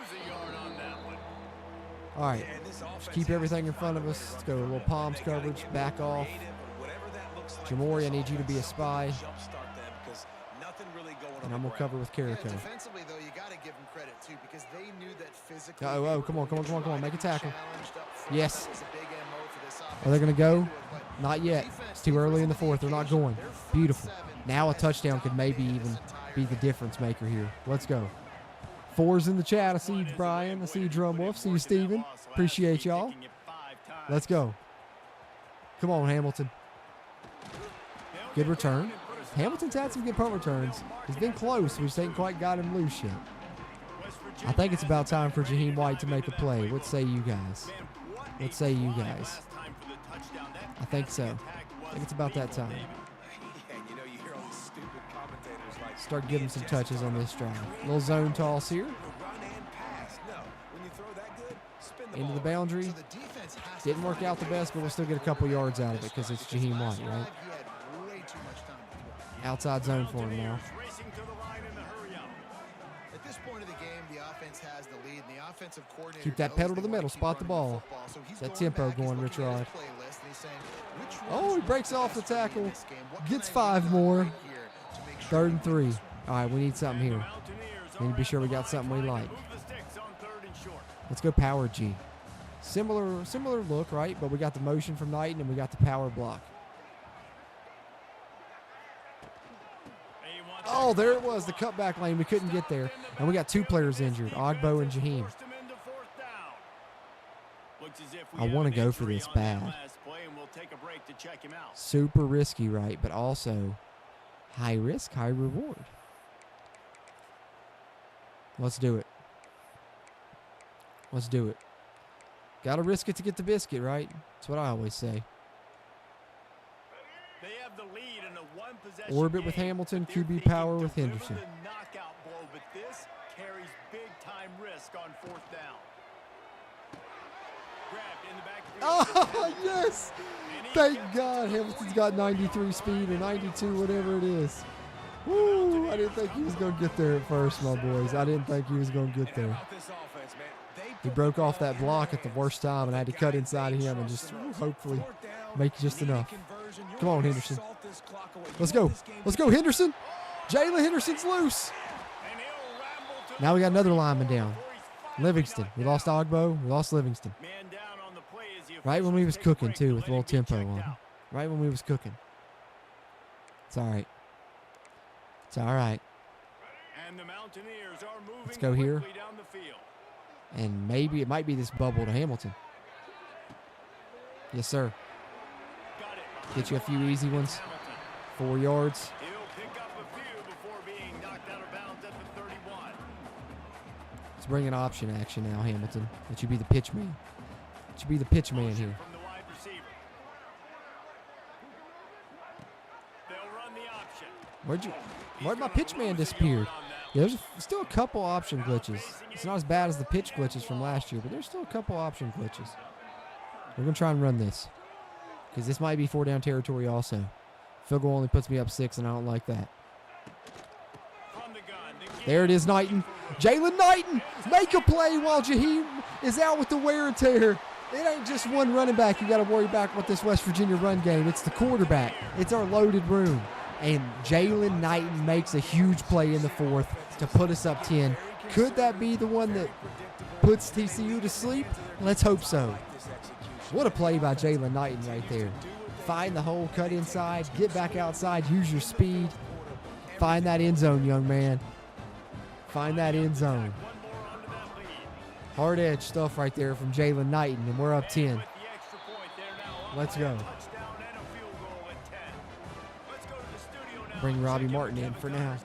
S1: All right, just keep everything in front of us. Let's go a little palms coverage, back off. Jamori, I need you to be a spy. And I'm going to cover with Carrico.
S3: Defensively, though, you got to give them credit, too, because they knew that physically.
S1: Oh, come on. Make a tackle. Yes. Are they going to go? Not yet. It's too early in the 4th. They're not going. Beautiful. Now a touchdown could maybe even be the difference maker here. Let's go. 4's in the chat. I see you, Brian. I see you, Drum Wolf. See you, Steven. Appreciate y'all. Let's go. Come on, Hamilton. Good return. Hamilton's had some good punt returns. He's been close. We just ain't quite got him loose yet. I think it's about time for Jaheim White to make a play. What say you guys? What say you guys? I think so. I think it's about that time. Start getting some touches on this drive. Little zone toss here. Into the boundary. Didn't work out the best, but we'll still get a couple yards out of it because it's Jaheim White, right? Outside zone for him now.
S3: At this point of the game, the offense has the lead, and the offensive coordinator.
S1: Keep that pedal to the middle, spot the ball. That tempo going, Rich Rod. Oh, he breaks off the tackle. Gets 5 more. 3rd and 3. All right, we need something here. We need to be sure we got something we like. Let's go power G. Similar look, right? But we got the motion from Knighton and we got the power block. Oh, there it was, the cutback lane. We couldn't get there. And we got 2 players injured, Ogbo and Jaheim. I want to go for this bad. Super risky, right? But also high risk, high reward. Let's do it. Let's do it. Got to risk it to get the biscuit, right? That's what I always say. Orbit with Hamilton, QB power with Henderson.
S2: Knockout blow, but this carries big time risk on 4th down. Grabbed in the back.
S1: Oh, yes! Thank God Hamilton's got 93 speed or 92, whatever it is. Woo! I didn't think he was going to get there at first, my boys. I didn't think he was going to get there. He broke off that block at the worst time, and I had to cut inside of him and just hopefully make just enough. Come on, Henderson. Let's go. Let's go, Henderson. Jalen Henderson's loose. Now we got another lineman down. Livingston. We lost Ogbo. We lost Livingston. Right when we was cooking, too, with a little tempo on him. Right when we was cooking. It's all right. It's all right. Let's go here. And maybe it might be this bubble to Hamilton. Yes, sir. Get you a few easy ones. 4 yards. Let's bring an option action now, Hamilton. Let you be the pitch man. Should be the pitch man here.
S2: From the wide receiver. They'll run the option.
S1: Where'd my pitch man disappeared? Yeah, there's still a couple option glitches. It's not as bad as the pitch glitches from last year, but there's still a couple option glitches. We're going to try and run this because this might be 4-down territory also. Field goal only puts me up 6, and I don't like that. There it is, Knighton. Jalen Knighton, make a play while Jaheim is out with the wear and tear. It ain't just one running back you got to worry about with this West Virginia run game. It's the quarterback. It's our loaded room. And Jalen Knighton makes a huge play in the 4th to put us up 10. Could that be the one that puts TCU to sleep? Let's hope so. What a play by Jalen Knighton right there. Find the hole, cut inside, get back outside, use your speed. Find that end zone, young man. Find that end zone. Hard edge stuff right there from Jalen Knighton, and we're up 10. Let's go. Bring Robbie Martin in for now.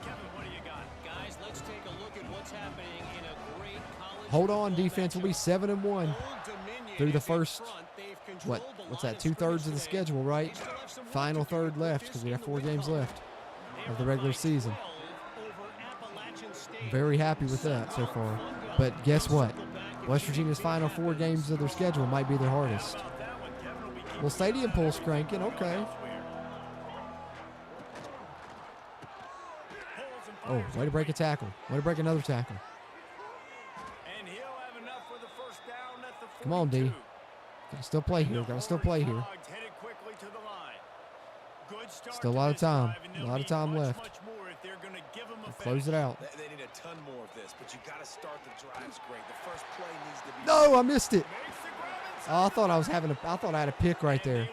S1: Hold on, defense. We'll be 7-1 through the first, what's that, 2/3 of the schedule, right? Final third left because we have 4 games left of the regular season. Very happy with that so far. But guess what? West Virginia's final 4 games of their schedule might be their hardest. Well, stadium pulse cranking, okay. Oh, way to break a tackle. Way to break another tackle. Come on, D. Gotta still play here. Gotta still play here. Still a lot of time. A lot of time left. Close it out.
S4: They need a ton more of this, but you got to start the drives great. The first play needs to be.
S1: No, I missed it. Oh, I thought I had a pick right there.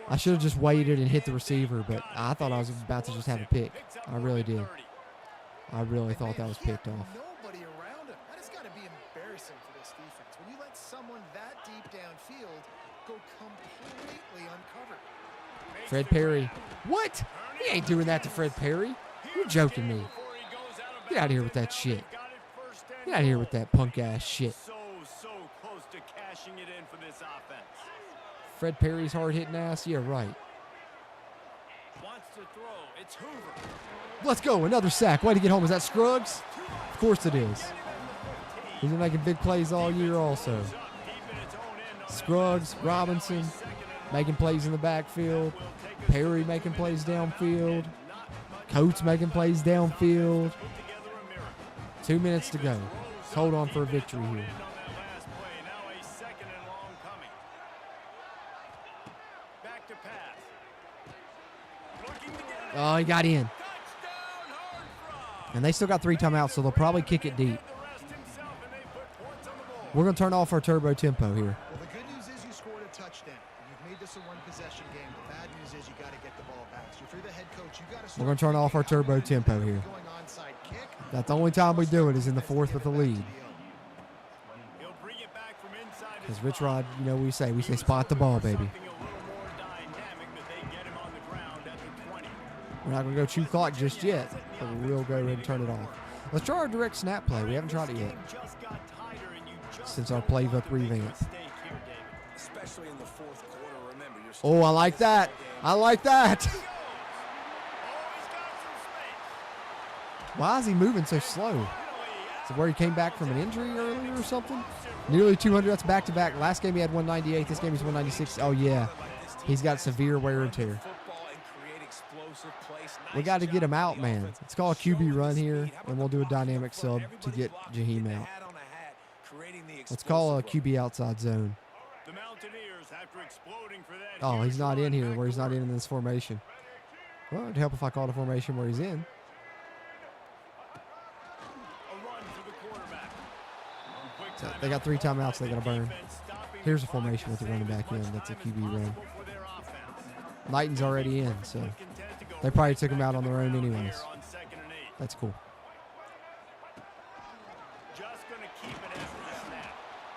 S1: I should have just waited and hit the receiver, but I thought I was about to just have a pick. I really did. I really thought that was picked off.
S3: Nobody around him. That has got to be embarrassing for this defense. When you let someone that deep downfield go completely uncovered.
S1: Fred Perry. What? He ain't doing that to Fred Perry. You're joking me. Get out of here with that shit. Get out of here with that punk ass shit.
S2: So close to cashing it in for this offense.
S1: Fred Perry's hard hitting ass. Yeah, right.
S2: Wants to throw. It's Hoover.
S1: Let's go. Another sack. Way to get home. Is that Scruggs? Of course it is. He's been making big plays all year also. Scruggs, Robinson, making plays in the backfield. Perry making plays downfield. Coates making plays downfield. 2 minutes to go. Let's hold on for a victory here. Oh, he got in. And they still got 3 timeouts, so they'll probably kick it deep. We're going to turn off our turbo tempo here.
S3: Well, the good news is you scored a touchdown. You've made this a one-possession game. The bad news is you got to get the ball back. So if you're the head coach, you got to.
S1: We're going to turn off our turbo tempo here. That's the only time we do it is in the 4th with the lead. Because Rich Rod, you know, we say spot the ball, baby. We're not going to go chew clock just yet, but we will go ahead and turn it off. Let's try our direct snap play. We haven't tried it yet since our playbook revamp. Oh, I like that. I like that. Why is he moving so slow? Is it where he came back from an injury earlier or something? Nearly 200. That's back-to-back. Last game he had 198. This game he's 196. Oh, yeah. He's got severe wear and tear. We got to get him out, man. Let's call a QB run here, and we'll do a dynamic sub to get Jaheim out. Let's call a QB outside zone. Oh, he's not in here where he's not in this formation. Well, it'd help if I called a formation where he's in. So they got 3 timeouts they got to burn. Here's a formation with the running back in. That's a QB run. Knighton's already in, so they probably took him out on their own anyways. That's cool.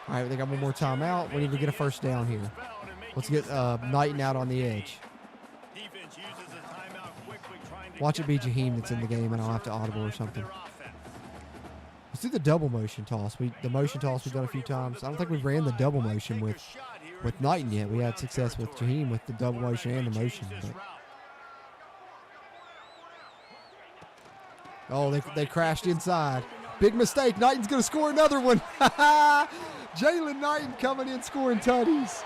S1: All right, they got one more timeout. We need to get a first down here. Let's get Knighton out on the edge. Watch it be Jaheim that's in the game, and I'll have to audible or something. Let's do the double motion toss. The motion toss we've done a few times. I don't think we ran the double motion with Knighton yet. We had success with Jaheim with the double motion and the motion. But. Oh, they crashed inside. Big mistake. Knighton's going to score another one. Jalen Knighton coming in scoring tutties.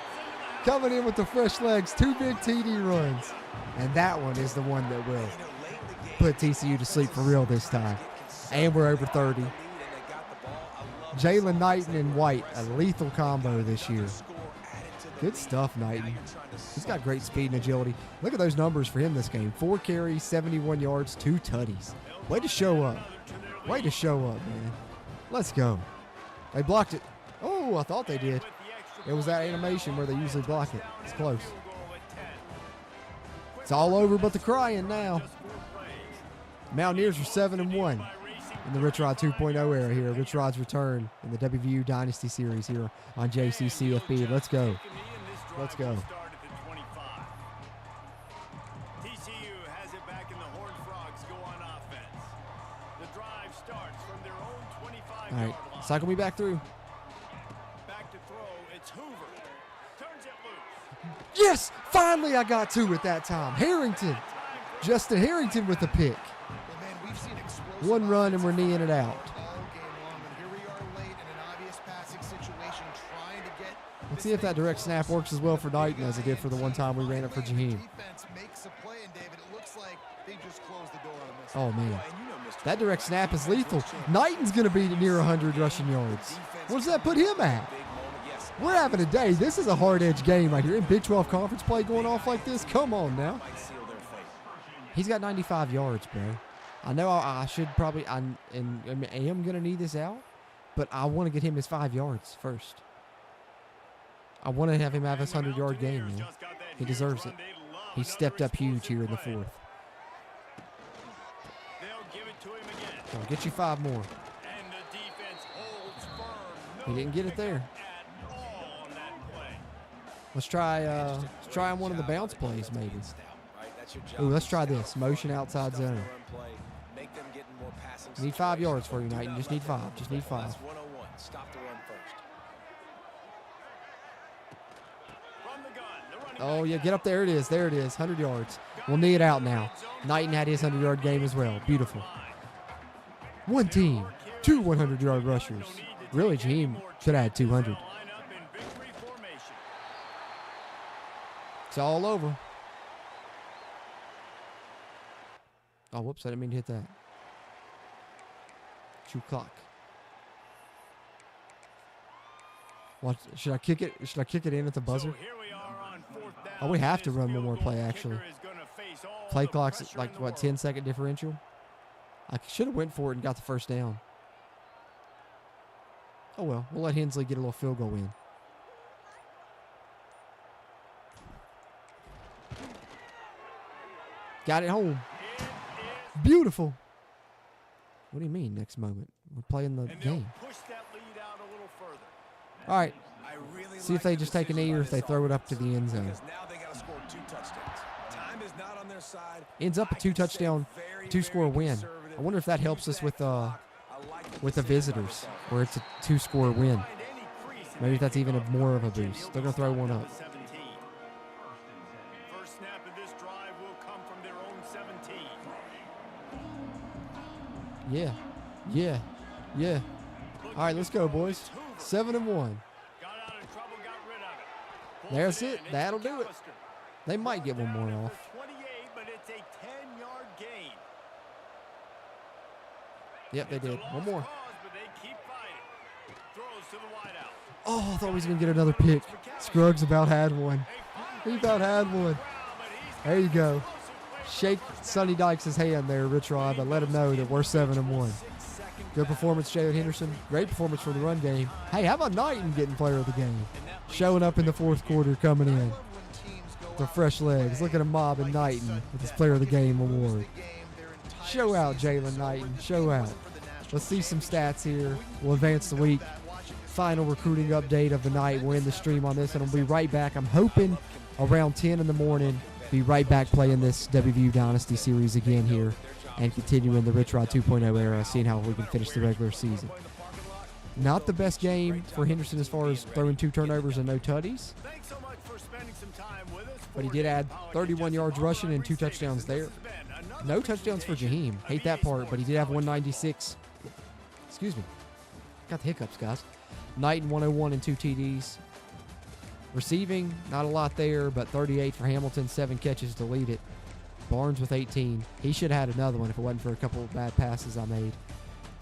S1: Coming in with the fresh legs. 2 big TD runs. And that one is the one that will put TCU to sleep for real this time. And we're over 30. Jalen Knighton and White, a lethal combo this year. Good stuff, Knighton. He's got great speed and agility. Look at those numbers for him this game. 4 carries, 71 yards, 2 tutties. Way to show up. Way to show up, man. Let's go. They blocked it. Oh, I thought they did. It was that animation where they usually block it. It's close. It's all over but the crying now. Mountaineers are 7-1 in the Rich Rod 2.0 era here. Rich Rod's return in the WVU Dynasty series here on JCCFB. Let's go. Let's go.
S2: TCU has it back and the Horned Frogs go on offense. The drive starts from their own 25-yard line.
S1: All right, cycle me back through.
S2: Back to throw, it's Hoover. Turns it loose.
S1: Yes! Finally I got 2 at that time. Harrington. Justin Harrington with the pick. One run and we're kneeing it out. Let's see if that direct snap works as well for Knighton as it did for the one time we ran it for Jaheim. Oh, man. That direct snap is lethal. Knighton's going to be near 100 rushing yards. What does that put him at? We're having a day. This is a hard-edge game right here. In Big 12 conference play going off like this? Come on now. He's got 95 yards, bro. I know I should probably, I am going to need this out, but I want to get him his 5 yards first. I want to have him have his 100-yard game, man. He deserves it. He stepped up huge here in the 4th. I'll get you 5 more. He didn't get it there. Let's try on one of the bounce plays, maybe. Ooh, let's try this. Motion outside zone. Need 5 yards for you, Knighton. Just need 5. Just need 5. Oh, yeah, get up there. It is. There it is. 100 yards. We'll knee it out now. Knighton had his 100-yard game as well. Beautiful. One team, 2 100-yard rushers. Really, Jaheim should have had 200. It's all over. Oh, whoops, I didn't mean to hit that. 2 o'clock. What, should I kick it? Should I kick it in at the buzzer? Oh, we have to run one more play, actually. Play clock's like, what, 10-second differential? I should have went for it and got the first down. Oh, well. We'll let Hensley get a little field goal in. Got it home. Beautiful. What do you mean next moment? We're playing the game. All right. See if they just take a knee or if they throw it up to the end zone. Ends up a 2-touchdown, 2-score win. I wonder if that helps us with the visitors, where it's a 2-score win. Maybe that's even more of a boost. They're going to throw one up.
S2: First snap of this drive will come from their own 17.
S1: Yeah. Yeah. Yeah. All right, let's go, boys. 7-1. There's it. That'll do it. They might get one more off. Yep, they did. One more. Oh, I thought he was going to get another pick. Scruggs about had one. He about had one. There you go. Shake Sonny Dykes' hand there, Rich Rod, but let him know that we're 7-1. Good performance, Jalen Henderson. Great performance for the run game. Hey, how about Knighton getting player of the game? Showing up in the 4th quarter, coming in. The fresh legs. Look at him mobbing Knighton with his player of the game award. Show out, Jalen Knighton. Show out. Let's see some stats here. We'll advance the week. Final recruiting update of the night. We'll end the stream on this, and I'll be right back. I'm hoping around 10 in the morning. Be right back playing this WVU Dynasty series again here and continuing the Rich Rod 2.0 era, seeing how we can finish the regular season. Not the best game for Henderson as far as throwing 2 turnovers and no tutties, but he did add 31 yards rushing and 2 touchdowns there. No touchdowns for Jaheim. Hate that part, but he did have 196. Excuse me. Got the hiccups, guys. Knighton 101 and 2 TDs. Receiving, not a lot there, but 38 for Hamilton, 7 catches to lead it. Barnes with 18. He should have had another one if it wasn't for a couple of bad passes I made.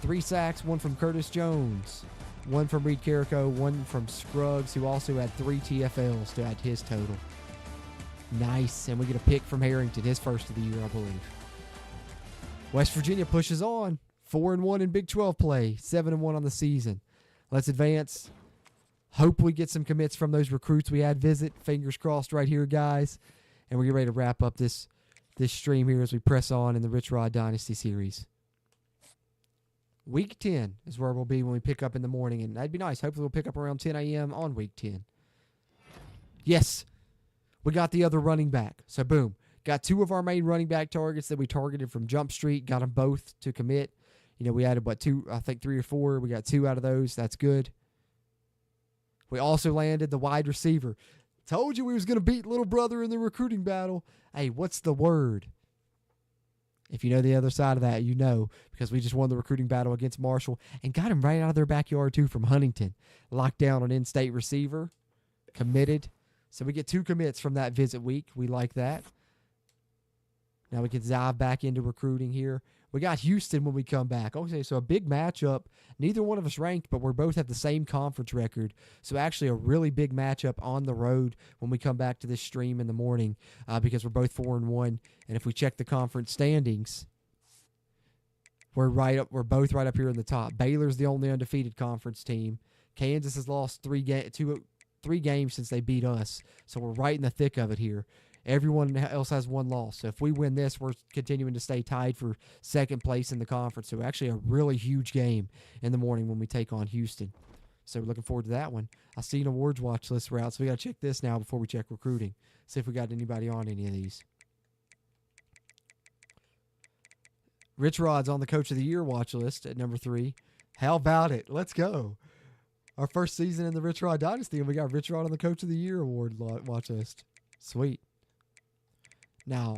S1: 3 sacks, 1 from Curtis Jones, 1 from Reed Carrico, 1 from Scruggs, who also had 3 TFLs to add to his total. Nice, and we get a pick from Harrington, his first of the year, I believe. West Virginia pushes on. 4-1 in Big 12 play, 7-1 on the season. Let's advance. Hope we get some commits from those recruits we had visit. Fingers crossed right here, guys. And we get ready to wrap up this stream here as we press on in the Rich Rod Dynasty series. Week 10 is where we'll be when we pick up in the morning, and that'd be nice. Hopefully we'll pick up around 10 a.m. on Week 10. Yes, we got the other running back. So, boom. Got 2 of our main running back targets that we targeted from Jump Street. Got them both to commit. You know, we added, 2, I think 3 or 4. We got 2 out of those. That's good. We also landed the wide receiver. Told you we was going to beat little brother in the recruiting battle. Hey, what's the word? If you know the other side of that, you know, because we just won the recruiting battle against Marshall and got him right out of their backyard, too, from Huntington. Locked down on in-state receiver. Committed. So we get 2 commits from that visit week. We like that. Now we can dive back into recruiting here. We got Houston when we come back. Okay, so a big matchup. Neither one of us ranked, but we both have the same conference record. So actually a really big matchup on the road when we come back to this stream in the morning because we're both 4-1. And if we check the conference standings, we're both right up here in the top. Baylor's the only undefeated conference team. Kansas has lost 3 games since they beat us. So we're right in the thick of it here. Everyone else has 1 loss. So if we win this, we're continuing to stay tied for 2nd place in the conference. So actually a really huge game in the morning when we take on Houston. So we're looking forward to that one. I see an awards watch list route, so we got to check this now before we check recruiting. See if we got anybody on any of these. Rich Rod's on the Coach of the Year watch list at number 3. How about it? Let's go. Our first season in the Rich Rod Dynasty, and we got Rich Rod on the Coach of the Year award watch list. Sweet. Now,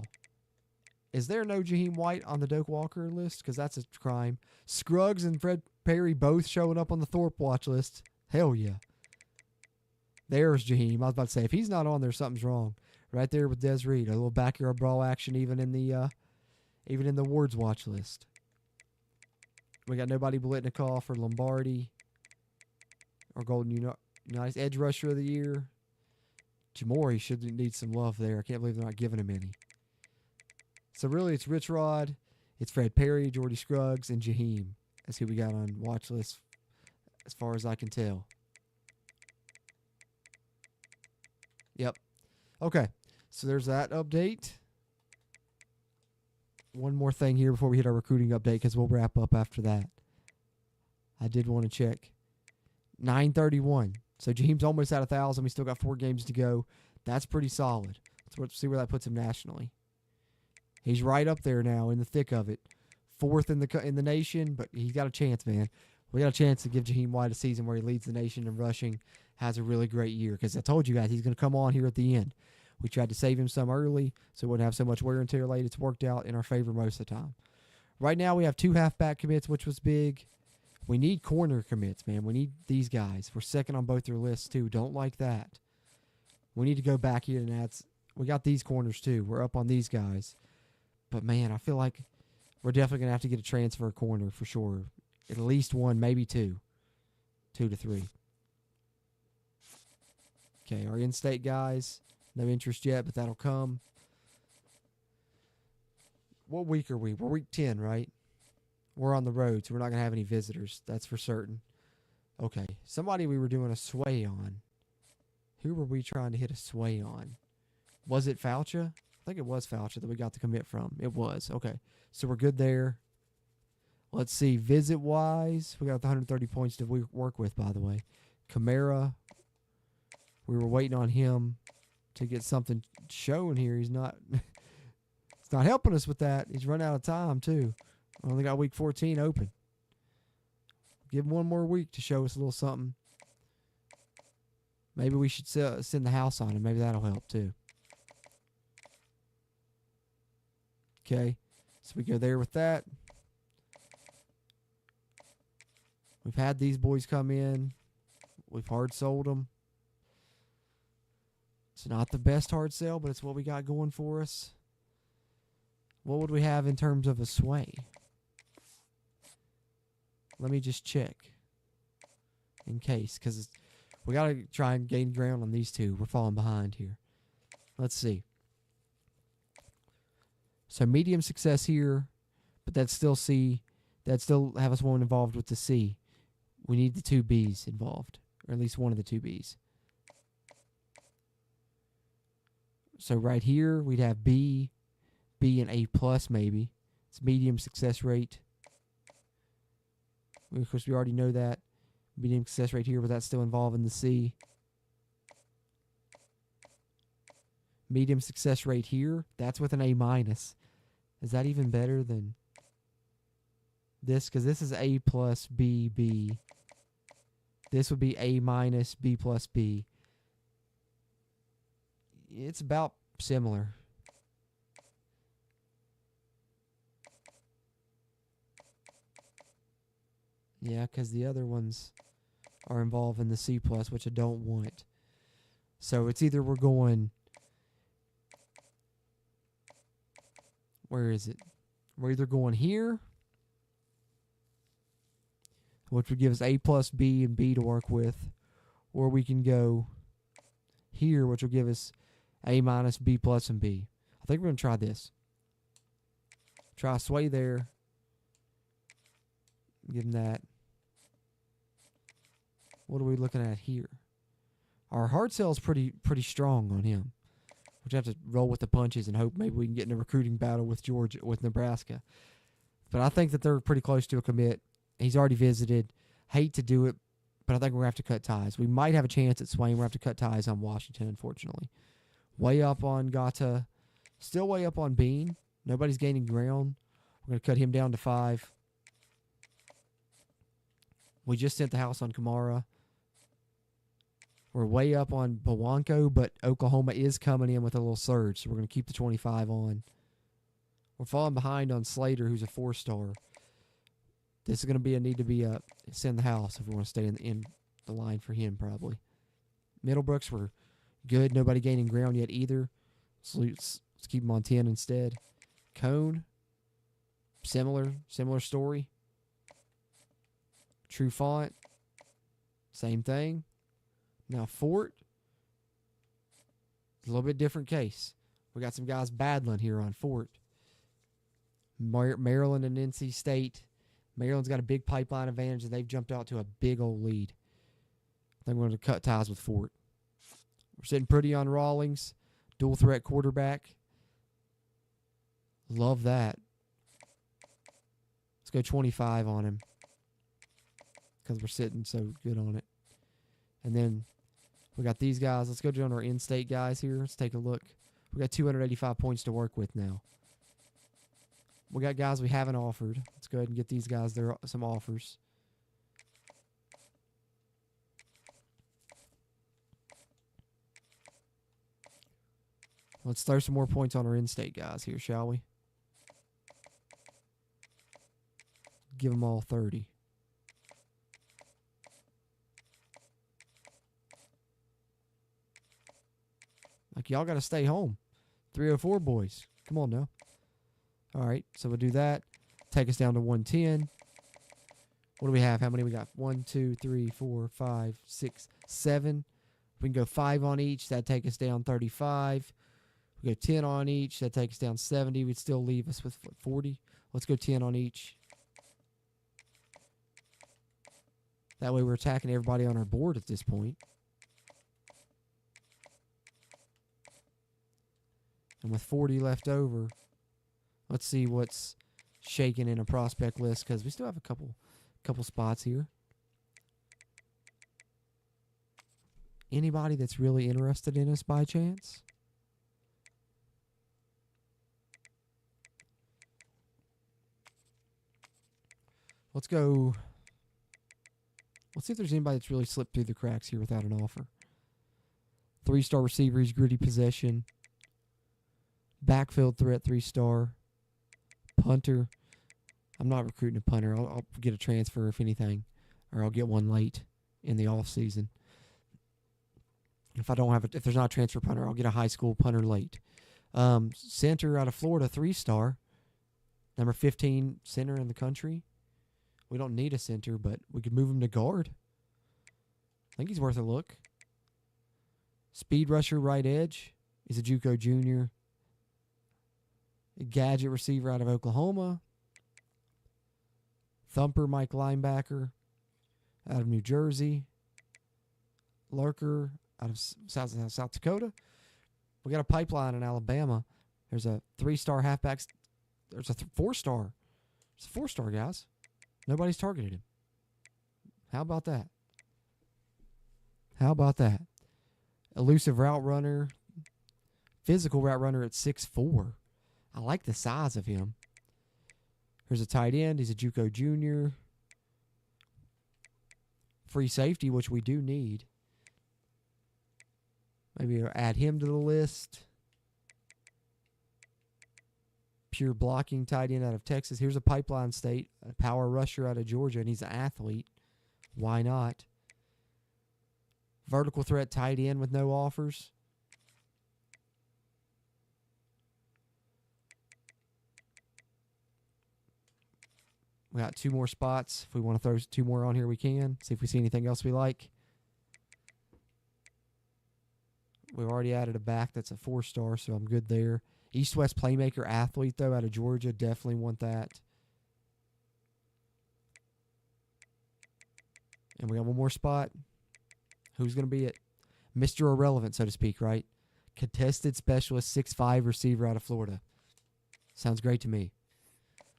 S1: is there no Jaheim White on the Doak Walker list? Because that's a crime. Scruggs and Fred Perry both showing up on the Thorpe watch list. Hell yeah. There's Jaheim. I was about to say, if he's not on there, something's wrong. Right there with Des Reed. A little backyard brawl action even in the Wards watch list. We got nobody Blitnikoff or Lombardi or Golden United Edge Rusher of the Year. Jamori should need some love there. I can't believe they're not giving him any. So really, it's Rich Rod, it's Fred Perry, Jordy Scruggs, and Jaheim. That's who we got on watch list as far as I can tell. Yep. Okay, so there's that update. One more thing here before we hit our recruiting update because we'll wrap up after that. I did want to check. 931. So Jaheim's almost at 1,000. We still got 4 games to go. That's pretty solid. Let's see where that puts him nationally. He's right up there now in the thick of it. 4th in the nation, but he's got a chance, man. We got a chance to give Jaheim White a season where he leads the nation in rushing, has a really great year. Because I told you guys he's going to come on here at the end. We tried to save him some early so he wouldn't have so much wear and tear late. It's worked out in our favor most of the time. Right now we have 2 halfback commits, which was big. We need corner commits, man. We need these guys. We're 2nd on both their lists, too. Don't like that. We need to go back here and add. We got these corners, too. We're up on these guys. But, man, I feel like we're definitely going to have to get a transfer corner for sure. At least 1, maybe 2. 2 to 3. Okay, our in-state guys. No interest yet, but that'll come. What week are we? We're week 10, right? We're on the road, so we're not going to have any visitors. That's for certain. Okay. Somebody we were doing a sway on. Who were we trying to hit a sway on? Was it Faucha? I think it was Faucha that we got the commit from. It was. Okay. So we're good there. Let's see. Visit-wise, we got the 130 points to work with, by the way. Camara, we were waiting on him to get something shown here. He's not. It's not helping us with that. He's run out of time, too. Only got week 14 open. Give him one more week to show us a little something. Maybe we should send the house on him. Maybe that'll help, too. Okay. So we go there with that. We've had these boys come in. We've hard sold them. It's not the best hard sell, but it's what we got going for us. What would we have in terms of a sway? Let me just check. In case, because we got to try and gain ground on these two. We're falling behind here. Let's see. So medium success here, but that's still C. That still have us one involved with the C. We need the two B's involved, or at least one of the two B's. So right here, we'd have B, B and A plus maybe. It's medium success rate. Of course, we already know that. Medium success rate here, but that's still involving the C. Medium success rate here, that's with an A minus. Is that even better than this? Because this is A plus B, B. This would be A minus B plus B. It's about similar. Yeah, because the other ones are involved in the C plus, which I don't want. So it's either we're going... Where is it? We're either going here, which would give us A plus B and B to work with, or we can go here, which will give us A minus B plus and B. I think we're going to try this. Try sway there. Give him that. What are we looking at here? Our hard sell is pretty strong on him. We have to roll with the punches and hope maybe we can get in a recruiting battle with Georgia, with Nebraska. But I think that they're pretty close to a commit. He's already visited. Hate to do it, but I think we're going to have to cut ties. We might have a chance at Swain. We're going to have to cut ties on Washington, unfortunately. Way up on Gata. Still way up on Bean. Nobody's gaining ground. We're going to cut him down to 5. We just sent the house on Kamara. We're way up on Bawanko, but Oklahoma is coming in with a little surge, so we're going to keep the 25 on. We're falling behind on Slater, who's a 4-star. This is going to be a need to be a send the house if we want to stay in the line for him, probably. Middlebrooks were good. Nobody gaining ground yet either. So let's keep him on 10 instead. Cone, similar story. True Font, same thing. Now, Fort, a little bit different case. We got some guys battling here on Fort. Maryland and NC State. Maryland's got a big pipeline advantage, and they've jumped out to a big old lead. I think we're going to cut ties with Fort. We're sitting pretty on Rawlings. Dual threat quarterback. Love that. Let's go 25 on him, because we're sitting so good on it. And then we got these guys. Let's go down our in-state guys here. Let's take a look. We got 285 points to work with now. We got guys we haven't offered. Let's go ahead and get these guys some offers. Let's throw some more points on our in-state guys here, shall we? Give them all 30. Like, y'all got to stay home. 304 boys. Come on now. All right, so we'll do that. Take us down to 110. What do we have? How many we got? 1, 2, 3, 4, 5, 6, 7. We can go 5 on each. That'd take us down 35. We go 10 on each. That'd take us down 70. We'd still leave us with 40. Let's go 10 on each. That way we're attacking everybody on our board at this point. And with 40 left over, let's see what's shaking in a prospect list, because we still have a couple spots here. Anybody that's really interested in us by chance? Let's go. Let's see if there's anybody that's really slipped through the cracks here without an offer. 3-star receiver, he's gritty possession. Backfield threat, 3-star. Punter. I'm not recruiting a punter. I'll get a transfer if anything, or I'll get one late in the off season. If there's not a transfer punter, I'll get a high school punter late. Center out of Florida, 3-star. Number 15 center in the country. We don't need a center, but we could move him to guard. I think he's worth a look. Speed rusher, right edge. He's a JUCO junior. A gadget receiver out of Oklahoma. Thumper Mike linebacker out of New Jersey. Lurker out of South Dakota. We got a pipeline in Alabama. There's a 3-star halfback. There's a 4-star. It's a 4-star, guys. Nobody's targeted him. How about that? How about that? Elusive route runner. Physical route runner at 6'4". I like the size of him. Here's a tight end. He's a JUCO junior. Free safety, which we do need. Maybe add him to the list. Pure blocking tight end out of Texas. Here's a pipeline state. A power rusher out of Georgia, and he's an athlete. Why not? Vertical threat tight end with no offers. We got 2 more spots. If we want to throw 2 more on here, we can. See if we see anything else we like. We've already added a back that's a 4-star, so I'm good there. East-West playmaker athlete, though, out of Georgia. Definitely want that. And we got 1 more spot. Who's going to be it? Mr. Irrelevant, so to speak, right? Contested specialist, 6'5" receiver out of Florida. Sounds great to me.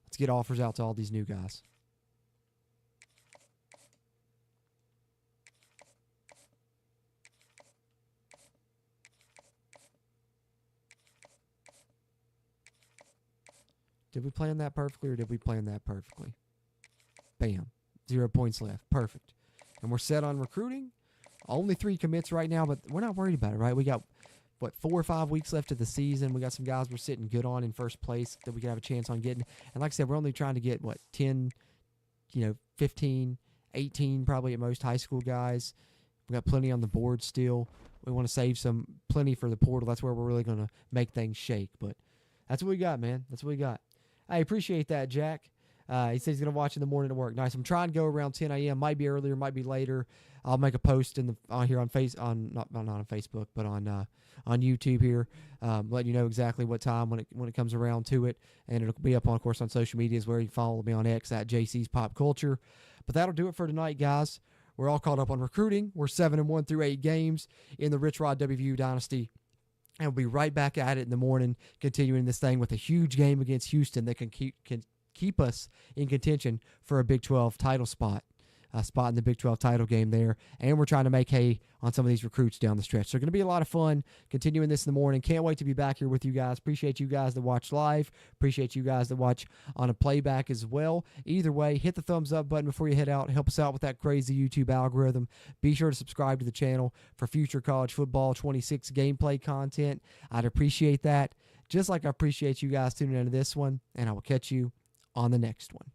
S1: Let's get offers out to all these new guys. Did we plan that perfectly, or did we plan that perfectly? Bam. 0 points left. Perfect. And we're set on recruiting. Only 3 commits right now, but we're not worried about it, right? We got, 4 or 5 weeks left of the season. We got some guys we're sitting good on in first place that we could have a chance on getting. And like I said, we're only trying to get, 10, 15, 18 probably at most high school guys. We got plenty on the board still. We want to save plenty for the portal. That's where we're really going to make things shake. But that's what we got, man. That's what we got. I appreciate that, Jack. He says he's going to watch in the morning at work. Nice. I'm trying to go around 10 a.m. Might be earlier, might be later. I'll make a post here on not on Facebook, but on YouTube here, letting you know exactly what time when it comes around to it, and it'll be up on, of course, on social media, where you can follow me on X at JC's Pop Culture. But that'll do it for tonight, guys. We're all caught up on recruiting. We're 7-1 through 8 games in the Rich Rod WVU Dynasty. And we'll be right back at it in the morning, continuing this thing with a huge game against Houston that can keep us in contention for a Big 12 title spot in the Big 12 title game there. And we're trying to make hay on some of these recruits down the stretch. So it's going to be a lot of fun continuing this in the morning. Can't wait to be back here with you guys. Appreciate you guys that watch live. Appreciate you guys that watch on a playback as well. Either way, hit the thumbs up button before you head out. Help us out with that crazy YouTube algorithm. Be sure to subscribe to the channel for future college football 26 gameplay content. I'd appreciate that. Just like I appreciate you guys tuning into this one. And I will catch you on the next one.